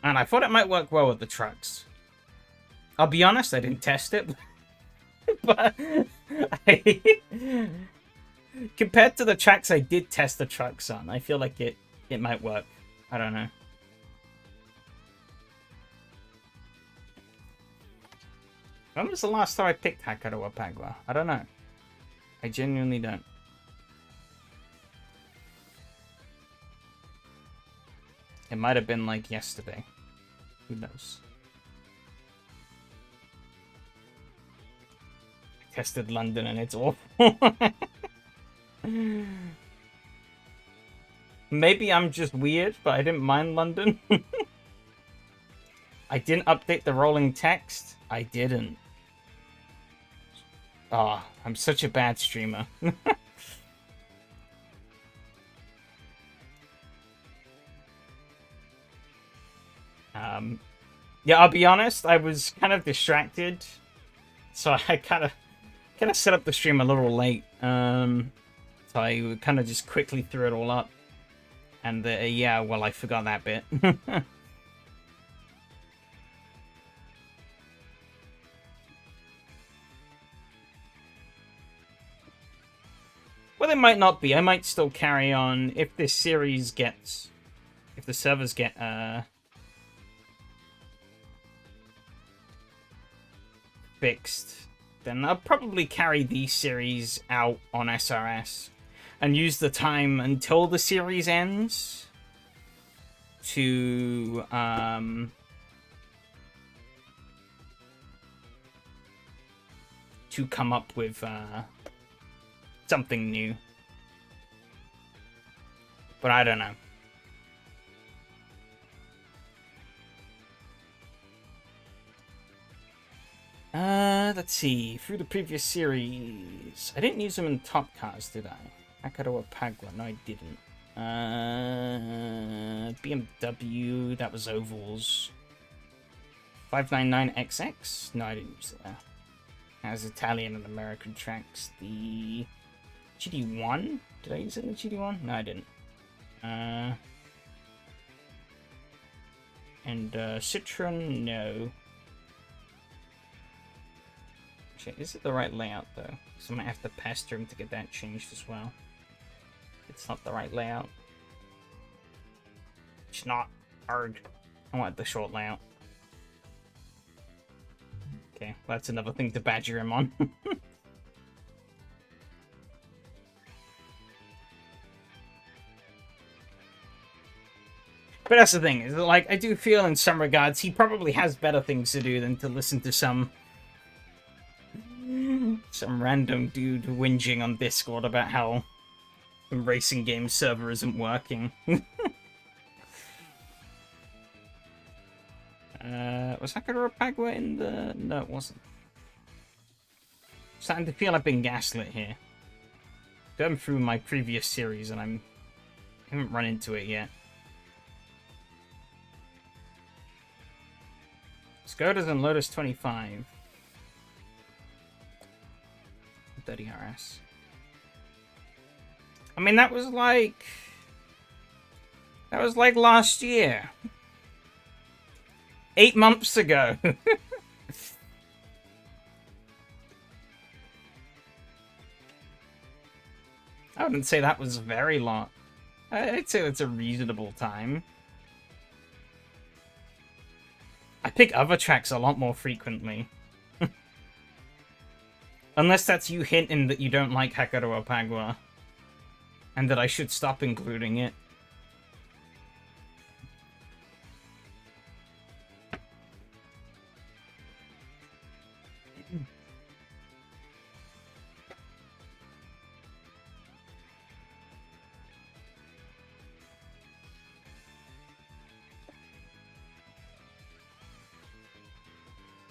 And I thought it might work well with the trucks. I'll be honest, I didn't test it. But compared to the tracks I did test the trucks on, I feel like it might work. I don't know. When was the last time I picked Hakata Wapagua? I don't know. I genuinely don't. It might have been like yesterday. Who knows? I tested London and it's awful. Maybe I'm just weird, but I didn't mind London. I didn't update the rolling text. I didn't. Oh, I'm such a bad streamer. Yeah, I'll be honest, I was kind of distracted, so I kind of set up the stream a little late. So I kind of just quickly threw it all up, and yeah, well, I forgot that bit. Well, it might not be. I might still carry on if this series gets, if the servers get fixed, then I'll probably carry these series out on SRS and use the time until the series ends to come up with something new. But I don't know. Let's see. Through the previous series, I didn't use them in top cars, did I? Hakata Wapagua, no, I didn't. BMW, that was ovals. 599XX, no, I didn't use it there. That was Italian and American tracks. The GT1, did I use it in the GT1? No, I didn't. And Citroen, no. Is it the right layout though? So I might have to pester him to get that changed as well. It's not the right layout. It's not hard. I want the short layout. Okay, well, that's another thing to badger him on. But that's the thing, is like, I do feel in some regards he probably has better things to do than to listen to some random dude whinging on Discord about how the racing game server isn't working. Was Hakata Wapagua in the... No, it wasn't. Starting to feel I've been gaslit here. Going through my previous series and I haven't run into it yet. Skodas and Lotus 25. 30 RS. I mean, that was like last year. 8 months ago. I wouldn't say that was very long. I'd say it's a reasonable time. I pick other tracks a lot more frequently. Unless that's you hinting that you don't like Hakata Wapagua. And that I should stop including it.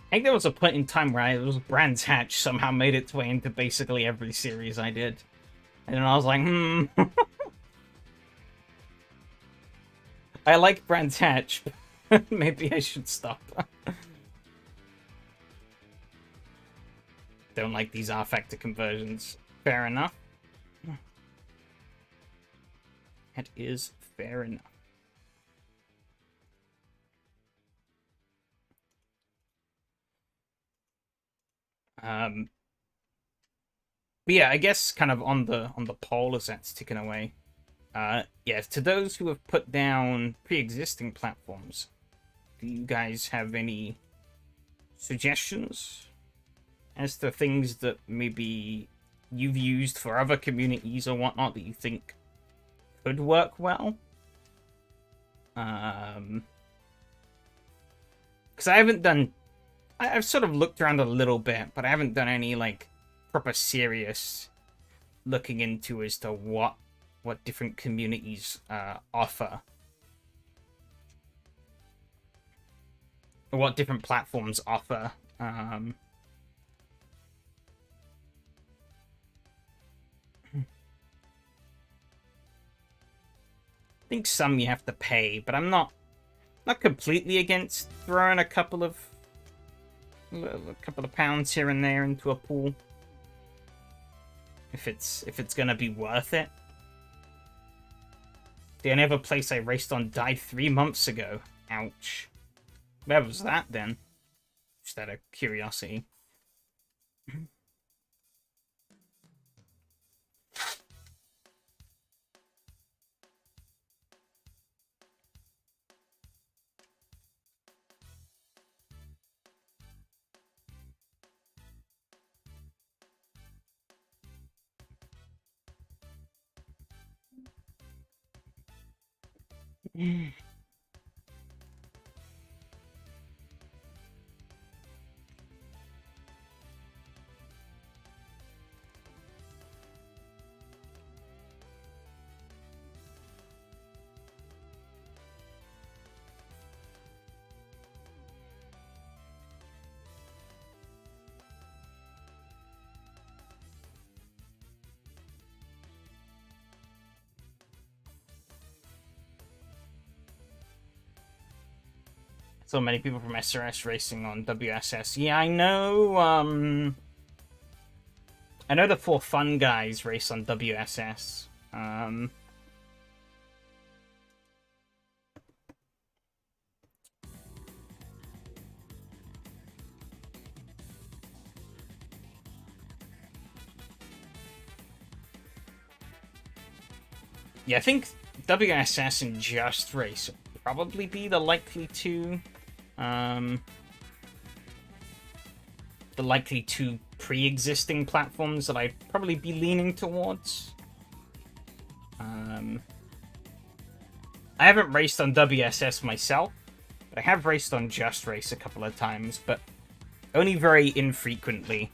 I think there was a point in time where it was Brands Hatch somehow made its way into basically every series I did. And then I was like, I like Brands Hatch. Maybe I should stop. Don't like these R-Factor conversions. Fair enough. That is fair enough. But yeah, I guess kind of on the poll as that's ticking away. Yeah, to those who have put down pre-existing platforms, do you guys have any suggestions as to things that maybe you've used for other communities or whatnot that you think could work well? Because I haven't done... I've sort of looked around a little bit, but I haven't done any, like, proper serious looking into as to what different communities offer. Or what different platforms offer. I think some you have to pay, but I'm not completely against throwing a couple of pounds here and there into a pool if it's gonna be worth it. The only other place I raced on died 3 months ago. Ouch. Where was that then? Just out of curiosity. So many people from SRS racing on WSS. Yeah, I know. I know the 4 Fun guys race on WSS. Yeah, I think WSS and Just Race would probably be the likely two. The likely two pre-existing platforms that I'd probably be leaning towards. I haven't raced on WSS myself, but I have raced on Just Race a couple of times, but only very infrequently.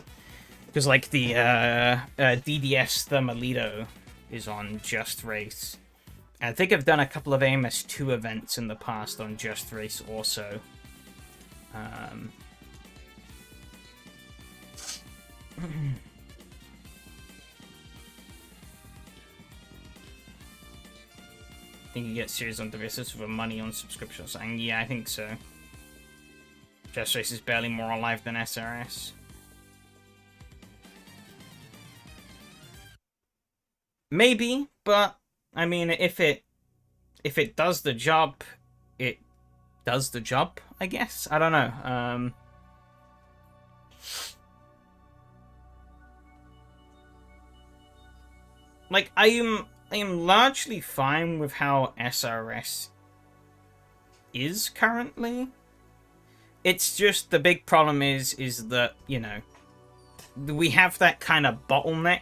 Because, like, the DDS Thermalito is on Just Race. And I think I've done a couple of AMS2 events in the past on Just Race also. I think you get series on WSS for money on subscription or something. Yeah, I think so. Just Race is barely more alive than SRS. Maybe, but I mean, if it does the job, it does the job, I guess. I don't know. Like, I am largely fine with how SRS is currently. It's just the big problem is that, you know, we have that kind of bottleneck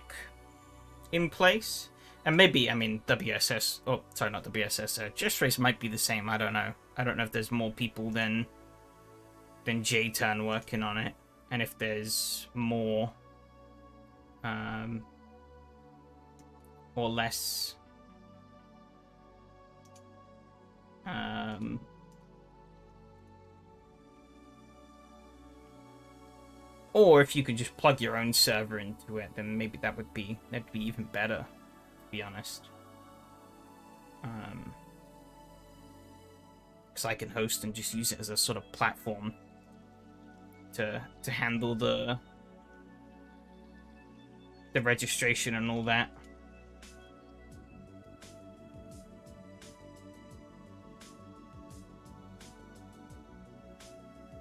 in place. And maybe, I mean, WSS, oh, sorry, not WSS, Just Race might be the same, I don't know. I don't know if there's more people than J-Turn working on it. And if there's more, or less, or if you could just plug your own server into it, then maybe that'd be even better, to be honest. Because I can host and just use it as a sort of platform to handle the registration and all that.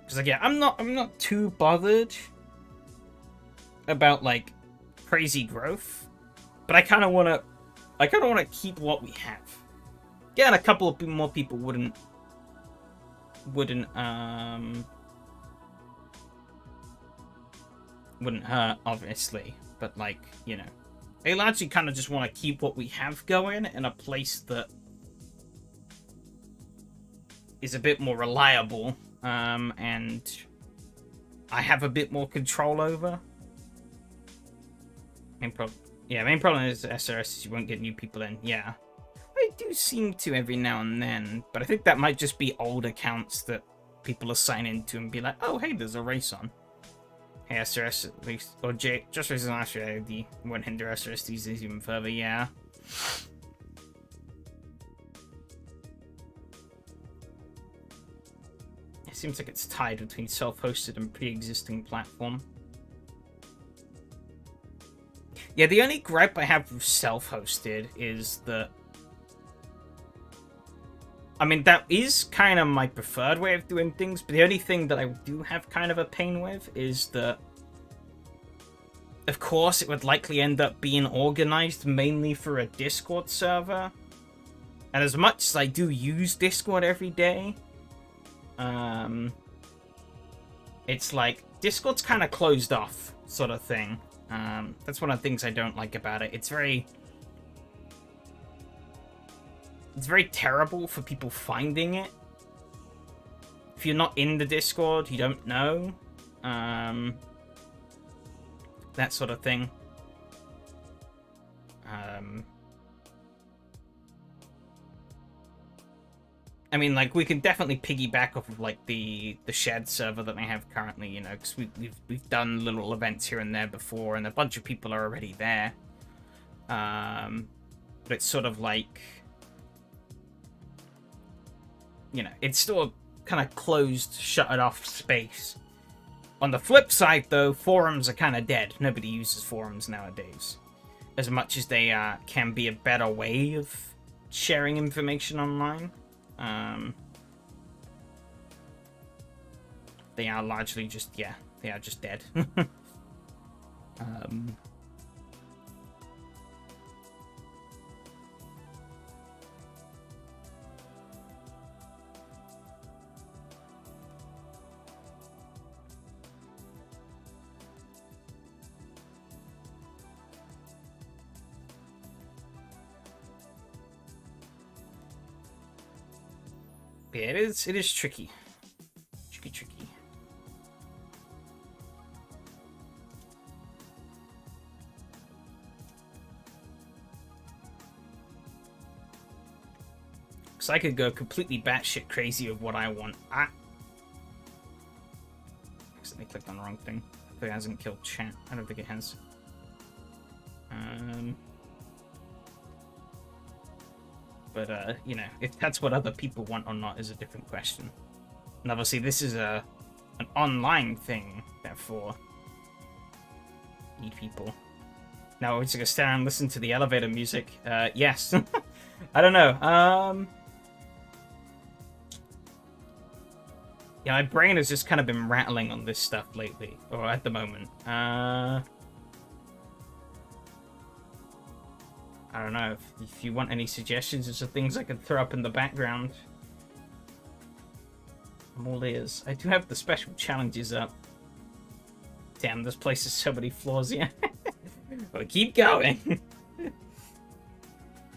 Because again, I'm not too bothered about like crazy growth, but I kind of want to keep what we have. Again, a couple of more people wouldn't hurt, obviously, but like, you know, I largely kind of just want to keep what we have going in a place that is a bit more reliable, and I have a bit more control over. Main problem is SRS is you won't get new people in. Yeah, I do seem to every now and then, but I think that might just be old accounts that people assign into and be like, oh, hey, there's a race on. Hey, SRS at least, or just races last year, the won't hinder SRS these days even further. Yeah. It seems like it's tied between self-hosted and pre-existing platform. Yeah, the only gripe I have with self-hosted is that... I mean, that is kind of my preferred way of doing things, but the only thing that I do have kind of a pain with is that... Of course, it would likely end up being organized mainly for a Discord server. And as much as I do use Discord every day... it's like, Discord's kind of closed off, sort of thing. That's one of the things I don't like about it. It's very terrible for people finding it. If you're not in the Discord, you don't know. That sort of thing. I mean, like, we can definitely piggyback off of, like, the shared server that I have currently, you know, because we've done little events here and there before, and a bunch of people are already there. But it's sort of like, you know, it's still a kind of closed, shuttered off space. On the flip side, though, forums are kind of dead. Nobody uses forums nowadays. As much as they can be a better way of sharing information online. They are largely just, yeah, they are just dead. Yeah, it is tricky. Tricky. Because I could go completely batshit crazy of what I want. Accidentally clicked on the wrong thing. Hopefully it hasn't killed chat. I don't think it has. But, you know, if that's what other people want or not is a different question. And obviously this is an online thing, therefore need people. Now we're just gonna stand and listen to the elevator music. Yes. I don't know. Yeah, my brain has just kind of been rattling on this stuff lately, or at the moment. I don't know, if you want any suggestions as to things I could throw up in the background. I'm all ears. I do have the special challenges up. Damn, this place has so many flaws, yeah. But keep going.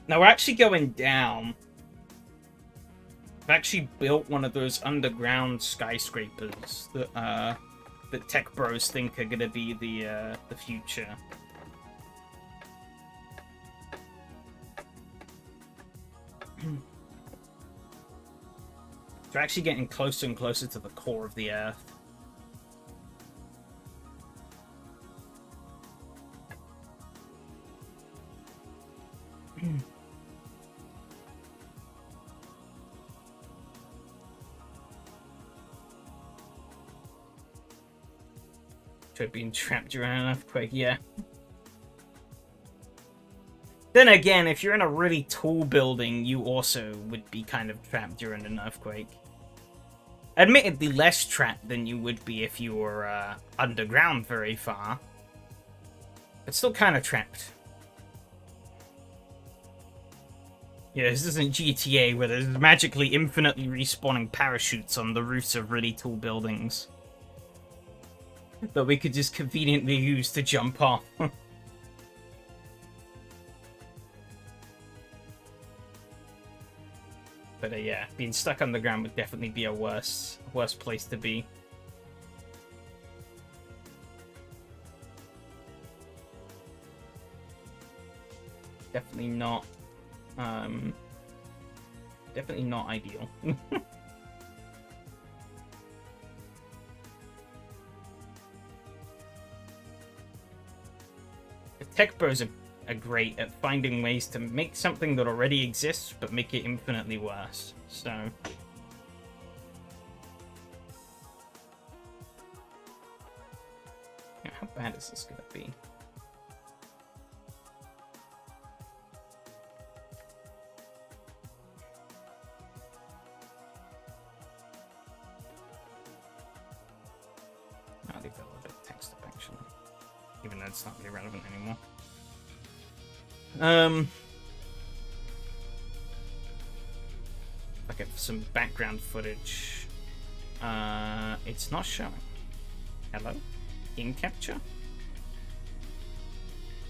Now we're actually going down. I've actually built one of those underground skyscrapers that tech bros think are gonna be the future. They're actually getting closer and closer to the core of the Earth. Try being trapped around an earthquake, yeah. Then again, if you're in a really tall building, you also would be kind of trapped during an earthquake. Admittedly less trapped than you would be if you were underground very far. But still kind of trapped. Yeah, this isn't GTA where there's magically infinitely respawning parachutes on the roofs of really tall buildings that we could just conveniently use to jump off. But yeah, being stuck on the ground would definitely be a worse place to be. Definitely not ideal. The tech bros are great at finding ways to make something that already exists, but make it infinitely worse. So yeah, how bad is this gonna be? I'll leave that a little bit of text up actually, even though it's not really relevant anymore. I'll get some background footage. It's not showing. Hello? In capture?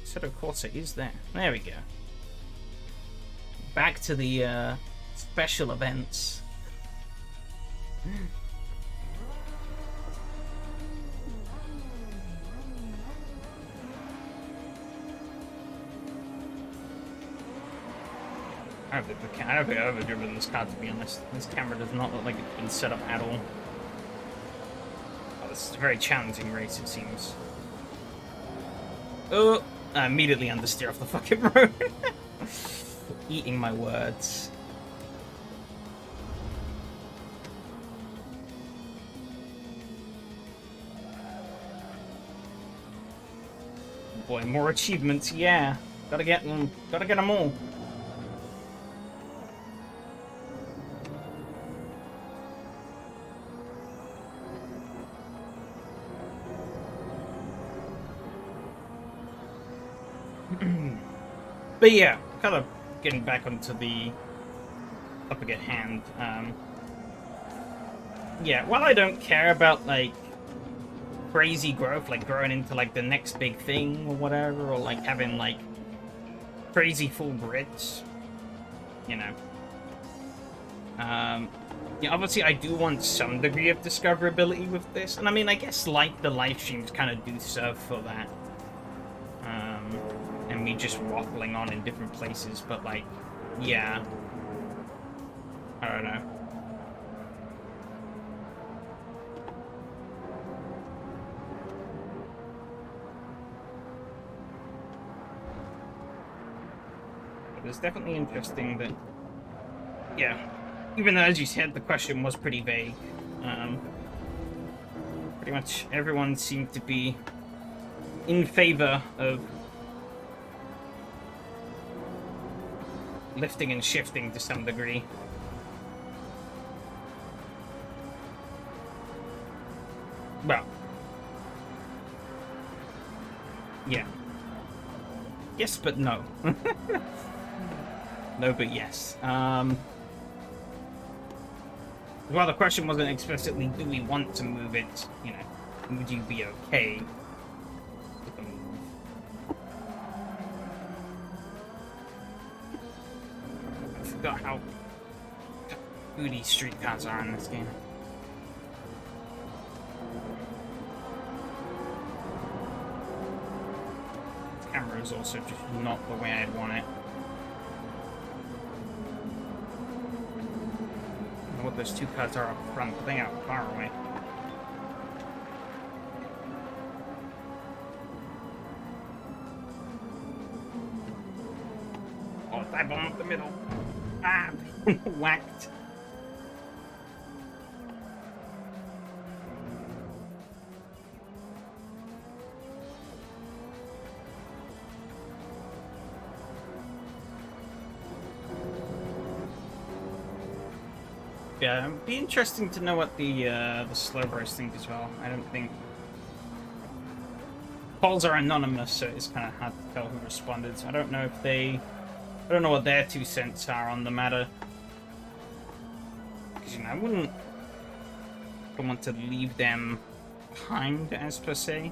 So of course it is there. There we go. Back to the special events. I don't think I've ever driven this car, to be honest. This camera does not look like it's been set up at all. Oh, this is a very challenging race, it seems. Oh! I immediately understeer off the fucking road. Eating my words. Boy, more achievements, yeah. Gotta get them all. But yeah, kind of getting back onto the topic at hand. Yeah, while I don't care about like crazy growth, like growing into like the next big thing or whatever, or like having like crazy full grids, you know. Yeah, obviously I do want some degree of discoverability with this, and I mean I guess like the live streams kind of do serve for that. And me just waffling on in different places, but like, yeah. I don't know. But it's definitely interesting that, yeah, even though as you said, the question was pretty vague, pretty much everyone seemed to be in favor of lifting and shifting to some degree. Well, yeah. Yes, but no. No, but yes. Well, the question wasn't explicitly, do we want to move it? You know, would you be okay with the move? I forgot how booty street cars are in this game. The camera is also just not the way I'd want it. I don't know what those two cars are up front, but they are far away. Oh, dive bomb up the middle. Ah! Whacked. Yeah, it'd be interesting to know what the slow bros think as well. I don't think polls are anonymous, so it's kind of hard to tell who responded. So I don't know if they... I don't know what their 2 cents are on the matter. Because, you know, I wouldn't want to leave them behind, as per se.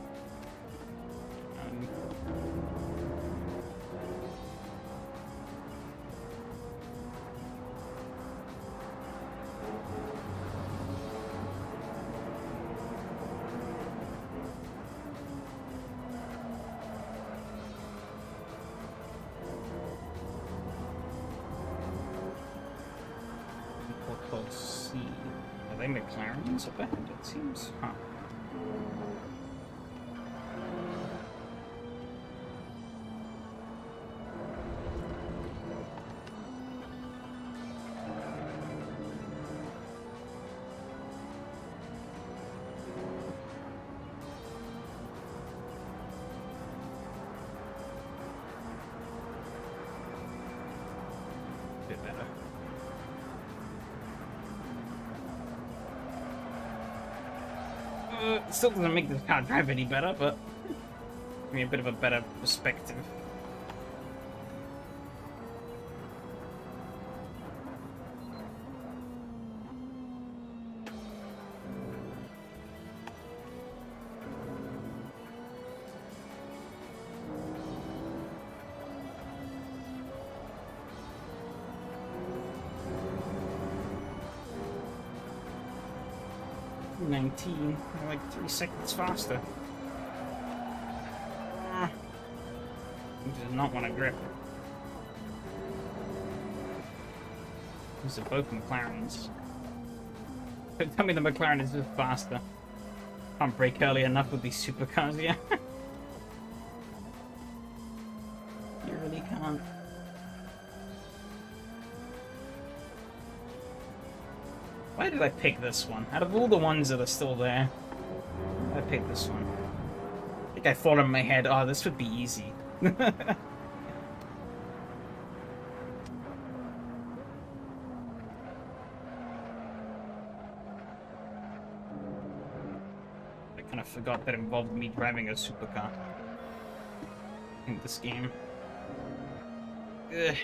C. Are they McLarens a bit? It seems, huh? Bit better. It still doesn't make this car drive any better, but give me a bit of a better perspective. Like 3 seconds faster. He does not want to grip. These are both McLarens. Don't tell me the McLaren is just faster. Can't brake early enough with these supercars, yeah. You really can't. Why did I pick this one? Out of all the ones that are still there, I picked this one. I think I thought in my head, oh, this would be easy. I kind of forgot that involved me driving a supercar in this game. Ugh.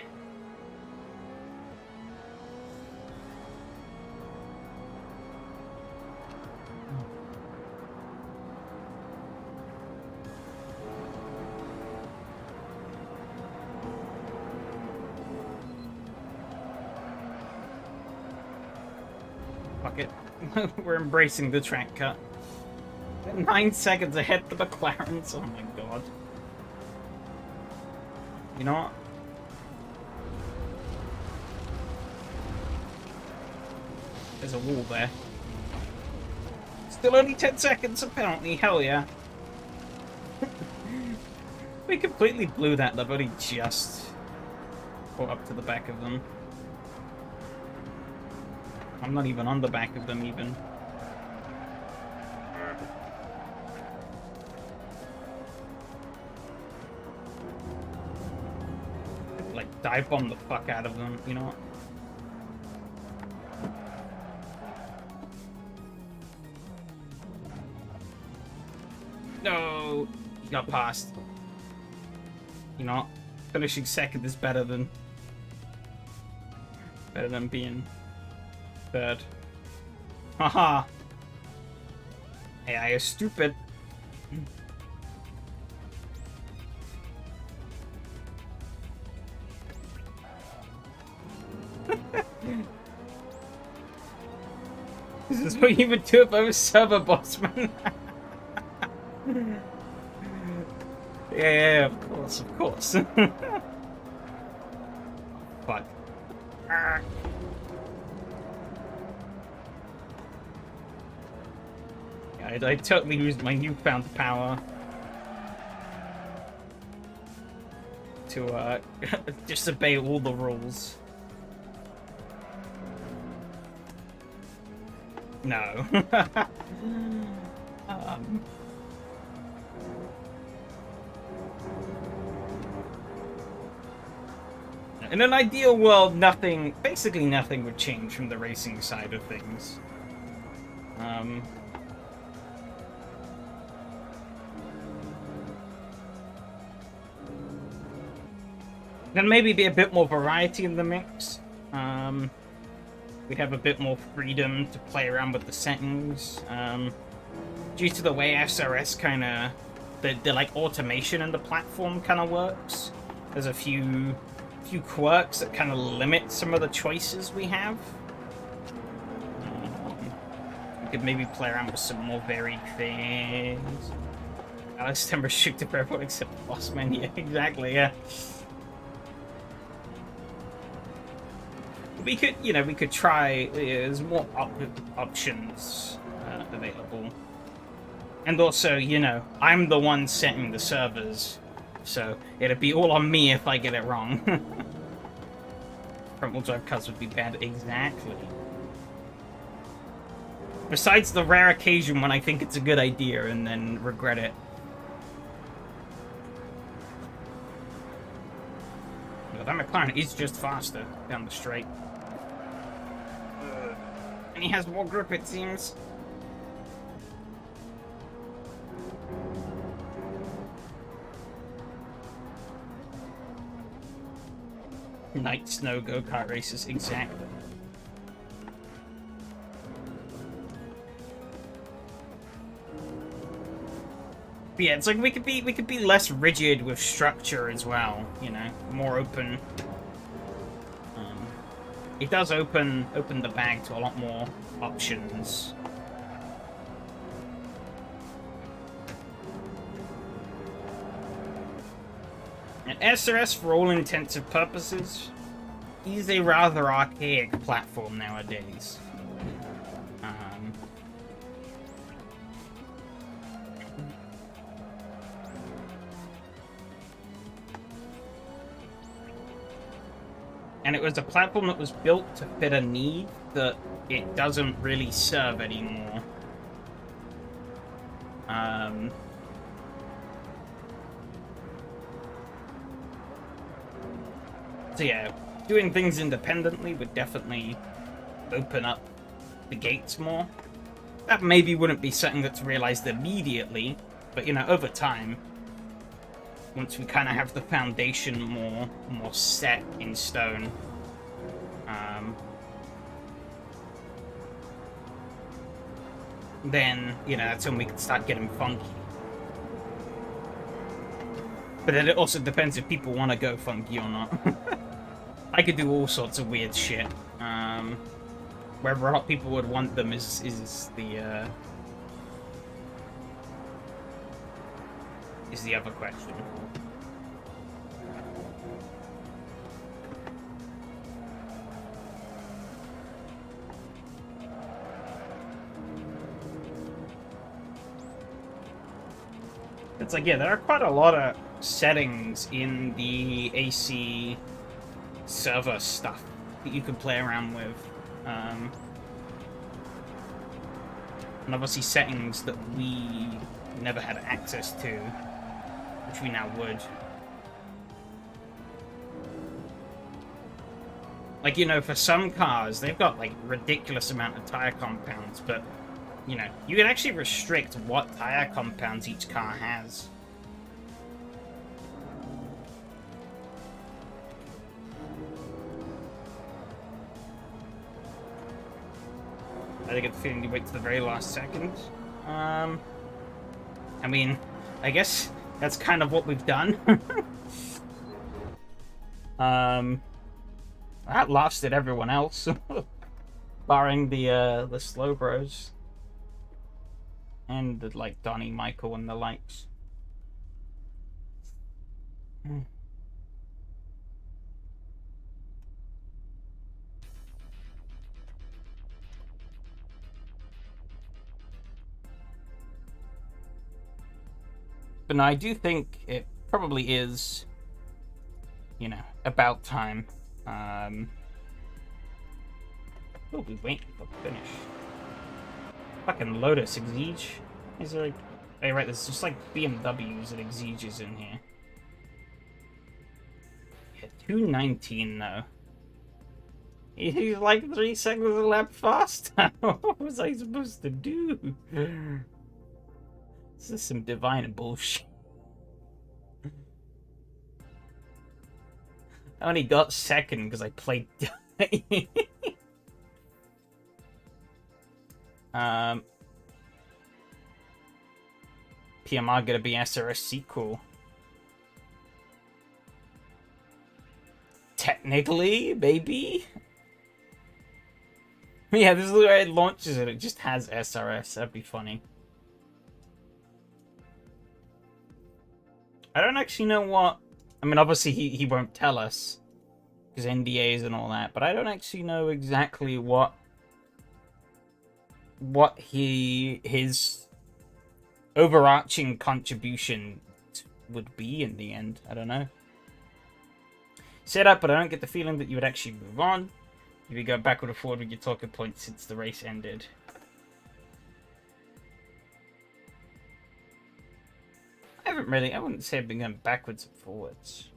Fuck it. We're embracing the track cut. 9 seconds ahead of the McLarens. Oh my god. You know what? There's a wall there. Still only 10 seconds apparently. Hell yeah. We completely blew that. They've only just caught up to the back of them. I'm not even on the back of them, even. Like, dive bomb the fuck out of them, you know what? No! He got past. You know what? Finishing second is better than being third. Haha. AI is stupid. This is what you would do if I was server boss, man. Yeah, of course, of course. Fuck. I totally used my newfound power to disobey all the rules. No. In an ideal world, basically nothing would change from the racing side of things. Then maybe be a bit more variety in the mix. We'd have a bit more freedom to play around with the settings. Due to the way SRS kind of, the like automation in the platform kind of works, there's a few quirks that kind of limit some of the choices we have. We could maybe play around with some more varied things. Alex Timber restricted for everyone except the boss man. Yeah, exactly. Yeah. We could, you know, we could try. There's more options available, and also, you know, I'm the one setting the servers, so it'd be all on me if I get it wrong. Front-wheel drive cars would be bad, exactly. Besides the rare occasion when I think it's a good idea and then regret it. Well, that McLaren is just faster down the straight. And he has more grip, it seems. Night snow go-kart races, exactly. But yeah, it's like we could be less rigid with structure as well, you know, more open. It does open the bag to a lot more options. And SRS, for all intensive purposes, is a rather archaic platform nowadays. And it was a platform that was built to fit a need that it doesn't really serve anymore. So yeah, doing things independently would definitely open up the gates more. That maybe wouldn't be something that's realized immediately, but you know, over time, once we kind of have the foundation more set in stone, then, you know, that's when we can start getting funky. But then it also depends if people want to go funky or not. I could do all sorts of weird shit. Whether or not people would want them is the other question. It's like, yeah, there are quite a lot of settings in the AC server stuff that you can play around with. And obviously settings that we never had access to, which we now would. Like, you know, for some cars, they've got, like, ridiculous amount of tire compounds, but, you know, you can actually restrict what tire compounds each car has. I get the feeling you wait to the very last second. I mean, I guess that's kind of what we've done. That lasted everyone else, barring the slow bros and the, like, Donnie, Michael, and the likes. But no, I do think it probably is, you know, about time. We'll be waiting for the finish. Fucking Lotus Exige. Is there like... Hey, right, there's just like BMWs and Exiges in here. Yeah, 219 though. He's like 3 seconds a lap faster. What was I supposed to do? This is some divine bullshit. I only got second because I played. PMR gonna be SRS sequel. Technically, maybe. Yeah, this is the way it launches it. It just has SRS. That'd be funny. I don't actually know what... I mean, obviously he won't tell us. Because NDAs and all that. But I don't actually know exactly what his overarching contribution would be in the end. I don't know. Set up, but I don't get the feeling that you would actually move on. If you go backward or forward with your talking points since the race ended. I wouldn't say I've been going backwards and forwards.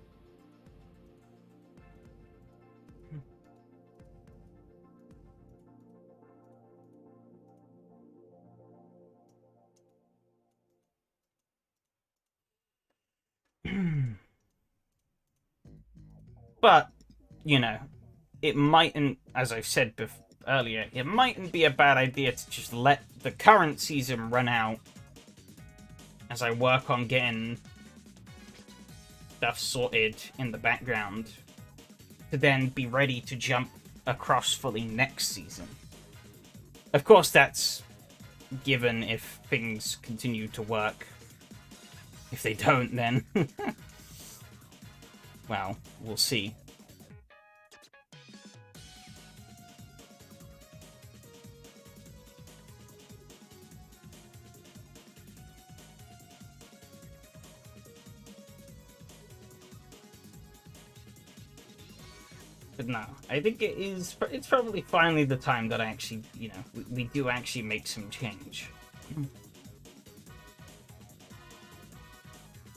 But, you know, it mightn't, as I've said earlier, it mightn't be a bad idea to just let the current season run out as I work on getting stuff sorted in the background to then be ready to jump across for the next season. Of course, that's given if things continue to work. If they don't, then... well, we'll see. But no, I think it's probably finally the time that I actually, you know, we do actually make some change.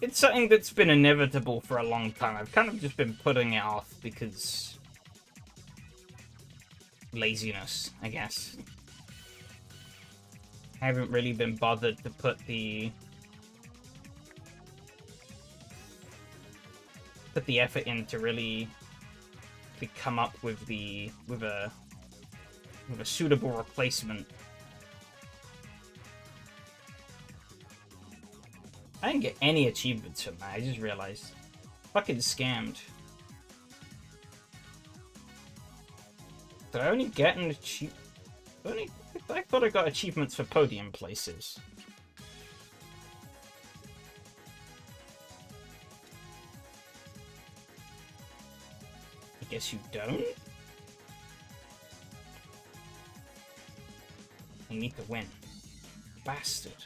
It's something that's been inevitable for a long time. I've kind of just been putting it off because... laziness, I guess. I haven't really been bothered to put the effort in to really come up with a suitable replacement. I didn't get any achievements from that. I just realized. Fucking scammed. Did I only get an achievement? I thought I got achievements for podium places. I guess you don't? You need to win. Bastard.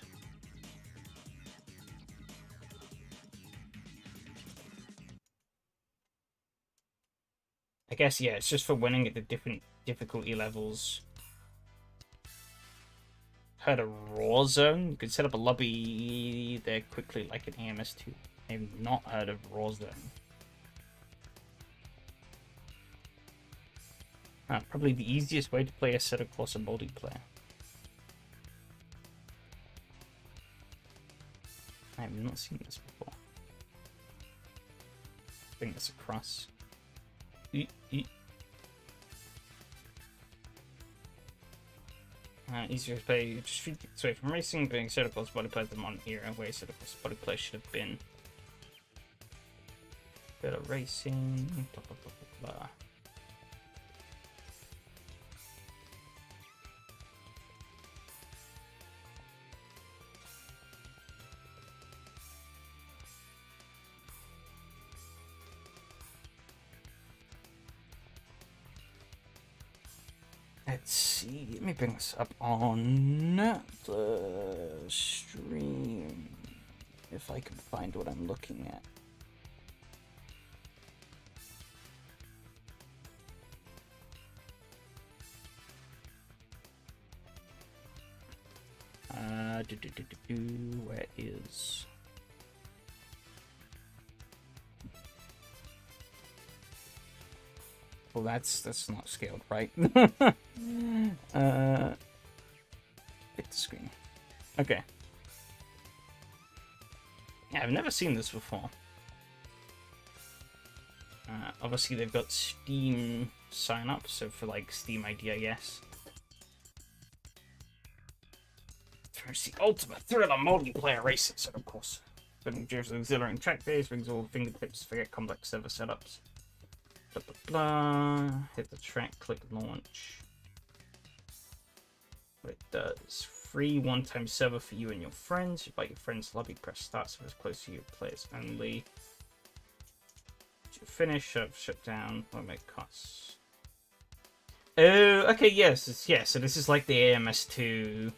I guess, yeah, it's just for winning at the different difficulty levels. Heard of Raw Zone? You could set up a lobby there quickly like an AMS2. I've not heard of Raw Zone. Probably the easiest way to play a set of course in multiplayer. I have not seen this before. I think that's a cross. Easier to play. Just feed away from racing, being set of course body play them on here, where set of course body play should have been. Better racing. Blah, blah, blah, blah, blah. Let's see, let me bring this up on the stream, if I can find what I'm looking at. Where is... Well, that's not scaled right. Big screen. Okay. Yeah, I've never seen this before. Obviously, they've got Steam sign-up, so for like Steam ID, I guess. It's the ultimate thriller multiplayer racing set, of course. Spinning gears with exhilarating track days, brings all fingertips, forget complex server setups. Blah, blah, blah. Hit the track, click launch. What it does. Free one-time server for you and your friends. You invite your friends lobby, press start servers close to you, players only. Finish, shut down, what make costs. Oh, okay, yes, yeah, so this is like the AMS2.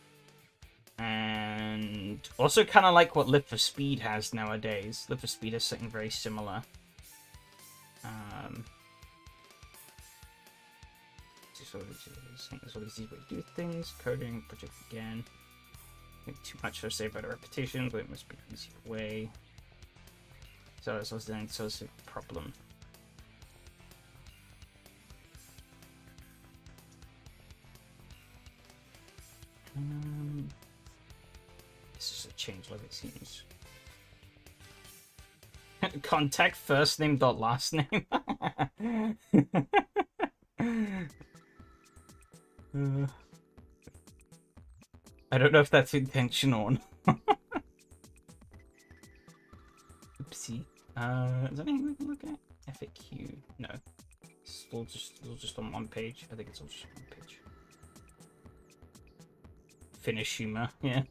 And also kind of like what Live for Speed has nowadays. Live for Speed has something very similar. Just sort of easy way to do things. Coding, project again. Think too much to say about a repetition, but it must be an easier way. So it's also a problem. This is a change like it seems. Contact first name dot last name. I don't know if that's intentional or not. Oopsie. Is there anything we can look at? FAQ. No. It's all just on one page. I think it's all just on one page. Finish humor, yeah.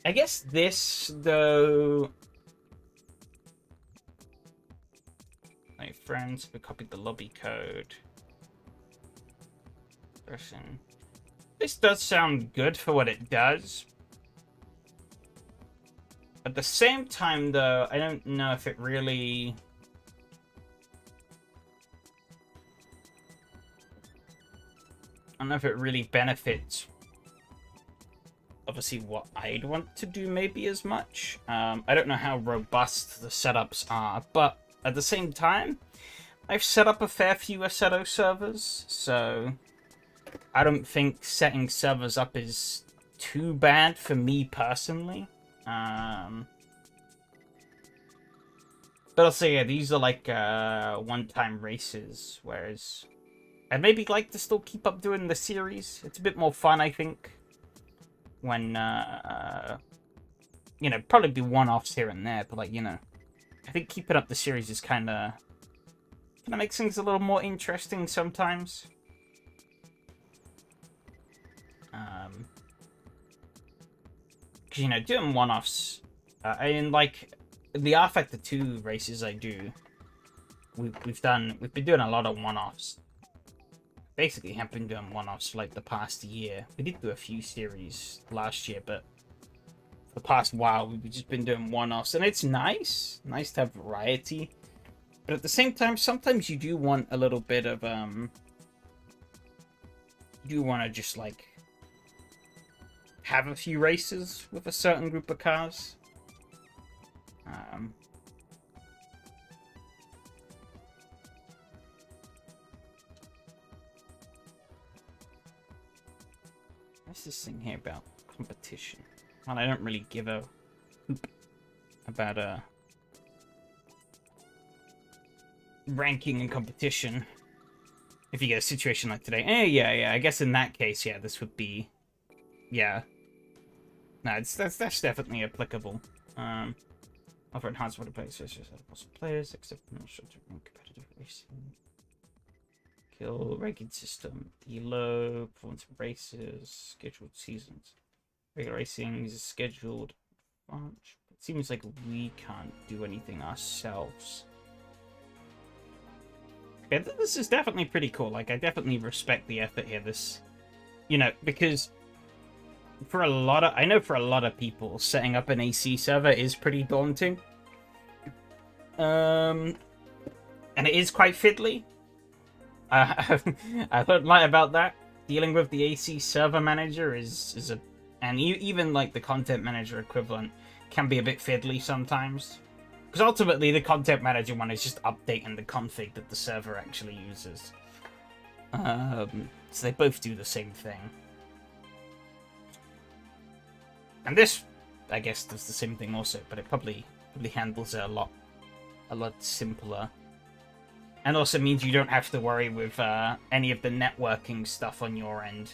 I guess this, though... My friends, we copied the lobby code. Version. This does sound good for what it does. At the same time, though, I don't know if it really... I don't know if it really benefits, obviously, what I'd want to do maybe as much. I don't know how robust the setups are, but at the same time, I've set up a fair few Assetto servers, so I don't think setting servers up is too bad for me personally. But also, yeah, these are like one-time races, whereas I'd maybe like to still keep up doing the series. It's a bit more fun, I think, when, you know, probably be one-offs here and there, but, like, you know, I think keeping up the series is kind of makes things a little more interesting sometimes. Because, you know, doing one-offs, I mean, like, the R Factor 2 races I do, we've been doing a lot of one-offs. Basically have been doing one-offs for like the past year. We did do a few series last year, but for the past while we've just been doing one-offs, and it's nice to have variety. But at the same time, sometimes you do want a little bit of you do want to just like have a few races with a certain group of cars. What's this thing here about competition? Well, I don't really give a hoop about ranking and competition. If you get a situation like today, yeah. I guess in that case, yeah, this would be, yeah. No, that's definitely applicable. Offer enhanced water players, players, except for short-term competitive racing. Kill ranking system, elo, performance races, scheduled seasons. Regular racing is scheduled launch. It seems like we can't do anything ourselves. Okay, this is definitely pretty cool. Like, I definitely respect the effort here. This, you know, because for a lot of, I know for a lot of people, setting up an AC server is pretty daunting. And it is quite fiddly. I don't lie about that. Dealing with the AC server manager is a, and even like the content manager equivalent can be a bit fiddly sometimes. Because ultimately the content manager one is just updating the config that the server actually uses. So they both do the same thing. And this, I guess, does the same thing also, but it probably probably handles it a lot simpler. And also means you don't have to worry with any of the networking stuff on your end.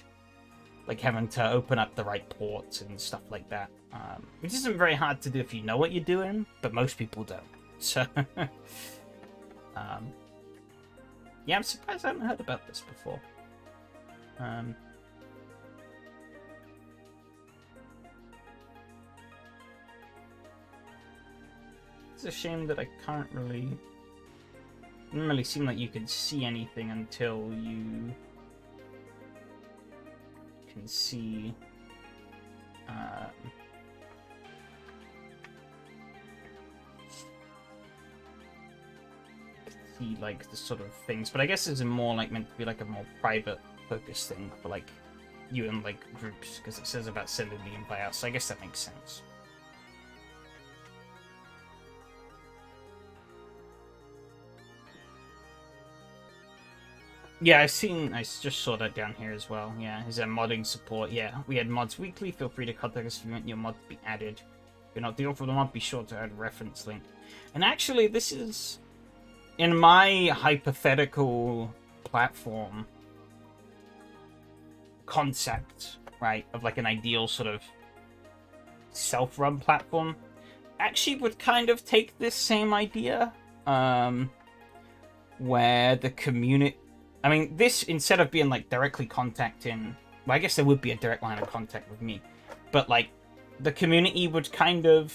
Like having to open up the right ports and stuff like that. Which isn't very hard to do if you know what you're doing, but most people don't. So, yeah, I'm surprised I haven't heard about this before. It's a shame that I can't really... It doesn't really seem like you can see anything until you can see like the sort of things, but I guess it's more like meant to be like a more private focused thing for like you and like groups, because it says about sending the invite out, so I guess that makes sense. Yeah, I just saw that down here as well. Yeah, is there modding support? Yeah, we had mods weekly. Feel free to contact us if you want your mod to be added. If you're not the author of the mod, be sure to add a reference link. And actually, this is, in my hypothetical platform concept, right, of like an ideal sort of self-run platform, actually would kind of take this same idea, where the community... I mean, this, instead of being, like, directly contacting... Well, I guess there would be a direct line of contact with me. But, like, the community would kind of...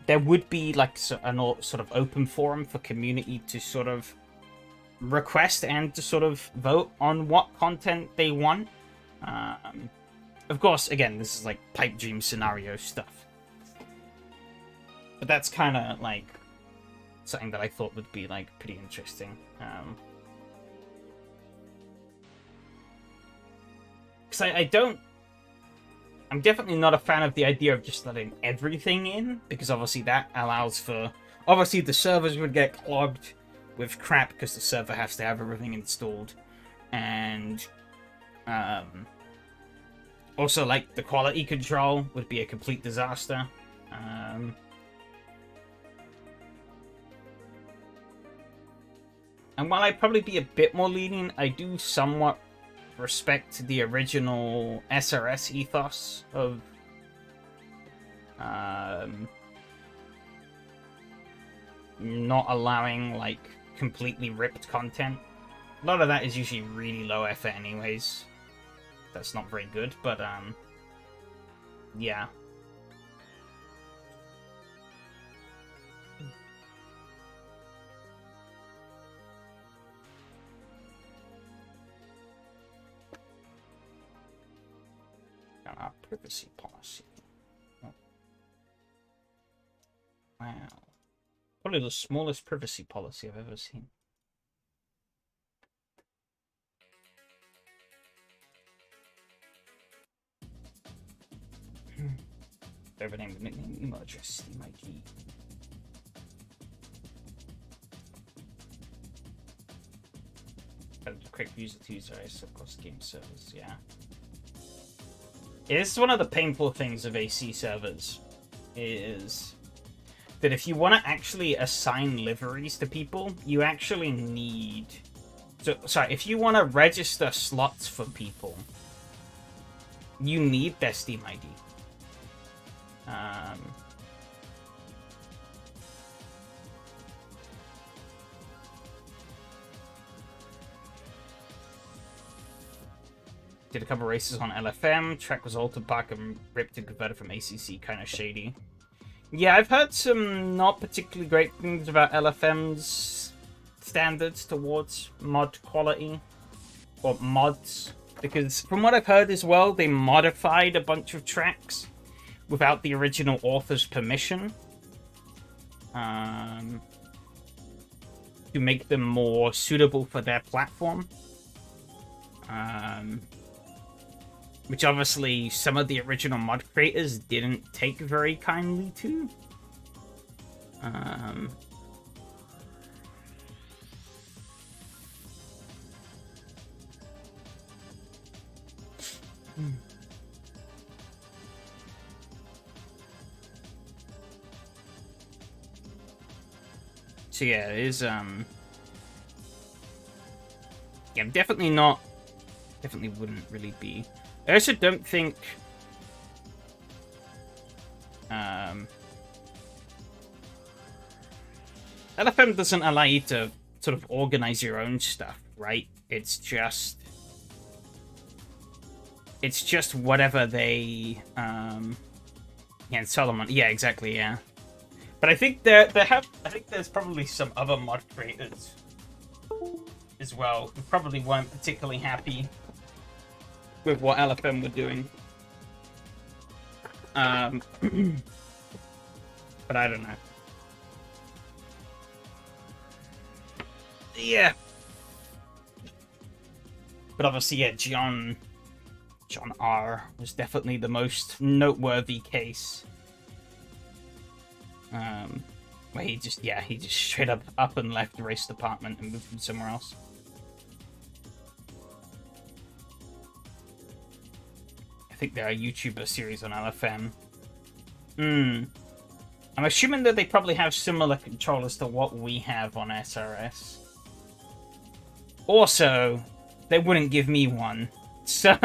There would be, like, a sort of open forum for community to sort of request and to sort of vote on what content they want. Of course, again, this is, like, pipe dream scenario stuff. But that's kind of, like... something that I thought would be like pretty interesting. Because I'm definitely not a fan of the idea of just letting everything in, because obviously that allows for, obviously the servers would get clogged with crap because the server has to have everything installed, and also like the quality control would be a complete disaster. And while I'd probably be a bit more lenient, I do somewhat respect the original SRS ethos of not allowing, like, completely ripped content. A lot of that is usually really low effort anyways. That's not very good, but, yeah. Our privacy policy. Oh. Wow. Probably the smallest privacy policy I've ever seen. Server name, nickname, email address, Steam ID. Quick user to user, of course, game servers, yeah. It's one of the painful things of AC servers, is that if you want to actually assign liveries to people, you actually need... Sorry, if you want to register slots for people, you need their Steam ID. Did a couple races on LFM. Track was altered back and ripped and converted from ACC. Kind of shady. Yeah, I've heard some not particularly great things about LFM's standards towards mod quality. Or mods. Because from what I've heard as well, they modified a bunch of tracks without the original author's permission. To make them more suitable for their platform. Which obviously some of the original mod creators didn't take very kindly to. So yeah, it is yeah, definitely not. Definitely wouldn't really be. I also don't think LFM doesn't allow you to sort of organize your own stuff, right? It's just whatever they yeah, Solomon. Yeah, exactly, yeah. But I think I think there's probably some other mod creators as well who probably weren't particularly happy with what LFM were doing. But I don't know. Yeah. But obviously, yeah, John R was definitely the most noteworthy case. Where he just straight up and left the race department and moved somewhere else. I think there are YouTuber series on LFM. I'm assuming that they probably have similar controllers to what we have on SRS. Also, they wouldn't give me one. So...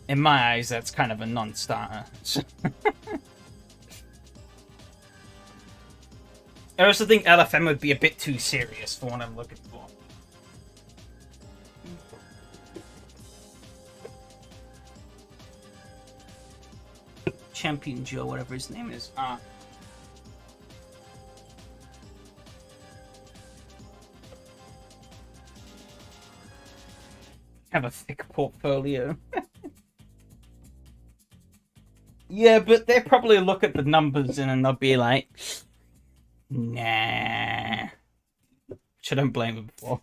in my eyes, that's kind of a non-starter. I also think LFM would be a bit too serious for what I'm looking for. Champion Joe, whatever his name is. Have a thick portfolio. Yeah, but they'll probably look at the numbers and they'll be like, nah. Which I don't blame them for.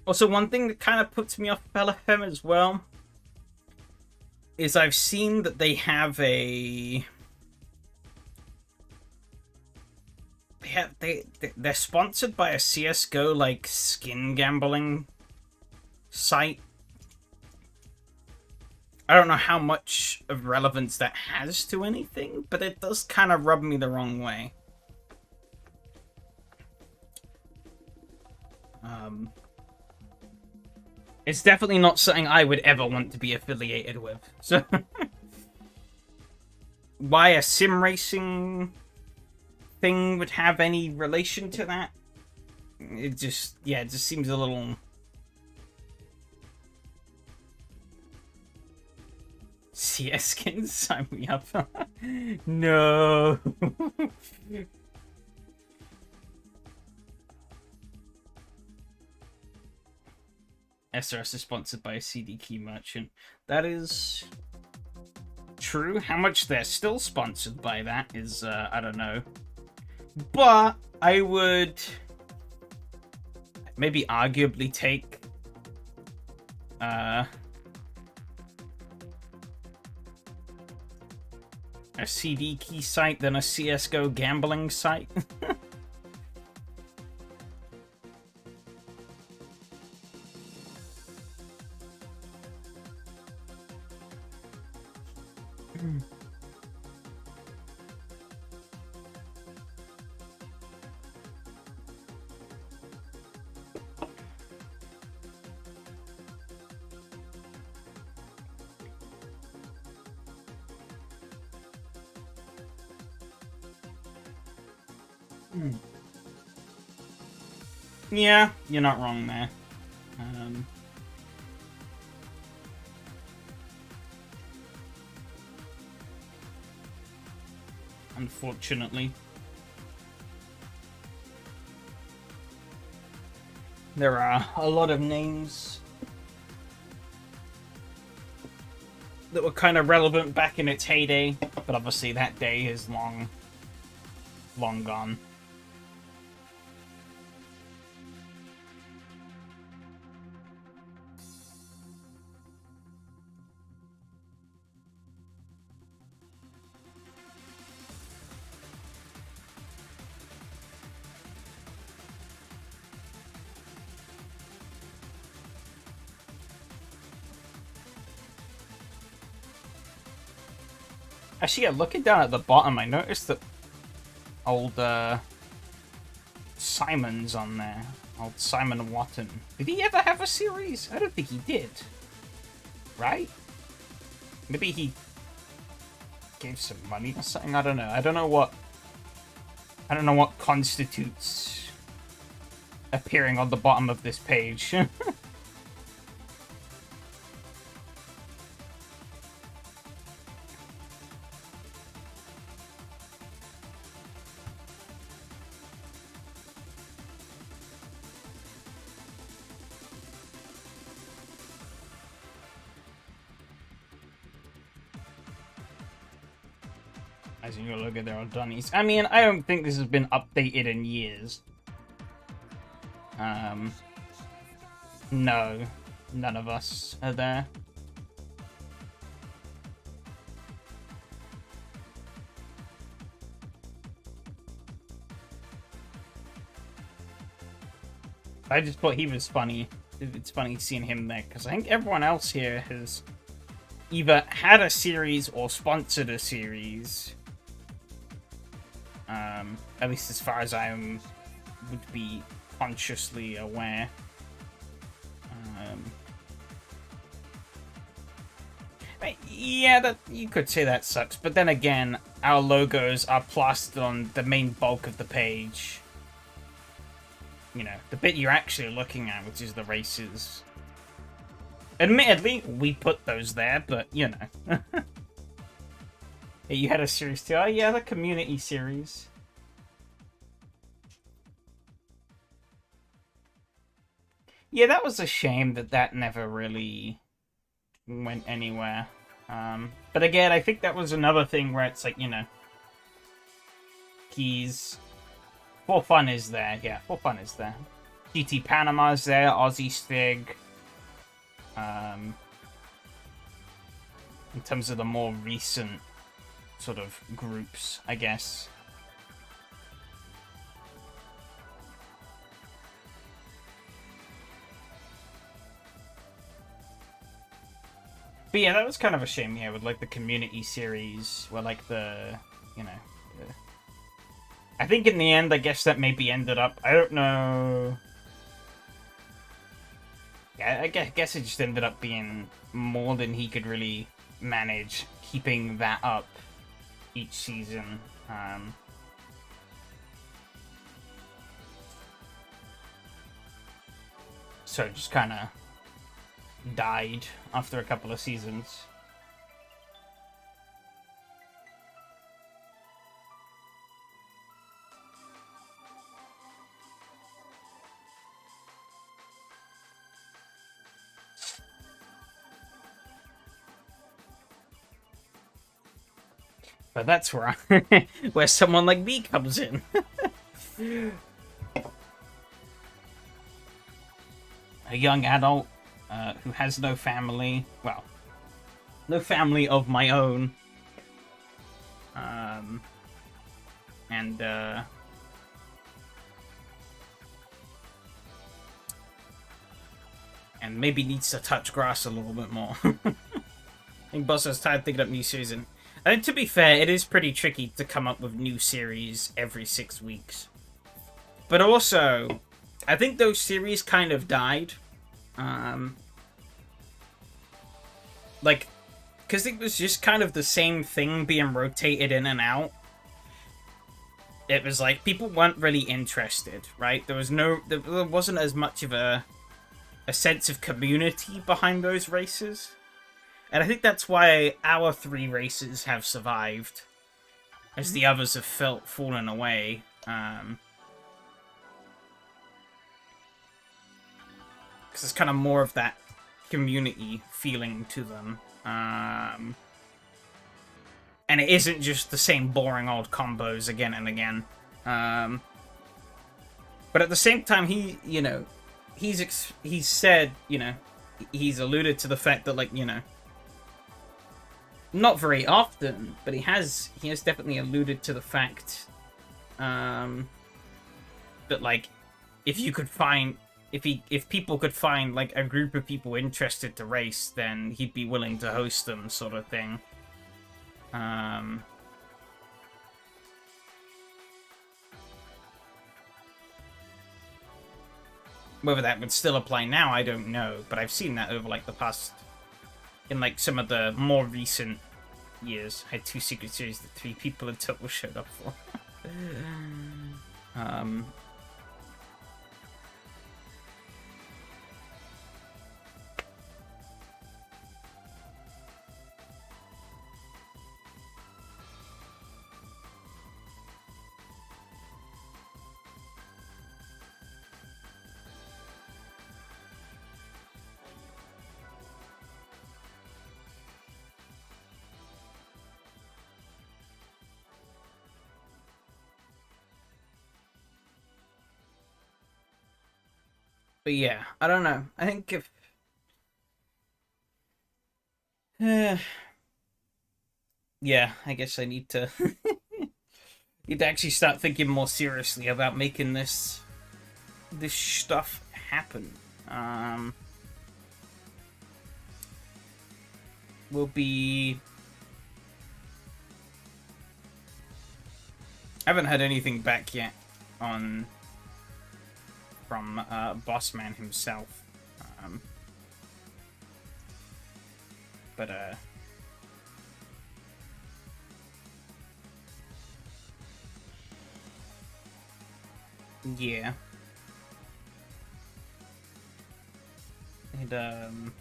Also, one thing that kind of puts me off LFM as well is I've seen that they have a... They're sponsored by a CSGO like skin gambling site. I don't know how much of relevance that has to anything, but it does kind of rub me the wrong way. It's definitely not something I would ever want to be affiliated with. So, why a sim racing thing would have any relation to that? It just seems a little... CS skins, sign me up. No. SRS is sponsored by a CD key merchant. That is true. How much they're still sponsored by that is, I don't know. But I would maybe arguably take a CD key site than a CSGO gambling site. Yeah, you're not wrong there. Unfortunately. There are a lot of names that were kind of relevant back in its heyday, but obviously that day is long gone. Actually, yeah, looking down at the bottom, I noticed that old Simon's on there. Old Simon Watton. Did he ever have a series? I don't think he did. Right? Maybe he gave some money or something. I don't know. I don't know what constitutes appearing on the bottom of this page. As you look at there on Dunnies. I mean, I don't think this has been updated in years. No. None of us are there. I just thought he was funny. It's funny seeing him there, because I think everyone else here has either had a series or sponsored a series. At least as far as I would be consciously aware. Yeah, that you could say that sucks, but then again, our logos are plastered on the main bulk of the page. You know, the bit you're actually looking at, which is the races. Admittedly, we put those there, but, you know. You had a series too. Oh, yeah, the community series. Yeah, that was a shame that never really went anywhere. But again, I think that was another thing where it's like, you know, he's... For Fun is there. Yeah, For Fun is there. GT Panama's there. Aussie Stig. In terms of the more recent sort of groups, I guess. But yeah, that was kind of a shame, yeah, with like the community series, where like the, you know, I think in the end, I guess that maybe ended up, I don't know. Yeah, I guess it just ended up being more than he could really manage keeping that up each season. So it just kind of died after a couple of seasons. But that's where where someone like me comes in. A young adult who has no family. Well, no family of my own. And maybe needs to touch grass a little bit more. I think Boss is tired thinking up new season. And to be fair, it is pretty tricky to come up with new series every 6 weeks. But also, I think those series kind of died. Like, because it was just kind of the same thing being rotated in and out. It was like, people weren't really interested, right? There wasn't as much of a sense of community behind those races. And I think that's why our 3 races have survived, as the others have fallen away. Because there's kind of more of that community feeling to them. And it isn't just the same boring old combos again and again. But at the same time, he's said, you know, he's alluded to the fact that, like, you know, not very often, but he has definitely alluded to the fact that, like, if people could find like a group of people interested to race, then he'd be willing to host them, sort of thing. Whether that would still apply now, I don't know, but I've seen that over like the past, in like some of the more recent years. I had 2 Secret Series that 3 people in total showed up for. But yeah, I don't know. I think if... yeah, I guess I need to... need to actually start thinking more seriously about making this stuff happen. Will be... I haven't had anything back yet on... from Bossman himself. But yeah. And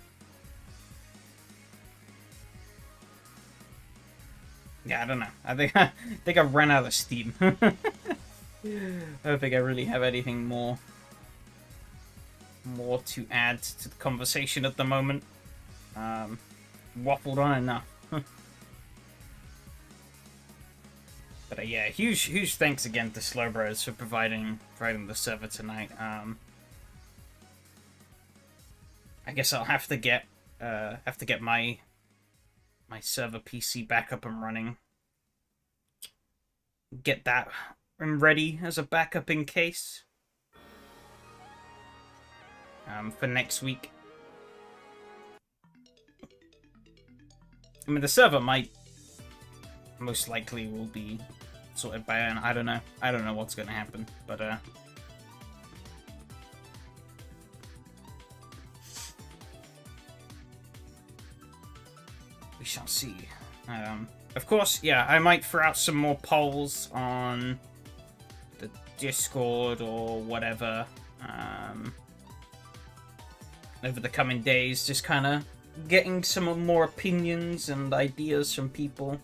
yeah, I don't know. I think I ran out of steam. I don't think I really have anything more to add to the conversation at the moment. Waffled on enough. But yeah, huge thanks again to Slowbros for providing the server tonight. I guess I'll have to get my server PC back up and running. Get that ready as a backup in case. For next week. I mean, the server most likely will be sorted by then. I don't know. I don't know what's going to happen, but we shall see. Of course, yeah, I might throw out some more polls on the Discord or whatever over the coming days, just kind of getting some more opinions and ideas from people.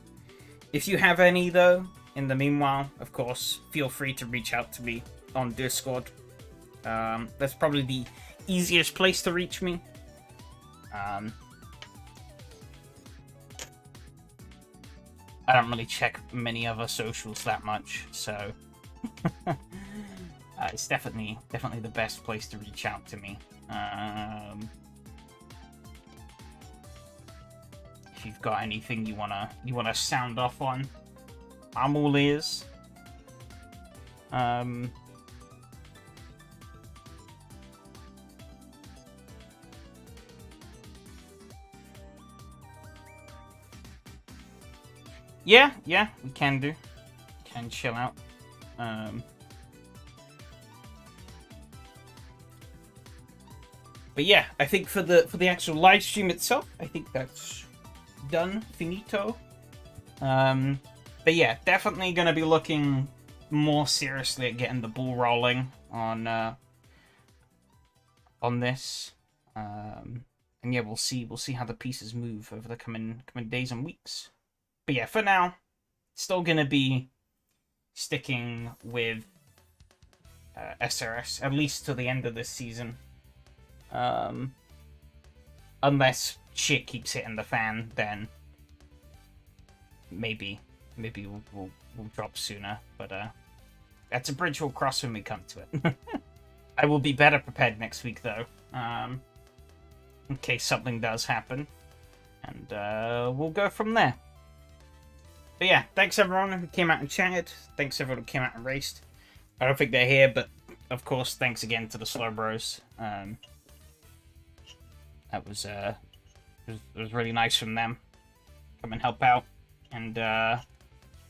If you have any, though, in the meanwhile, of course, feel free to reach out to me on Discord. That's probably the easiest place to reach me. I don't really check many other socials that much, so it's definitely the best place to reach out to me. If you've got anything you wanna sound off on, I'm all ears. Yeah, we can do. Can chill out. But yeah, I think for the actual live stream itself, I think that's done, finito. But yeah, definitely gonna be looking more seriously at getting the ball rolling on this. And yeah, we'll see how the pieces move over the coming days and weeks. But yeah, for now, still gonna be sticking with SRS at least to the end of this season. Unless shit keeps hitting the fan, then maybe we'll drop sooner. But that's a bridge we'll cross when we come to it. I will be better prepared next week, though, in case something does happen, and we'll go from there. But yeah, thanks everyone who came out and chatted. Thanks everyone who came out and raced. I don't think they're here, but of course, thanks again to the Slow Bros. That was really nice from them. Come and help out. And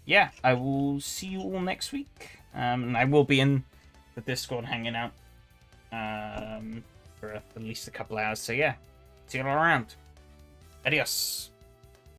yeah, I will see you all next week. And I will be in the Discord hanging out for at least a couple hours. So yeah, see you all around. Adios.